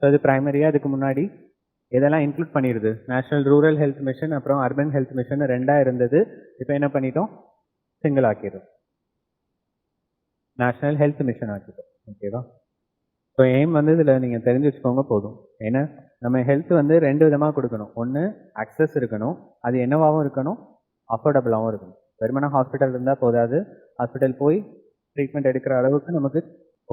ஸோ இது ப்ரைமரியாக இதுக்கு முன்னாடி இதெல்லாம் இன்க்ளூட் பண்ணிடுது. நேஷனல் ரூரல் ஹெல்த் மிஷன் அப்புறம் அர்பன் ஹெல்த் மிஷன் 2 இருந்தது. இப்போ என்ன பண்ணிட்டோம், சிங்கிள் ஆக்கிடும், நேஷனல் ஹெல்த் மிஷன் ஆக்கிட்டோம். ஓகேவா? ஸோ எய்ம் வந்து இதில் நீங்கள் தெரிஞ்சு வச்சுக்கோங்க போதும். ஏன்னா நம்ம ஹெல்த் வந்து 2 விதமாக கொடுக்கணும். ஒன்று அக்சஸ் இருக்கணும், அது என்னவாகவும் இருக்கணும், அஃபோர்டபுளாகவும் இருக்கணும். வெறுமனா ஹாஸ்பிட்டல் இருந்தால் போதாது, ஹாஸ்பிட்டல் போய் ட்ரீட்மெண்ட் எடுக்கிற அளவுக்கு நமக்கு,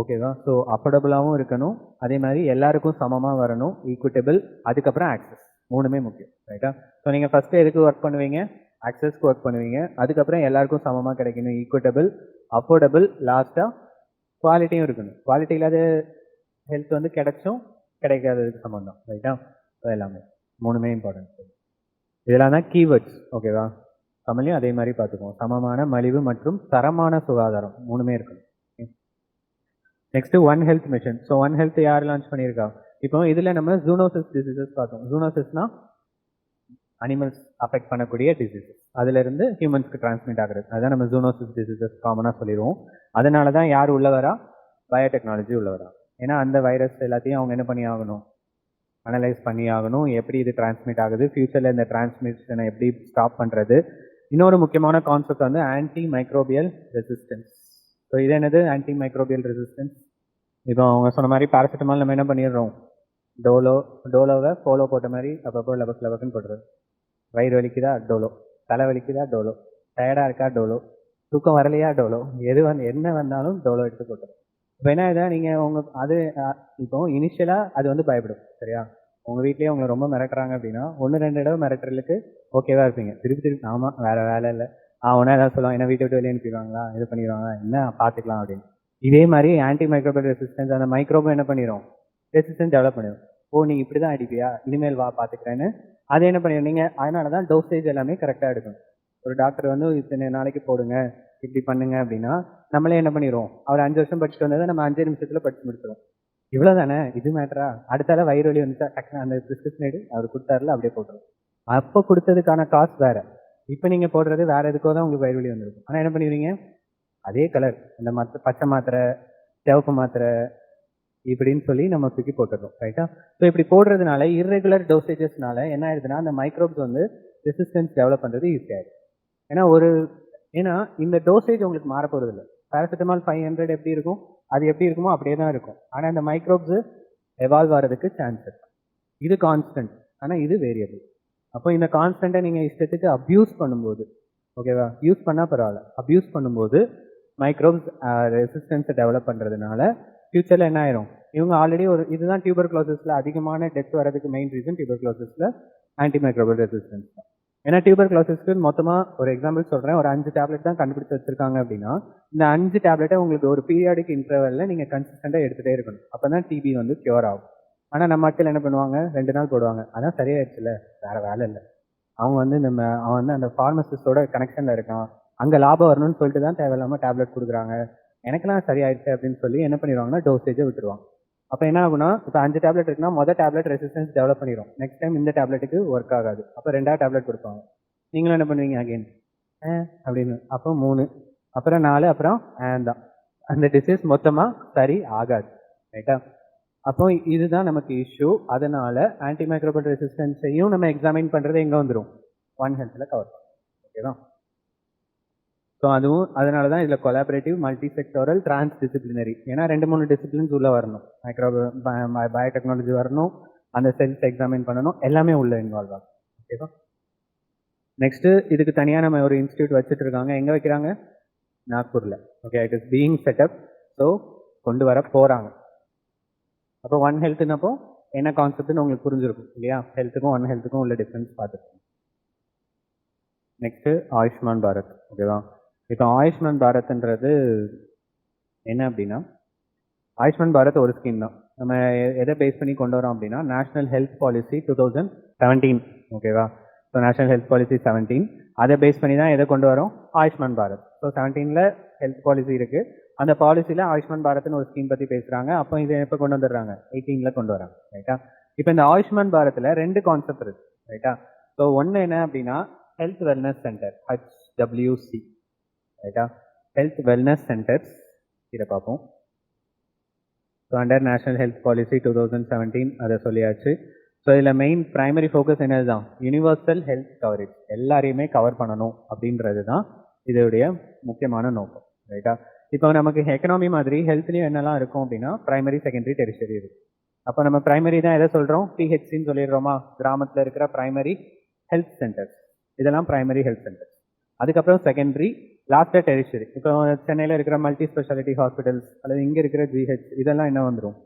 ஓகேவா? ஸோ அஃபோர்டபுளாகவும் இருக்கணும், அதே மாதிரி எல்லாருக்கும் சமமாக வரணும், ஈக்குவிட்டபிள், அதுக்கப்புறம் ஆக்சஸ், 3மே முக்கியம். ரைட்டா? ஸோ நீங்கள் ஃபஸ்ட்டு எதுக்கு ஒர்க் பண்ணுவீங்க, ஆக்சஸ்க்கு ஒர்க் பண்ணுவீங்க. அதுக்கப்புறம் எல்லாருக்கும் சமமாக கிடைக்கணும், ஈக்குவிட்டபிள், அஃபோர்டபுள், லாஸ்ட்டாக குவாலிட்டியும் இருக்கணும். குவாலிட்டி இல்லாத ஹெல்த் வந்து கிடைச்சும் கிடைக்காததுக்கு சம்மந்தம். ரைட்டா? ஸோ எல்லாமே 3மே இம்பார்ட்டன்ட். இதெல்லாம் தான் கீவேர்ட்ஸ். ஓகேவா? தமிழையும் அதே மாதிரி பார்த்துக்குவோம். சமமான, மலிவு மற்றும் தரமான சுகாதாரம் 3மே இருக்கணும். Next one health mission. So one health யார் லான்ச் பண்ணியிருக்கா? இப்போ இதில் நம்ம ஜூனோசிஸ் டிசீசஸ் பார்த்தோம். ஜூனோசிஸ்னா அனிமல்ஸ் அஃபெக்ட் பண்ணக்கூடிய டிசீசஸ், அதிலிருந்து ஹியூமன்ஸ்க்கு டிரான்ஸ்மிட் ஆகுறது, அதுதான் நம்ம ஜூனோசிஸ் டிசீசஸ் காமனாக சொல்லிடுவோம். அதனால தான் யார் உள்ள வரா, பயோடெக்னாலஜி உள்ள வரா. ஏன்னா அந்த வைரஸ் எல்லாத்தையும் அவங்க என்ன பண்ணி ஆகணும், அனலைஸ் பண்ணி ஆகணும், எப்படி இது டிரான்ஸ்மிட் ஆகுது, ஃபியூச்சரில் இந்த டிரான்ஸ்மிஷனை எப்படி ஸ்டாப் பண்ணுறது. இன்னொரு முக்கியமான கான்செப்ட் வந்து ஆன்டி மைக்ரோபியல் ரெசிஸ்டன்ஸ். ஸோ இது என்னது ஆன்டி மைக்ரோபியல் ரெசிஸ்டன்ஸ்? இப்போ அவங்க சொன்ன மாதிரி பேராசிட்டமால் நம்ம என்ன பண்ணிடுறோம், டோலோவை போலோ போட்ட மாதிரி அப்பப்போ லபக்குன்னு போட்டுறது. வயிறு வலிக்குதா டோலோ, தலை வலிக்குதா டோலோ, டயர்டாக இருக்கா டோலோ, தூக்கம் வரலையா டோலோ, என்ன வந்தாலும் டோலோ எடுத்து போட்டுரும். இப்போ என்ன இதை நீங்கள் உங்கள் அது இப்போ இனிஷியலாக அது வந்து பயப்படும். சரியா? உங்கள் வீட்லேயே உங்களை ரொம்ப மிரட்டுறாங்க அப்படின்னா 1-2 தடவை மிரட்டுறதுக்கு ஓகேவா இருப்பீங்க. திருப்பி ஆமாம் வேறு வேலை இல்லை, ஒன்றா ஏதாவது சொல்லுவாங்க, என்ன வீட்டை விட்டு வெளியே அனுப்பிடுவாங்களா, இது பண்ணிடுவாங்க, என்ன பார்த்துக்கலாம் அப்படின்னு. இதே மாதிரி ஆன்டி மைக்ரோபியல் ரெசிஸ்டன்ஸ், அந்த மைக்ரோபை என்ன பண்ணிடும், ரெசிஸ்டன்ஸ் டெவலப் பண்ணிடும். ஓ நீ இப்படி தான் அடிப்பியா, இனிமேல் வா பார்த்துக்கிறேன்னு அதை என்ன பண்ணிடும். நீங்கள் அதனால தான் டோசேஜ் எல்லாமே கரெக்டாக எடுக்கணும். ஒரு டாக்டர் வந்து இத்தனை நாளைக்கு போடுங்க, இப்படி பண்ணுங்க அப்படின்னா நம்மளே என்ன பண்ணிடுவோம், அவர் 5 வருஷம் படிச்சுட்டு வந்ததை நம்ம 5 நிமிஷத்தில் படிச்சு முடிச்சிடும். இவ்வளோ தானே, இது மேட்டரா, அடுத்தால வயிறு வலி வந்துச்சா டக்குன்னு அந்த ப்ரிஸ்கிரிப்ஷன் எடு, அவர் கொடுத்தாருல அப்படியே போட்டுரும். அப்போ கொடுத்ததுக்கான காசு வேறு, இப்போ நீங்கள் போடுறது வேறு எதுக்கோ தான் உங்களுக்கு வயிறு வலி வந்துருக்கும். ஆனால் என்ன பண்ணிடுவீங்க, அதே கலர் அந்த பச்சை மாத்திரை, சிவப்பு மாத்திரை இப்படின்னு சொல்லி நம்ம தூக்கி போட்டுடுறோம். ரைட்டா? ஸோ இப்படி போடுறதுனால இர்ரெகுலர் டோசேஜஸ்னால என்ன ஆயிடுதுன்னா அந்த மைக்ரோப்ஸ் வந்து ரெசிஸ்டன்ஸ் டெவலப் பண்ணுறது ஈஸியாகிடும். ஏன்னா இந்த டோசேஜ் உங்களுக்கு மாற போகிறது இல்லை. பேராசிட்டமால் 500 எப்படி இருக்கும், அது எப்படி இருக்குமோ அப்படியே தான் இருக்கும். ஆனால் இந்த மைக்ரோப்ஸ் எவால்வ் ஆகிறதுக்கு சான்ஸ் இருக்கு. இது கான்ஸ்டன்ட், ஆனால் இது வேரியபிள். அப்போ இந்த கான்ஸ்டன்ட்டை நீங்கள் இஷ்டத்துக்கு அப்யூஸ் பண்ணும்போது, ஓகேவா, யூஸ் பண்ணால் பரவாயில்ல, அப்யூஸ் பண்ணும்போது மைக்ரோப்ஸ் ரெசிஸ்டன்ஸை டெவலப் பண்ணுறதுனால ஃபியூச்சரில் என்ன ஆயிரும், இவங்க ஆல்ரெடி இதுதான் டியூபர்குலோசிஸில் அதிகமான டெத் வரதுக்கு மெயின் ரீசன் டியூபர்குலோசிஸில் ஆன்டி மைக்ரோபியல் ரெசிஸ்டன்ஸ் தான். ஏன்னா டியூபர்குலோசிஸ்க்கு மொத்தமாக ஒரு எக்ஸாம்பிள் சொல்கிறேன், ஒரு 5 டேப்லெட் தான் கண்டுபிடிச்சு வச்சிருக்காங்க அப்படின்னா இந்த 5 டேப்லெட்டை உங்களுக்கு ஒரு பீரியாடிக் இன்டர்வலில் நீங்கள் கன்சிஸ்டண்ட்டாக எடுத்துகிட்டே இருக்கணும். அப்போ தான் டிபி வந்து க்யூர் ஆகும். ஆனால் நம்ம மக்கள் என்ன பண்ணுவாங்க, 2 நாள் போடுவாங்க, அதான் சரியாயிடுச்சுல வேறு வேலை இல்லை. அவன் வந்து அந்த ஃபார்மசிஸ்டோட கனெக்ஷனில் இருக்கான், அங்கே லாபம் வரணும்னு சொல்லிட்டு தான் தேவையில்லாமல் டேப்லெட் கொடுக்குறாங்க, எனக்கெல்லாம் சரியாயிடுச்சு அப்படின்னு சொல்லி என்ன பண்ணிடுவாங்கன்னா டோசேஜை விட்டுருவாங்க. அப்போ என்ன ஆகுனா, இப்போ 5 டேப்லெட் இருக்குன்னா மொதல் டேப்லெட் ரெசிஸ்டன்ஸ் டெவலப் பண்ணிடும், நெக்ஸ்ட் டைம் இந்த டேப்லெட்டுக்கு ஒர்க் ஆகாது, அப்போ 2வது டேப்லெட் கொடுப்பாங்க. நீங்களும் என்ன பண்ணுவீங்க, அகெயின் அப்படின்னு, அப்போ 3, அப்புறம் 4, அப்புறம் தான் அந்த டிசீஸ் மொத்தமாக சரி ஆகாது. ரைட்டா? அப்போ இதுதான் நமக்கு இஷ்யூ. அதனால ஆன்டி மைக்ரோபியல் ரெசிஸ்டன்ஸையும் நம்ம எக்ஸாமின் பண்ணுறது எங்கே வந்துடும், ஒன் ஹெல்த்தில் கவர் பண்ணும். ஓகேவா? ஸோ அதனால தான் இதில் collaborative, multi sectoral, trans disciplinary, ஏன்னா 2-3 டிசிப்ளின்ஸ் உள்ளே வரணும். பயோடெக்னாலஜி வரணும், அந்த செல்ஸ் எக்ஸாமின் பண்ணணும், எல்லாமே உள்ளே இன்வால்வ் ஆகும். ஓகேவா? நெக்ஸ்ட்டு இதுக்கு தனியாக நம்ம ஒரு இன்ஸ்டியூட் வச்சுட்டு இருக்காங்க. எங்கே வைக்கிறாங்க, நாக்பூரில். Okay, it is being setup. So கொண்டு வர போகிறாங்க. அப்போ ஒன் ஹெல்த்துனப்போ என்ன கான்செப்ட்னு உங்களுக்கு புரிஞ்சிருக்கும் இல்லையா, ஹெல்த்துக்கும் ஒன் ஹெல்த்துக்கும் உள்ள டிஃப்ரென்ஸ் பார்த்துருக்கோம். நெக்ஸ்ட்டு ஆயுஷ்மான் பாரத். ஓகேவா? இப்போ ஆயுஷ்மான் பாரத்ன்றது என்ன அப்படின்னா, ஆயுஷ்மான் பாரத் ஒரு ஸ்கீம் தான். நம்ம எதை பேஸ் பண்ணி கொண்டு வரோம் அப்படின்னா நேஷனல் ஹெல்த் பாலிசி 2017. ஓகேவா? ஸோ நேஷனல் ஹெல்த் பாலிசி 17, அதை பேஸ் பண்ணி தான் எதை கொண்டு வரோம், ஆயுஷ்மான் பாரத். ஸோ 17ல் ஹெல்த் பாலிசி இருக்குது, அந்த பாலிசியில் ஆயுஷ்மான் பாரத்னு ஒரு ஸ்கீம் பற்றி பேசுகிறாங்க. அப்போ இதை எப்போ கொண்டு வந்துடுறாங்க, 18ல் கொண்டு வராங்க. ரைட்டா? இப்போ இந்த ஆயுஷ்மான் பாரத்தில் 2 கான்செப்ட் இருக்குது. ரைட்டா? ஸோ ஒன்று என்ன அப்படின்னா ஹெல்த் வெல்னஸ் சென்டர், HWC. ரைட்டா? ஹெல்த் வெல்னஸ் சென்டர்ஸ், இதை பார்ப்போம். So under national health policy 2017 அதை சொல்லியாச்சு. ஸோ இதில் மெயின் ப்ரைமரி ஃபோக்கஸ் என்னது தான், யூனிவர்சல் ஹெல்த் கவரேஜ், எல்லாரையுமே கவர் பண்ணணும் அப்படின்றது தான் இதோடைய முக்கியமான நோக்கம். ரைட்டா? இப்போ நமக்கு எக்கனாமி மாதிரி ஹெல்த்லேயும் என்னெல்லாம் இருக்கும் அப்படின்னா ப்ரைமரி, செகண்டரி, டெரிஷரி இருக்கு. அப்போ நம்ம ப்ரைமரி தான் எதை சொல்கிறோம், பிஹெச்சின்னு சொல்லிடுறோமா, கிராமத்தில் இருக்கிற ப்ரைமரி ஹெல்த் சென்டர்ஸ், இதெல்லாம் ப்ரைமரி ஹெல்த் சென்டர்ஸ். அதுக்கப்புறம் செகண்டரி, லாஸ்ட்டாக டெரிஷரி. இப்போ சென்னையில் இருக்கிற மல்டி ஸ்பெஷாலிட்டி ஹாஸ்பிட்டல்ஸ் அல்லது இங்கே இருக்கிற ஜிஹெச் இதெல்லாம் என்ன வந்துடும்,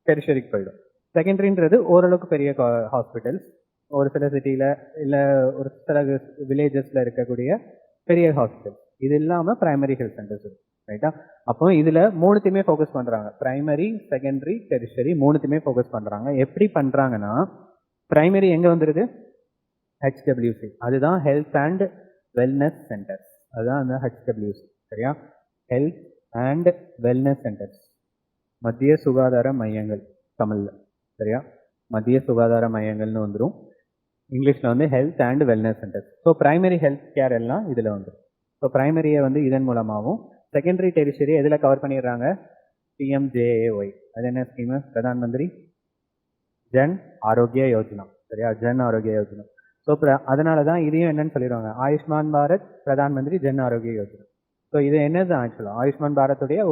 டெரிஷரிக்கு போயிடும். செகண்டரின்றது ஓரளவுக்கு பெரிய ஹாஸ்பிட்டல்ஸ், ஒரு சில சிட்டியில் இல்லை ஒரு சில வில்லேஜஸில் இருக்கக்கூடிய பெரிய ஹாஸ்பிட்டல்ஸ், இது இல்லாமல் ப்ரைமரி ஹெல்த் சென்டர்ஸ் இருக்கும். ரைட்டா? அப்போ இதில் மூணுத்தையுமே ஃபோக்கஸ் பண்ணுறாங்க, ப்ரைமரி, செகண்டரி, டெரிஷரி மூணுத்தையுமே ஃபோக்கஸ் பண்ணுறாங்க. எப்படி பண்ணுறாங்கன்னா, ப்ரைமரி எங்கே வந்துடுது, ஹெச்டபிள்யூசி, அதுதான் ஹெல்த் அண்ட் வெல்னஸ் சென்டர்ஸ், அதுதான் அந்த ஹெச்டபிள்யூசி. சரியா? ஹெல்த் அண்ட் வெல்னஸ் சென்டர்ஸ், மத்திய சுகாதார மையங்கள் தமிழில். சரியா? மத்திய சுகாதார மையங்கள்னு வந்துடும். இங்கிலீஷில் வந்து health and wellness centres. So primary health care எல்லாம் இதில் வந்துடும். ஸோ ப்ரைமரியை வந்து இதன் மூலமாகவும், செகண்டரி, டெரிஷரி எதில் கவர் பண்ணிடுறாங்க, பிஎம்ஜேஏஒய், அது என்ன ஸ்கீமு, பிரதான் மந்திரி ஜன் ஆரோக்கிய யோஜனா. சரியா? ஜன் ஆரோக்கிய யோஜனா. ஸோ அதனால தான் இதையும் என்னன்னு சொல்லிடுவாங்க, ஆயுஷ்மான் பாரத், பிரதான் மந்திரி ஜன் ஆரோக்கிய யோஜனா. ஸோ இது என்னது ஆக்சுவலாக ஆயுஷ்மான் பாரத்துடைய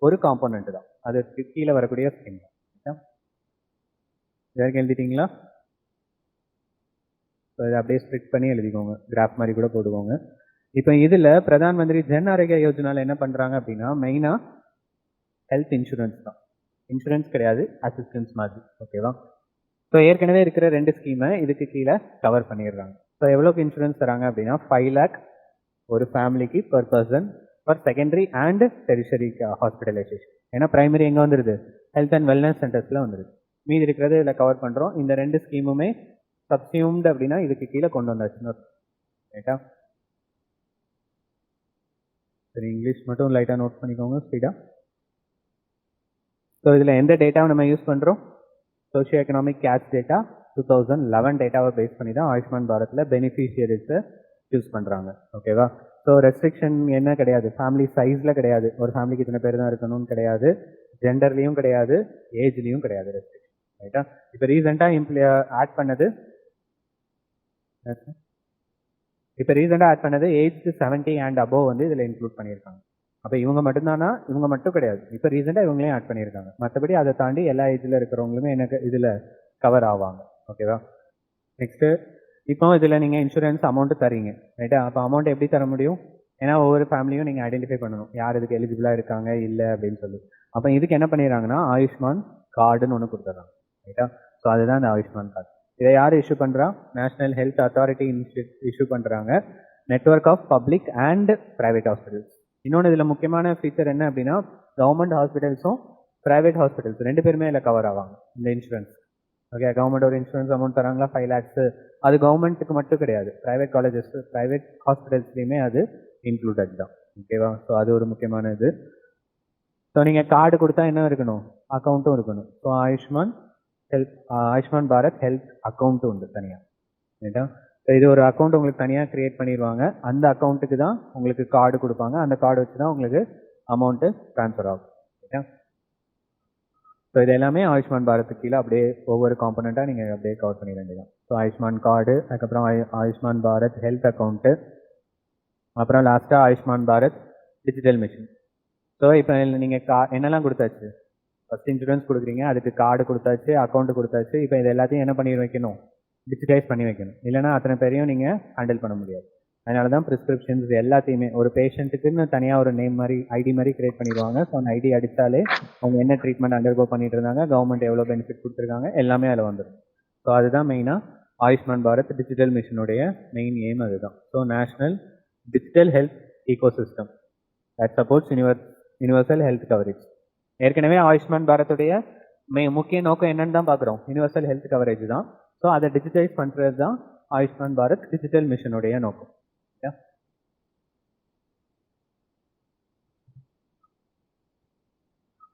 ஒரு காம்போனன்ட் தான், அதுக்கு கீழே வரக்கூடிய ஸ்கீம் தான். இதற்கு எழுதிட்டீங்களா? ஸோ இதை அப்படியே ஸ்ப்ளிட் பண்ணி எழுதிக்கோங்க, கிராஃப் மாதிரி கூட போட்டுக்கோங்க. இப்போ இதில் பிரதான் மந்திரி ஜன் ஆரோக்கிய யோஜனாவில் என்ன பண்ணுறாங்க அப்படின்னா, மெயினாக ஹெல்த் இன்சூரன்ஸ் தான், இன்சூரன்ஸ் கிடையாது, அசிஸ்டன்ஸ் மாதிரி. ஓகேவா? ஸோ ஏற்கனவே இருக்கிற 2 ஸ்கீமை இதுக்கு கீழே கவர் பண்ணிடுறாங்க. ஸோ எவ்வளோக்கு இன்சூரன்ஸ் தராங்க அப்படின்னா 5 lakh ஒரு ஃபேமிலிக்கு per person for secondary and tertiary hospitalisation. ஏன்னா ப்ரைமரி எங்கே வந்துடுது, ஹெல்த் அண்ட் வெல்னஸ் சென்டர்ஸில் வந்துடுது. மீதி இருக்கிறது இதில் கவர் பண்ணுறோம். இந்த 2 ஸ்கீமுமே சப்சியூம்டு அப்படின்னா இதுக்கு கீழே கொண்டு வந்தாச்சுன்னு. ரைட்டா? சரி, இங்கிலீஷ் மட்டும் லைட்டாக நோட் பண்ணிக்கோங்க ஸ்பீடாக. ஸோ இதில் எந்த டேட்டாவை நம்ம யூஸ் பண்ணுறோம், சோஷியோ எக்கனாமிக் கேஷ் டேட்டா 2011 டேட்டாவை பேஸ் பண்ணி தான் ஆயுஷ்மான் பாரத்தில் பெனிஃபிஷியரிஸை யூஸ் பண்ணுறாங்க. ஓகேவா? ஸோ ரெஸ்ட்ரிக்ஷன் என்ன கிடையாது, ஃபேமிலி சைஸில் கிடையாது, ஒரு ஃபேமிலிக்கு இத்தனை பேர் தான் இருக்கணும்னு கிடையாது, ஜெண்டர்லேயும் கிடையாது, ஏஜ்லேயும் கிடையாது ரெஸ்ட்ரிக்ஷன். ரைட்டா? இப்போ ரீசெண்டாக ஆட் பண்ணது ஏஜ் 70 அண்ட் அபோவ் வந்து இதில் இன்க்ளூட் பண்ணியிருக்காங்க. அப்போ இவங்க மட்டும்தானா, இவங்க மட்டும் கிடையாது, இப்போ ரீசெண்டாக இவங்களையும் ஆட் பண்ணியிருக்காங்க. மற்றபடி அதை தாண்டி எல்லா ஏஜில் இருக்கிறவங்களுமே எனக்கு இதில் கவர் ஆவாங்க. ஓகேவா? நெக்ஸ்ட்டு, இப்போ இதில் நீங்கள் இன்சூரன்ஸ் அமௌண்ட்டு தரீங்க. ரைட்டா? அப்போ அமௌண்ட் எப்படி தர முடியும், ஏன்னா ஒவ்வொரு ஃபேமிலியும் நீங்கள் ஐடென்டிஃபை பண்ணணும் யார் இதுக்கு எலிஜிபிளாக இருக்காங்க இல்லை அப்படின்னு சொல்லி. அப்போ இதுக்கு என்ன பண்ணிடுறாங்கன்னா ஆயுஷ்மான் கார்டுன்னு ஒன்று கொடுத்துட்றாங்க. ரைட்டா? ஸோ அதுதான் இந்த ஆயுஷ்மான் கார்டு. இதை யார் இஷ்யூ பண்ணுறா, நேஷனல் ஹெல்த் அத்தாரிட்டி இஷ்யூ பண்ணுறாங்க, network of public and private hospitals. இன்னொன்று இதில் முக்கியமான ஃபீச்சர் என்ன அப்படின்னா, கவர்மெண்ட் ஹாஸ்பிட்டல்ஸும் ப்ரைவேட் ஹாஸ்பிட்டல்ஸ் 2 பேருமே இதில் கவர் ஆவாங்க இந்த இன்சூரன்ஸ். ஓகே, கவர்மெண்ட் ஒரு இன்சூரன்ஸ் அமௌண்ட் தராங்களா 5 lakhs, அது கவர்மெண்ட்டுக்கு மட்டும் கிடையாது, ப்ரைவேட் காலேஜஸ், ப்ரைவேட் ஹாஸ்பிட்டல்ஸ்லையுமே அது இன்க்ளூடட் தான். ஓகேவா? ஸோ அது ஒரு முக்கியமான இது. ஸோ நீங்கள் கார்டு கொடுத்தா என்ன இருக்கணும், அக்கௌண்ட்டும் இருக்கணும். ஸோ ஆயுஷ்மான் பாரத் ஹெல்த் அக்கௌண்ட்டும் உண்டு தனியாக. ரைட்டா? ஸோ இது ஒரு அக்கௌண்ட் உங்களுக்கு தனியாக க்ரியேட் பண்ணிடுவாங்க, அந்த அக்கௌண்ட்டுக்கு தான் உங்களுக்கு கார்டு கொடுப்பாங்க, அந்த கார்டு வச்சு தான் உங்களுக்கு அமௌண்ட்டு ட்ரான்ஸ்ஃபர் ஆகும். ரைட்டா? ஸோ இது எல்லாமே ஆயுஷ்மான் பாரத்துக்கு கீழே அப்படியே ஒவ்வொரு காம்பனண்ட்டாக நீங்கள் அப்படியே கவர் பண்ணிட வேண்டியதான். ஸோ ஆயுஷ்மான் கார்டு, அதுக்கப்புறம் ஆயுஷ்மான் பாரத் ஹெல்த் அக்கௌண்ட்டு, அப்புறம் லாஸ்ட்டாக Ayushman Bharat digital machine. So இப்போ நீங்கள் என்னெல்லாம் கொடுத்தாச்சு, ஃபஸ்ட் இன்சூரன்ஸ் கொடுக்குறீங்க, அதுக்கு கார்டு கொடுத்தாச்சு, அக்கௌண்ட்டு கொடுத்தாச்சு. இப்போ இது எல்லாத்தையும் என்ன பண்ணி வைக்கணும், டிஜிட்டைஸ் பண்ணி வைக்கணும். இல்லைனா அத்தனை பேரையும் நீங்கள் ஹேண்டில் பண்ண முடியாது. அதனால தான் ப்ரிஸ்கிரிப்ஷன்ஸ் எல்லாத்தையுமே ஒரு பேஷண்ட்டுக்குன்னு தனியாக ஒரு நேம் மாதிரி ஐடி மாதிரி கிரியேட் பண்ணிடுவாங்க. ஸோ அந்த ஐடி அடித்தாலே அவங்க என்ன ட்ரீட்மெண்ட் அண்டர்கோ பண்ணிட்டு இருந்தாங்க, கவர்மெண்ட் எவ்வளோ பெனிஃபிட் கொடுத்துருக்காங்க, எல்லாமே அதில் வந்துடும். ஸோ அதுதான் மெயினாக ஆயுஷ்மான் பாரத் டிஜிட்டல் மிஷனுடைய மெயின் எய்ம் அதுதான். So national digital health ecosystem that supports universal health coverage. ஏற்கனவே ஆயுஷ்மான் பாரத்துடைய முக்கிய நோக்கம் என்னன்னு தான் பார்க்குறோம், யூனிவர்சல் ஹெல்த் கவரேஜ் தான். ஸோ அதை டிஜிட்டைஸ் பண்ணுறது தான் ஆயுஷ்மான் பாரத் டிஜிட்டல் மிஷனுடைய நோக்கம்.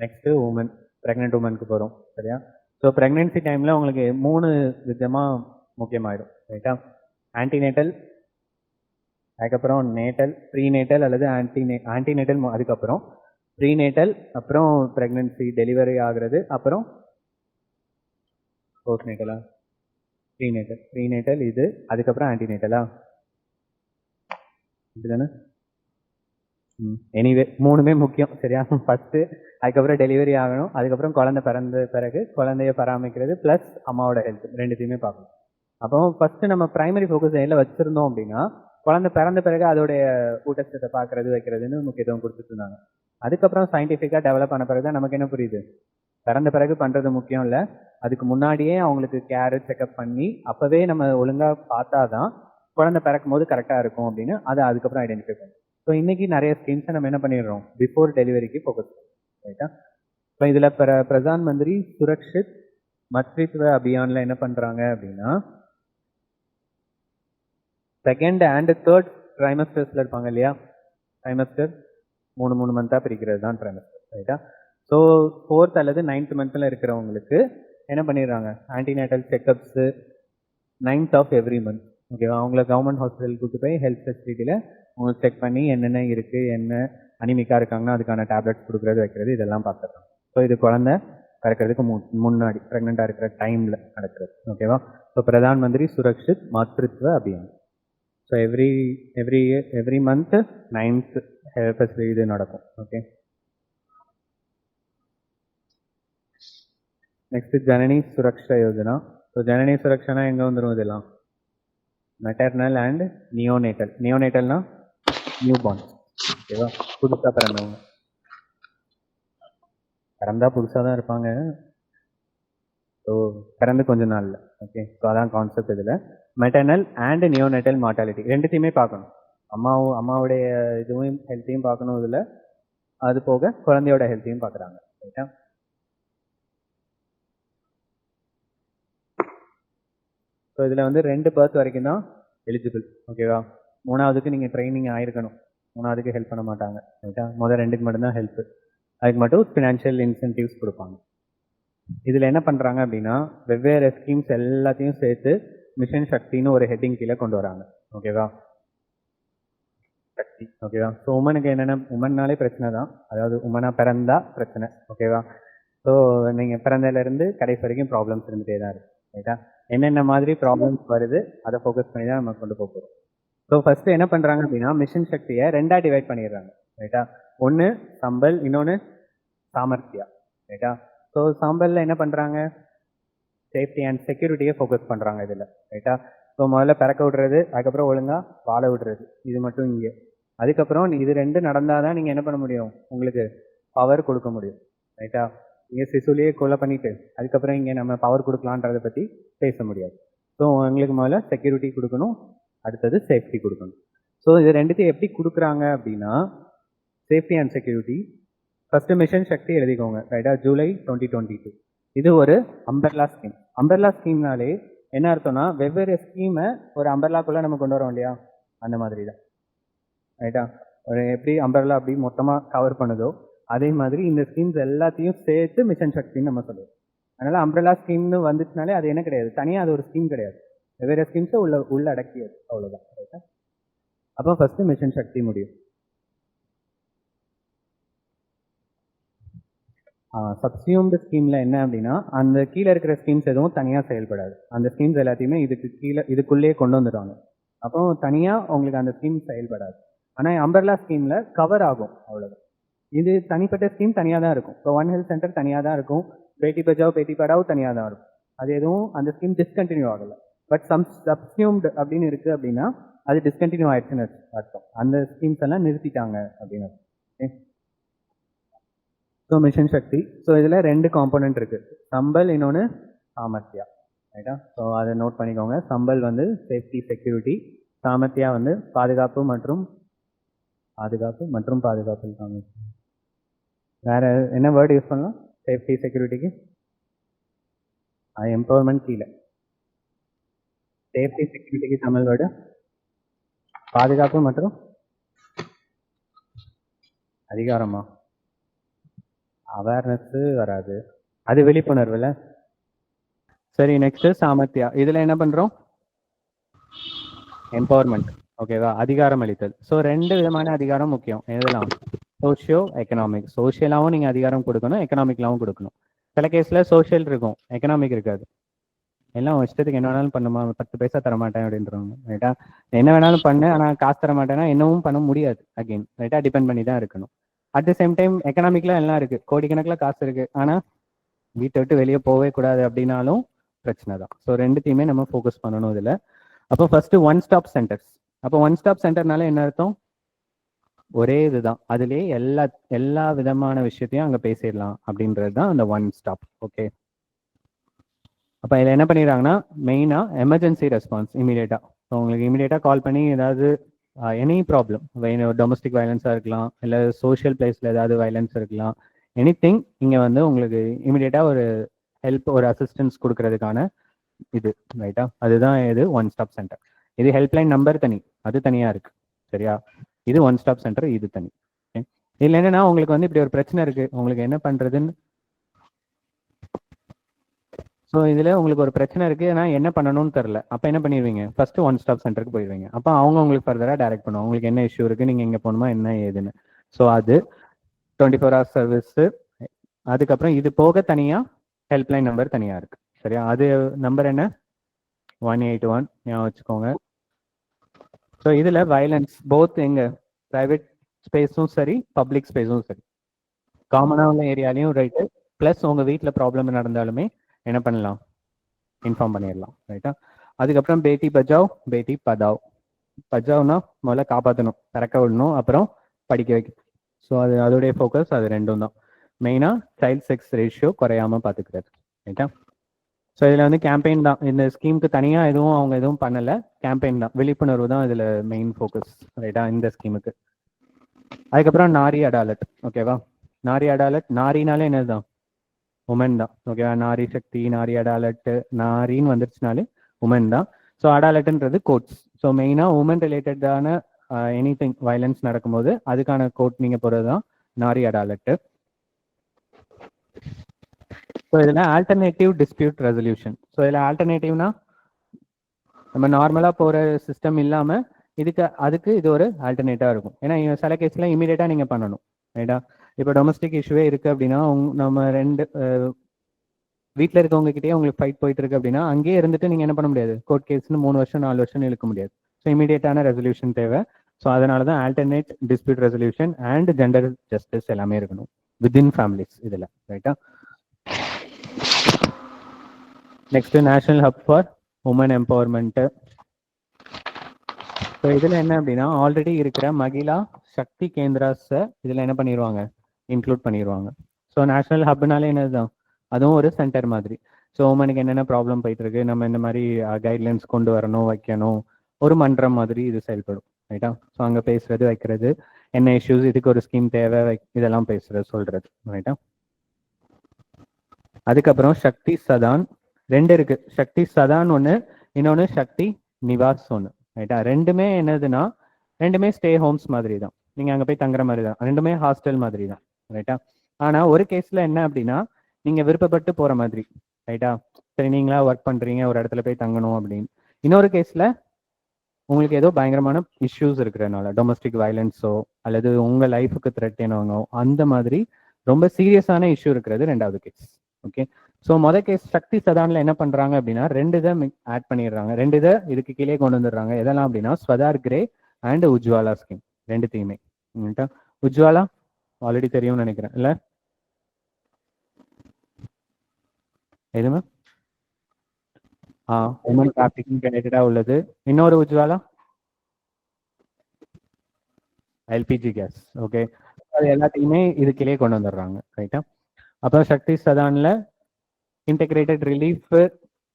நெக்ஸ்ட்டு உமன், ப்ரெக்னென்ட் உமனுக்கு போகிறோம். சரியா? ஸோ ப்ரெக்னென்சி டைமில் உங்களுக்கு 3 விதமாக முக்கியமாயிடும். ரைட்டா? ஆன்டிநேட்டல், அதுக்கப்புறம் நேட்டல், ப்ரீநேட்டல் அல்லது ஆன்டிநேட்டல், அதுக்கப்புறம் ப்ரீநேட்டல், அப்புறம் ப்ரெக்னென்சி டெலிவரி ஆகிறது, அப்புறம் போஸ்ட் நேட்டலா, ப்ரீநேட்டல் இது, அதுக்கப்புறம் ஆன்டிநேட்டலா, இதுதானே? எனிவே மூணுமே முக்கியம் சரியா. ஃபர்ஸ்ட் அதுக்கப்புறம் டெலிவரி ஆகணும், அதுக்கப்புறம் குழந்தை பிறந்த பிறகு குழந்தைய பராமரிக்கிறது ப்ளஸ் அம்மாவோட ஹெல்த் ரெண்டுத்தையுமே பார்க்கணும். அப்போ ஃபர்ஸ்ட் நம்ம பிரைமரி ஃபோக்கஸ் எதில் வச்சிருந்தோம் அப்படின்னா, குழந்தை பிறந்த பிறகு அதோடைய ஊட்டச்சத்தை பார்க்கறது வைக்கிறதுன்னு முக்கியத்துவம் கொடுத்துட்டு இருந்தாங்க. அதுக்கப்புறம் சயின்டிஃபிக்காக டெவலப் ஆன பிறகு தான் நமக்கு என்ன புரியுது, பிறந்த பிறகு பண்ணுறது முக்கியம் இல்லை, அதுக்கு முன்னாடியே அவங்களுக்கு கேரு செக்அப் பண்ணி அப்போவே நம்ம ஒழுங்காக பார்த்தா தான் குழந்தை பிறக்கும் போது கரெக்டாக இருக்கும் அப்படின்னு அதை அதுக்கப்புறம் ஐடென்டிஃபை பண்ணும். ஸோ இன்னைக்கு நிறைய ஸ்கீம்ஸை நம்ம என்ன பண்ணிடுறோம், பிஃபோர் டெலிவரிக்கு ஃபோக்கஸ் ரைட்டா. இப்போ இதில் பிரதான் மந்திரி சுரக்ஷித் மத்ரித்வ அபியான்ல என்ன பண்ணுறாங்க அப்படின்னா, செகண்ட் அண்ட் தேர்ட் ட்ரைமஸ்டர்ஸில் இருப்பாங்க இல்லையா, ட்ரைமஸ்டர் 3 மந்த்தாக பிரிக்கிறது தான் ட்ரைமஸ்டர் ரைட்டா. ஸோ 4th அல்லது 9th மந்த்தில் இருக்கிறவங்களுக்கு என்ன பண்ணிடுறாங்க, antenatal செக்அப்ஸு 9th of every month. ஓகேவா, அவங்கள கவர்மெண்ட் ஹாஸ்பிட்டல் கூட்டு போய் ஹெல்த் ஃபெசிலிட்டியில் உங்களுக்கு செக் பண்ணி என்னென்ன இருக்குது, என்ன அனிமிக்காக இருக்காங்கன்னா அதுக்கான டேப்லெட்ஸ் கொடுக்குறது வைக்கிறது இதெல்லாம் பார்த்துடுறாங்க. ஸோ இது குழந்தை பிறக்கிறதுக்கு முன்னாடி ப்ரெக்னெண்ட்டாக இருக்கிற டைமில் நடக்கிறது. ஓகேவா. So Pradhan Mantri Surakshit Matritva Abhiyan. So every month 9th facility இது நடக்கும். Okay. Next Janani Suraksha Yojana. So Janani சுரக்ஷனா எங்கே வந்துடும், இதெல்லாம் மெட்டர்னல் அண்ட் நியோனேட்டல். நியோனேட்டல்னா நியூ பார்ன். ஓகேவா, புதுசாக பிறந்தவங்க, பிறந்தா புதுசாக தான் இருப்பாங்க. ஸோ பிறந்து கொஞ்ச நாளில். ஓகே. ஸோ அதான் கான்செப்ட். இதில் மெட்டர்னல் அண்ட் நியோனேட்டல் மார்டாலிட்டி ரெண்டுத்தையுமே பார்க்கணும். அம்மாவுடைய இதுவும் ஹெல்த்தையும் பார்க்கணும் இதில், அது போக குழந்தையோட ஹெல்த்தையும் பார்க்குறாங்க ரைட்டா. ஸோ இதில் வந்து 2 பர்த் வரைக்கும் தான் எலிஜிபிள். ஓகேவா. 3ஆவதுக்கு நீங்கள் ட்ரைனிங் ஆயிருக்கணும், 3ஆவதுக்கு ஹெல்ப் பண்ண மாட்டாங்க ரைட்டா. முதல் 2க்கு மட்டும்தான் ஹெல்ப்பு, அதுக்கு மட்டும் ஃபினான்ஷியல் இன்சென்டிவ்ஸ் கொடுப்பாங்க. இதில் என்ன பண்ணுறாங்க அப்படின்னா, வெவ்வேறு ஸ்கீம்ஸ் எல்லாத்தையும் சேர்த்து மிஷன் சக்தின்னு ஒரு ஹெட்டிங் கீழே கொண்டு வராங்க. ஓகேவா, சக்தி. ஓகேவா. ஸோ உமனுக்கு என்னென்ன, உமன்னாலே பிரச்சனை தான், அதாவது உமனாக பிறந்தா பிரச்சனை. ஓகேவா. ஸோ நீங்கள் பிறந்ததுலேருந்து கடைசி வரைக்கும் ப்ராப்ளம்ஸ் இருந்துகிட்டே தான் இருக்குது ரைட்டா. என்னென்ன மாதிரி ப்ராப்ளம்ஸ் வருது அதை ஃபோக்கஸ் பண்ணி தான் நம்ம கொண்டு போக போகிறோம். ஸோ ஃபஸ்ட்டு என்ன பண்ணுறாங்க அப்படின்னா, மிஷன் சக்தியை 2ஆக டிவைட் பண்ணிடுறாங்க ரைட்டா. ஒன்று சம்பல், இன்னொன்று சாமர்த்தியா ரைட்டா. ஸோ சாம்பலில் என்ன பண்ணுறாங்க, சேஃப்டி அண்ட் செக்யூரிட்டியை ஃபோக்கஸ் பண்ணுறாங்க இதில் ரைட்டா. ஸோ முதல்ல பிறக்க விடுறது, அதுக்கப்புறம் ஒழுங்காக வாழ விடுறது, இது மட்டும் இங்கே. அதுக்கப்புறம் இது 2 நடந்தால் தான் நீங்கள் என்ன பண்ண முடியும், உங்களுக்கு பவர் கொடுக்க முடியும் ரைட்டா. இங்கே சிசுலேயே கொலை பண்ணிவிட்டு அதுக்கப்புறம் இங்கே நம்ம பவர் கொடுக்கலான்றதை பற்றி பேச முடியாது. ஸோ உங்களுக்கு முதல்ல செக்யூரிட்டி கொடுக்கணும், அடுத்தது சேஃப்டி கொடுக்கணும். ஸோ இது 2த்தையும் எப்படி கொடுக்குறாங்க அப்படின்னா, safety and security first mission Shakti எழுதிக்கோங்க ரைட்டா, ஜூலை 2022. இது ஒரு அம்பர்லா ஸ்கீம். அம்பர்லா ஸ்கீம்னாலே என்ன அர்த்தம்னா, வெவ்வேறு ஸ்கீமை ஒரு அம்பர்லாக்குள்ளே நம்ம கொண்டு வரோம் இல்லையா, அந்த மாதிரி தான் ரைட்டா. ஒரு எப்படி அம்பர்லா அப்படி மொத்தமாக கவர் பண்ணுதோ அதே மாதிரி இந்த ஸ்கீம்ஸ் எல்லாத்தையும் சேர்த்து மிஷன் சக்தின்னு நம்ம சொல்லுவோம். அதனால் அம்பர்லா ஸ்கீம்னு வந்துச்சுனாலே அது என்ன கிடையாது, தனியாக அது ஒரு ஸ்கீம் கிடையாது, வெவ்வேறு ஸ்கீம்ஸை உள்ள அடக்கியது, அவ்வளோதான் ரைட்டா. அப்போ ஃபஸ்ட்டு மிஷன் சக்தி முடியும். சப்சியூம்டு ஸ்கீமில் என்ன அப்படின்னா, அந்த கீழே இருக்கிற ஸ்கீம்ஸ் எதுவும் தனியாக செயல்படாது, அந்த ஸ்கீம்ஸ் எல்லாத்தையுமே இதுக்குள்ளேயே கொண்டு வந்துடுவாங்க. அப்போ தனியாக உங்களுக்கு அந்த ஸ்கீம் செயல்படாது. ஆனால் அம்பர்லா ஸ்கீமில் கவர் ஆகும், அவ்வளோதான். இது தனிப்பட்ட ஸ்கீம் தனியாக தான் இருக்கும். இப்போ ஒன் ஹெல்த் சென்டர் தனியாக தான் இருக்கும், பேட்டி பச்சாவ் பேட்டி படாவ் தனியாக தான் இருக்கும். அது எதுவும் அந்த ஸ்கீம் டிஸ்கண்டினியூ ஆகலை. பட் சப்சியூம்டு அப்படின்னு இருக்குது அப்படின்னா அது டிஸ்கண்டினியூ ஆயிடுச்சுன்னு அர்த்தம், அந்த ஸ்கீம்ஸ் எல்லாம் நிறுத்திட்டாங்க அப்படின்னு. ஓகே. ஸோ மிஷன் சக்தி. ஸோ இதில் 2 காம்போனன்ட் இருக்குது, சம்பல் இன்னொன்று சாமர்த்தியா ரைட்டா. ஸோ அதை நோட் பண்ணிக்கோங்க. சம்பல் வந்து சேஃப்டி செக்யூரிட்டி, சாமர்த்தியா வந்து பாதுகாப்பு மற்றும் பாதுகாப்பு இருக்காங்க. வேறு என்ன வேர்டு யூஸ் பண்ணலாம் சேஃப்டி செக்யூரிட்டிக்கு, எம்பவர்மெண்ட் கீழே. சேஃப்டி செக்யூரிட்டிக்கு தமிழ் வேர்டு பாதுகாப்பு மற்றும் அதிகாரமா, அவேர்னஸ் வராது, அது விழிப்புணர்வுல. சரி, நெக்ஸ்ட் சாமர்த்தியா. இதுல என்ன பண்றோம், எம்பவர்மெண்ட். ஓகேவா, அதிகாரம் அளித்தல். ஸோ 2 விதமான அதிகாரம் முக்கியம். எதெல்லாம், சோஷியோ எக்கனாமிக். சோஷியலாகவும் நீங்கள் அதிகாரம் கொடுக்கணும், எக்கனாமிக்லாவும் கொடுக்கணும். சில கேஸில் சோஷியல் இருக்கும், எக்கனாமிக் இருக்காது. எல்லாம் இஷ்டத்துக்கு என்ன வேணாலும் பண்ணுமா, 10 பைசா தர மாட்டேன் அப்படின்றவங்க. ரைட்டா, என்ன வேணாலும் பண்ணு, ஆனா காசு தர மாட்டேன்னா என்னவும் பண்ண முடியாது. அகைன் ரைட்டா, டிபெண்ட் பண்ணி தான் இருக்கணும். அட் த சேம் டைம் எக்கனாமிக்ல எல்லாம் இருக்கு, கோடிக்கணக்கில் காசு இருக்கு, ஆனா வீட்டை விட்டு வெளியே போகவே கூடாது அப்படின்னாலும் பிரச்சனை தான். ஸோ ரெண்டுத்தையுமே நம்ம ஃபோக்கஸ் பண்ணணும் இதுல. அப்போ ஃபர்ஸ்ட் ஒன் ஸ்டாப் சென்டர்ஸ். அப்போ ஒன் ஸ்டாப் சென்டர்னால என்ன அர்த்தம்? ஒரே இதுதான், அதுலயே எல்லா விதமான விஷயத்தையும் அங்க பேசிடலாம் அப்படின்றது தான் அந்த ஒன் ஸ்டாப். ஓகே, அப்போ இதில் என்ன பண்ணிடுறாங்கன்னா மெயினாக எமர்ஜென்சி ரெஸ்பான்ஸ் இமீடியட்டாக. ஸோ உங்களுக்கு இமீடியட்டாக கால் பண்ணி ஏதாவது எனி ப்ராப்ளம், டொமஸ்டிக் வயலன்ஸாக இருக்கலாம், இல்லை சோஷியல் பிளேஸில் ஏதாவது வயலன்ஸ் இருக்கலாம், எனி திங், இங்கே வந்து உங்களுக்கு இமீடியட்டாக ஒரு ஹெல்ப், ஒரு அசிஸ்டன்ஸ் கொடுக்கறதுக்கான இது. ரைட்டா, அதுதான் இது ஒன் ஸ்டாப் சென்டர். இது ஹெல்ப்லைன் நம்பர் தனி, அது தனியாக இருக்கு. சரியா, இது ஒன் ஸ்டாப் சென்டர், இது தனி. ஓகே, இதில் என்னன்னா உங்களுக்கு வந்து இப்படி ஒரு பிரச்சனை இருக்கு, உங்களுக்கு என்ன பண்ணுறதுன்னு. ஸோ இதில் உங்களுக்கு ஒரு பிரச்சனை இருக்குது, ஆனால் என்ன பண்ணணும்னு தெரில. அப்போ என்ன பண்ணிடுவீங்க, ஃபர்ஸ்ட் ஒன் ஸ்டாப் சென்டருக்கு போயிடுவீங்க. அப்போ அவங்க உங்களுக்கு ஃபர்தராக டைரக்ட் பண்ணுவாங்க, உங்களுக்கு என்ன இஷ்யூ இருக்குது, நீங்கள் எங்கே போகணுமா, என்ன ஏதுன்னு. ஸோ அது 24 hours சர்வீஸு. அதுக்கப்புறம் இது போக தனியாக ஹெல்ப்லைன் நம்பர் தனியாக இருக்குது. சரியா, அது நம்பர் என்ன, 181 ஞாபகம் வச்சுக்கோங்க. ஸோ இதில் வயலன்ஸ் போத் எங்கே, ப்ரைவேட் ஸ்பேஸும் சரி, பப்ளிக் ஸ்பேஸும் சரி, காமனாக உள்ள ஏரியாலையும் ரைட்டு, ப்ளஸ் உங்கள் வீட்டில் ப்ராப்ளம் நடந்தாலுமே என்ன பண்ணலாம், இன்ஃபார்ம் பண்ணிடலாம். ரைட்டா, அதுக்கப்புறம் பேட்டி பச்சாவ், பேட்டி பதாவ். பச்சாவ்னா முதல்ல காப்பாற்றணும், திறக்க விடணும், அப்புறம் படிக்க வைக்கணும். ஸோ அதோடைய ஃபோக்கஸ் அது ரெண்டும் தான். மெயினாக சைல்ட் செக்ஸ் ரேஷியோ குறையாம பார்த்துக்கிறது. ரைட்டா, ஸோ இதில் வந்து கேம்பெயின் தான், இந்த ஸ்கீமுக்கு தனியாக எதுவும் அவங்க எதுவும் பண்ணலை, கேம்பெயின் தான், விழிப்புணர்வு தான் இதில் மெயின் ஃபோக்கஸ். ரைட்டா, இந்த ஸ்கீமுக்கு. அதுக்கப்புறம் நாரி அடாலட். ஓகேவா, நாரி அடாலட், நாரினாலே என்னதுதான், உமன் தான். ஓகேவா, நாரி சக்தி, நாரி அடாலட், நாரின்னு வந்துருச்சுனாலே உமன் தான். ஸோ அடாலட்ன்றது கோட்ஸ். ஸோ மெயினாக உமன் ரிலேட்டடான எனி திங் வயலன்ஸ் நடக்கும்போது அதுக்கான கோட் நீங்கள் போகிறது தான் நாரி அடாலட்டு. ஸோ இதில் ஆல்டர்னேட்டிவ் டிஸ்பியூட் ரெசல்யூஷன். ஸோ இதில் ஆல்டர்னேட்டிவ்னா நம்ம நார்மலாக போகிற சிஸ்டம் இல்லாமல் அதுக்கு இது ஒரு ஆல்டர்னேட்டாக இருக்கும். ஏன்னா சில கேஸில் இமீடியட்டாக நீங்கள் பண்ணணும். ரைட்டா, இப்போ டொமஸ்டிக் இஷ்யூவே இருக்குது அப்படின்னா நம்ம வீட்டில் இருக்கவங்க கிட்டே உங்களுக்கு ஃபைட் போயிட்டு இருக்கு அப்படின்னா அங்கேயே இருந்துட்டு நீங்கள் என்ன பண்ண முடியாது, கோர்ட் கேஸ்னு 3 வருஷம் 4 வருஷம் இழுக்க முடியாது. ஸோ இமீடியட்டான ரெசல்யூஷன் தேவை. ஸோ அதனால தான் alternate dispute resolution and gender justice எல்லாமே இருக்கணும் வித்தின் ஃபேமிலிஸ் இதில். ரைட்டா, next national hub for women empowerment. So இதில் என்ன அப்படின்னா ஆல்ரெடி இருக்கிற மகிழா சக்தி கேந்திராஸை இதில் என்ன பண்ணிடுவாங்க, இன்க்ளூட் பண்ணிடுவாங்க. ஸோ நேஷனல் ஹப்னாலே என்னதுதான், அதுவும் ஒரு சென்டர் மாதிரி. ஸோ உமனுக்கு என்னென்ன ப்ராப்ளம் போயிட்டு இருக்கு, நம்ம இந்த மாதிரி கைட்லைன்ஸ் கொண்டு வரணும், வைக்கணும், ஒரு மன்றம் மாதிரி இது செயல்படும். ரைட்டா, ஸோ அங்கே பேசுறது, வைக்கிறது, என்ன இஷ்யூஸ், இதுக்கு ஒரு ஸ்கீம் தேவை, இதெல்லாம் பேசுறது, சொல்றது. ரைட்டா, அதுக்கப்புறம் சக்தி சதான் 2 இருக்கு. சக்தி சதான் ஒன்று, இன்னொன்று சக்தி நிவாஸ் ஒன்று. ரைட்டா, ரெண்டுமே என்னதுன்னா ரெண்டுமே ஸ்டே ஹோம்ஸ் மாதிரி தான், நீங்கள் அங்கே போய் தங்குற மாதிரி தான், ரெண்டுமே ஹாஸ்டல் மாதிரி தான். ரைட்டா, ஆனால் ஒரு கேஸில் என்ன அப்படின்னா நீங்கள் விருப்பப்பட்டு போகிற மாதிரி. ரைட்டா, சரி நீங்களா ஒர்க் பண்ணுறீங்க, ஒரு இடத்துல போய் தங்கணும் அப்படின்னு. இன்னொரு கேஸில் உங்களுக்கு ஏதோ பயங்கரமான இஷ்யூஸ் இருக்கிறதுனால, டொமஸ்டிக் வயலன்ஸோ அல்லது உங்கள் லைஃபுக்கு த்ரெட் என்னவோ அந்த மாதிரி ரொம்ப சீரியஸான இஷ்யூ இருக்கிறது ரெண்டாவது கேஸ். ஓகே, ஸோ மொதல் கேஸ் சக்தி சதானில் என்ன பண்ணுறாங்க அப்படின்னா 2 இதை ஆட் பண்ணிடுறாங்க, 2 இதை இதுக்கு கீழே கொண்டு வந்துடுறாங்க. எதெல்லாம் அப்படின்னா ஸ்வதார் கிரே அண்ட் உஜ்வாலா ஸ்கீம், ரெண்டுத்தையுமே. உஜ்வாலா ஆல்ரெடி தெரியும்னு நினைக்கிறேன், இல்லை எதுமே உமன் டிராஃபிக்கிங் ரிலேட்டடாக உள்ளது. இன்னொரு உஜ்வாலா எல்பிஜி கேஸ். ஓகே, அது எல்லாத்தையுமே இதுக்கிலே கொண்டு வந்துடுறாங்க. ரைட்டா, அப்புறம் சக்தி சதானில் இன்டெகிரேட்டட் ரிலீஃப்,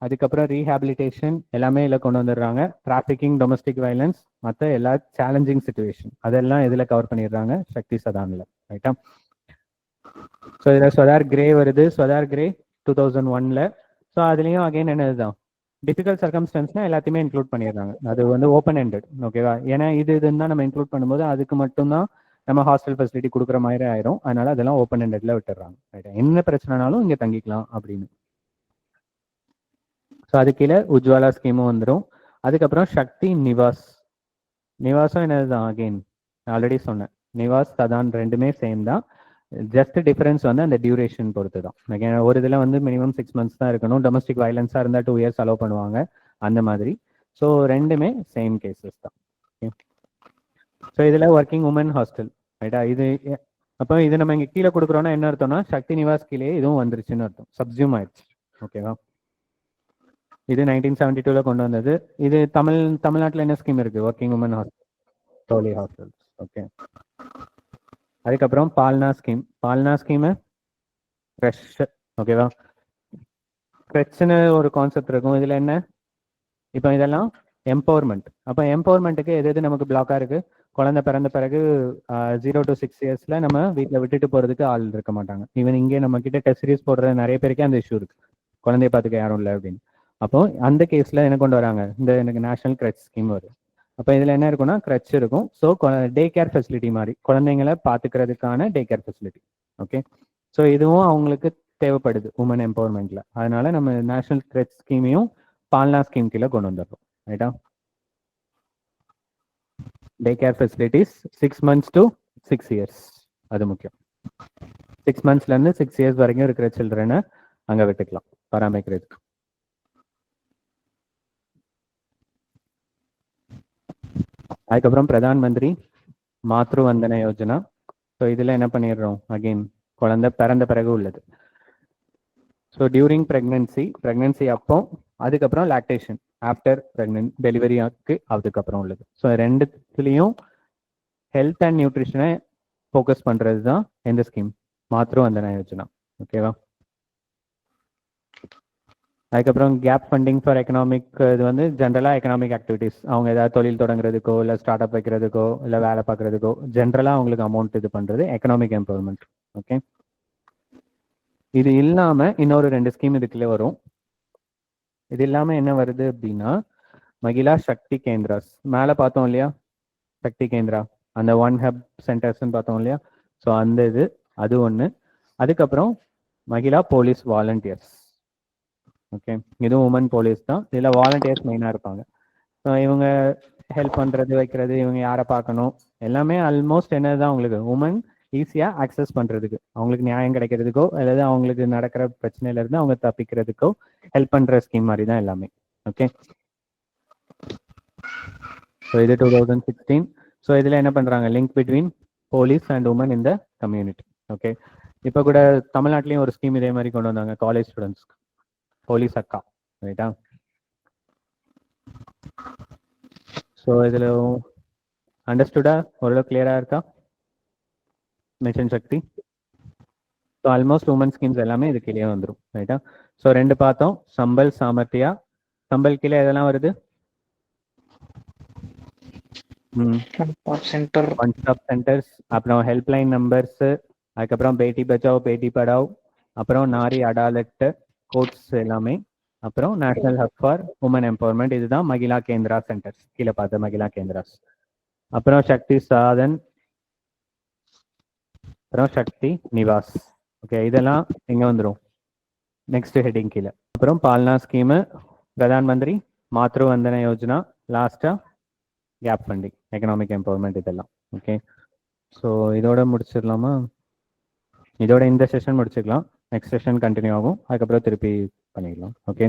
அதுக்கப்புறம் ரீஹாபிலிட்டேஷன் எல்லாமே இதில் கொண்டு வந்துடுறாங்க. டிராஃபிக்கிங், டொமஸ்டிக் வயலன்ஸ், மற்ற எல்லா சேலஞ்சிங் சுச்சுவேஷன் அதெல்லாம் இதில் கவர் பண்ணிடுறாங்க சக்தி சதானில். ரைட்டா, ஸோ இதில் ஸ்வதார் கிரே வருது, ஸ்வதார் கிரே 2001. ஸோ அதுலேயும் அகைன் என்னதுதான் டிஃபிகல்ட் சர்க்கம்ஸ்டன்ஸ்னா எல்லாத்தையுமே இன்க்ளூட் பண்ணிடுறாங்க. அது வந்து ஓப்பன் எண்டட். ஓகேவா, ஏன்னா இதுன்னு தான் நம்ம இன்க்ளூட் பண்ணும்போது அதுக்கு மட்டும்தான் நம்ம ஹாஸ்டல் ஃபெசிலிட்டி கொடுக்குற மாதிரி ஆயிரும். அதனால அதெல்லாம் ஓப்பன் எண்டட்ல விட்டுறாங்க. ரைட்டா, என்ன பிரச்சனைனாலும் இங்கே தங்கிக்கலாம் அப்படின்னு. ஸோ அது கீழே உஜ்வாலா ஸ்கீமும் வந்துடும். அதுக்கப்புறம் சக்தி நிவாஸ். நிவாஸும் என்னதுதான் அகெயின் ஆல்ரெடி சொன்னேன், நிவாஸ் சதான் ரெண்டுமே சேம் தான். ஜஸ்ட் டிஃபரன்ஸ் வந்து அந்த டியூரேஷன் பொறுத்து தான். ஒரு இதில் வந்து மினிமம் 6 months தான் இருக்கணும். டொமஸ்டிக் வயலன்ஸாக இருந்தால் 2 years அலோவ் பண்ணுவாங்க அந்த மாதிரி. ஸோ ரெண்டுமே சேம் கேசஸ் தான். ஸோ இதில் ஒர்க்கிங் உமன் ஹாஸ்டல் ரைட்டா. இது அப்போ இது நம்ம இங்கே கீழே கொடுக்குறோன்னா என்ன அர்த்தம்னா சக்தி நிவாஸ் கீழே இதுவும் வந்துருச்சுன்னு அர்த்தம், சப்சியூம் ஆயிடுச்சு. ஓகேவா. இது 1972 கொண்டு வந்தது. இது தமிழ்நாட்டில் என்ன ஸ்கீம் இருக்கு? ஒர்க்கிங் உமன் ஹாஸ்டல், டோலி ஹாஸ்டல். ஓகே. அதுக்கப்புறம் பால்னா ஸ்கீம் ஃப்ரெஷ். ஓகேவா. ஃப்ரெஷ்னு ஒரு கான்செப்ட் இருக்கும். இதில் என்ன, இப்போ இதெல்லாம் எம்பவர்மெண்ட். அப்போ எம்பவர்மெண்ட்டுக்கு எது நமக்கு பிளாக்காக இருக்கு? குழந்தை பிறந்த பிறகு 0 to 6 years நம்ம வீட்டில் விட்டுட்டு போகிறதுக்கு ஆள் இருக்க மாட்டாங்க. ஈவன் இங்கே நம்ம கிட்ட டெஸ்ட் சீரிஸ் போடுற நிறைய பேருக்கே அந்த இஷ்யூ இருக்கு, குழந்தைய பார்த்துக்க யாரும் இல்லை அப்படின்னு. அப்போ அந்த கேஸில் என்ன கொண்டு வராங்க? எனக்கு நேஷனல் கிரச் ஸ்கீம் வருது. அப்போ இதில் என்ன இருக்குன்னா கிரச் இருக்கும். ஸோ டே கேர் ஃபெசிலிட்டி மாதிரி குழந்தைங்களை பார்த்துக்கிறதுக்கான day care facility. Okay. So இதுவும் அவங்களுக்கு தேவைப்படுது உமன் எம்பவர்மெண்ட்ல. அதனால நம்ம நேஷனல் கிரச் ஸ்கீமையும் பால்னா ஸ்கீம் கீழே கொண்டு வந்துடுறோம். ரைட்டா. Day care facilities 6 months to 6 years, அது முக்கியம். 6 monthsலேருந்து 6 years வரைக்கும் இருக்கிற சில்ட்ரனை அங்கே விட்டுக்கலாம் பராமரிக்கிறதுக்கு. அதுக்கப்புறம் பிரதான் மந்திரி மாத்ரு வந்தன யோஜனா. ஸோ இதில் என்ன பண்ணிடுறோம்? அகெயின் குழந்தை பிறந்த பிறகு உள்ளது. ஸோ டியூரிங் ப்ரெக்னன்சி அப்போ, அதுக்கப்புறம் லாக்டேஷன் ஆஃப்டர் டெலிவரிக்கு அதுக்கப்புறம் உள்ளது. ஸோ ரெண்டுத்துலேயும் ஹெல்த் அண்ட் நியூட்ரிஷனை ஃபோக்கஸ் பண்ணுறது தான் எந்த ஸ்கீம்? மாத்ரு வந்தன யோஜனா. ஓகேவா. அதுக்கப்புறம் கேப் ஃபண்டிங் ஃபார் எக்கனாமிக். இது வந்து ஜென்ரலாக எக்கனாமிக் ஆக்டிவிட்டிஸ், அவங்க ஏதாவது தொழில் தொடங்குறதுக்கோ இல்லை ஸ்டார்ட் அப் வைக்கிறதுக்கோ இல்லை வேலை பார்க்குறதுக்கோ ஜென்ரலாக அவங்களுக்கு அமௌண்ட் இது பண்ணுறது எக்கனாமிக் எம்பவர்மெண்ட். ஓகே. இது இல்லாமல் இன்னொரு 2 ஸ்கீம் இதுக்குள்ளே வரும். இது இல்லாமல் என்ன வருது அப்படின்னா மகிழா சக்தி கேந்திராஸ். மேலே பார்த்தோம் இல்லையா சக்தி கேந்திரா, அந்த 1 hub சென்டர்ஸ்ன்னு பார்த்தோம் இல்லையா. ஸோ அந்த அது ஒன்று. அதுக்கப்புறம் மகிழா போலீஸ் வாலண்டியர்ஸ். ஓகே. இதுவும் உமன் போலீஸ் தான். இதில் வாலண்டியர்ஸ் மெயினாக இருப்பாங்க. ஸோ இவங்க ஹெல்ப் பண்ணுறது வைக்கிறது, இவங்க யாரை பார்க்கணும், எல்லாமே ஆல்மோஸ்ட் என்னதான் உங்களுக்கு உமன் ஈஸியாக ஆக்சஸ் பண்ணுறதுக்கு, அவங்களுக்கு நியாயம் கிடைக்கிறதுக்கோ அல்லது அவங்களுக்கு நடக்கிற பிரச்சனையிலேருந்து அவங்க தப்பிக்கிறதுக்கோ ஹெல்ப் பண்ணுற ஸ்கீம் மாதிரி தான் எல்லாமே. ஓகே. ஸோ இது 2016. ஸோ இதில் என்ன பண்ணுறாங்க? Link between police and women in the community. Okay. இப்போ கூட தமிழ்நாட்டிலையும் ஒரு ஸ்கீம் இதே மாதிரி கொண்டு வந்தாங்க காலேஜ் ஸ்டூடெண்ட்ஸ்க்கு, போலீஸ் அக்கா. ரைட்டா. ஸோ இதில் அண்டர்ஸ்டுடா? ஓரளவு கிளியராக இருக்கா மிஷன் சக்தி? ஸோ ஆல்மோஸ்ட் உமன் ஸ்கீம்ஸ் எல்லாமே இது கீழே வந்துடும். ரைட்டா. ஸோ 2 பார்த்தோம், சம்பல் சாமர்த்தியா. சம்பல் கீழே எதெல்லாம் வருது? ஒன் ஸ்டாப் சென்டர்ஸ், அப்புறம் ஹெல்ப்லைன் நம்பர்ஸ், அதுக்கப்புறம் பேட்டி பச்சாவ் பேட்டி படாவ், அப்புறம் நாரி அடாலட் கோர்ட்ஸ் எல்லாமே, அப்புறம் national hub for women empowerment. இதுதான் மகிழா கேந்திரா சென்டர்ஸ் கீழே பார்த்த மகிழா கேந்திராஸ். அப்புறம் சக்தி சாதன், அப்புறம் சக்தி நிவாஸ். ஓகே. இதெல்லாம் எங்கே வந்துடும்? நெக்ஸ்ட் ஹெட்டிங் கீழே. அப்புறம் பால்னா ஸ்கீமு, பிரதான் மந்திரி மாத்ரு வந்தன யோஜனா, லாஸ்டா கேப் ஃபண்டிங், எக்கனாமிக் எம்பவர்மெண்ட், இதெல்லாம். ஓகே. ஸோ இதோட முடிச்சிடலாமா? இதோட இந்த செஷன் முடிச்சுக்கலாம். நெக்ஸ்ட் செஷன் கண்டினியூ ஆகும். அதுக்கப்புறம் திருப்பி பண்ணிடலாம். ஓகே.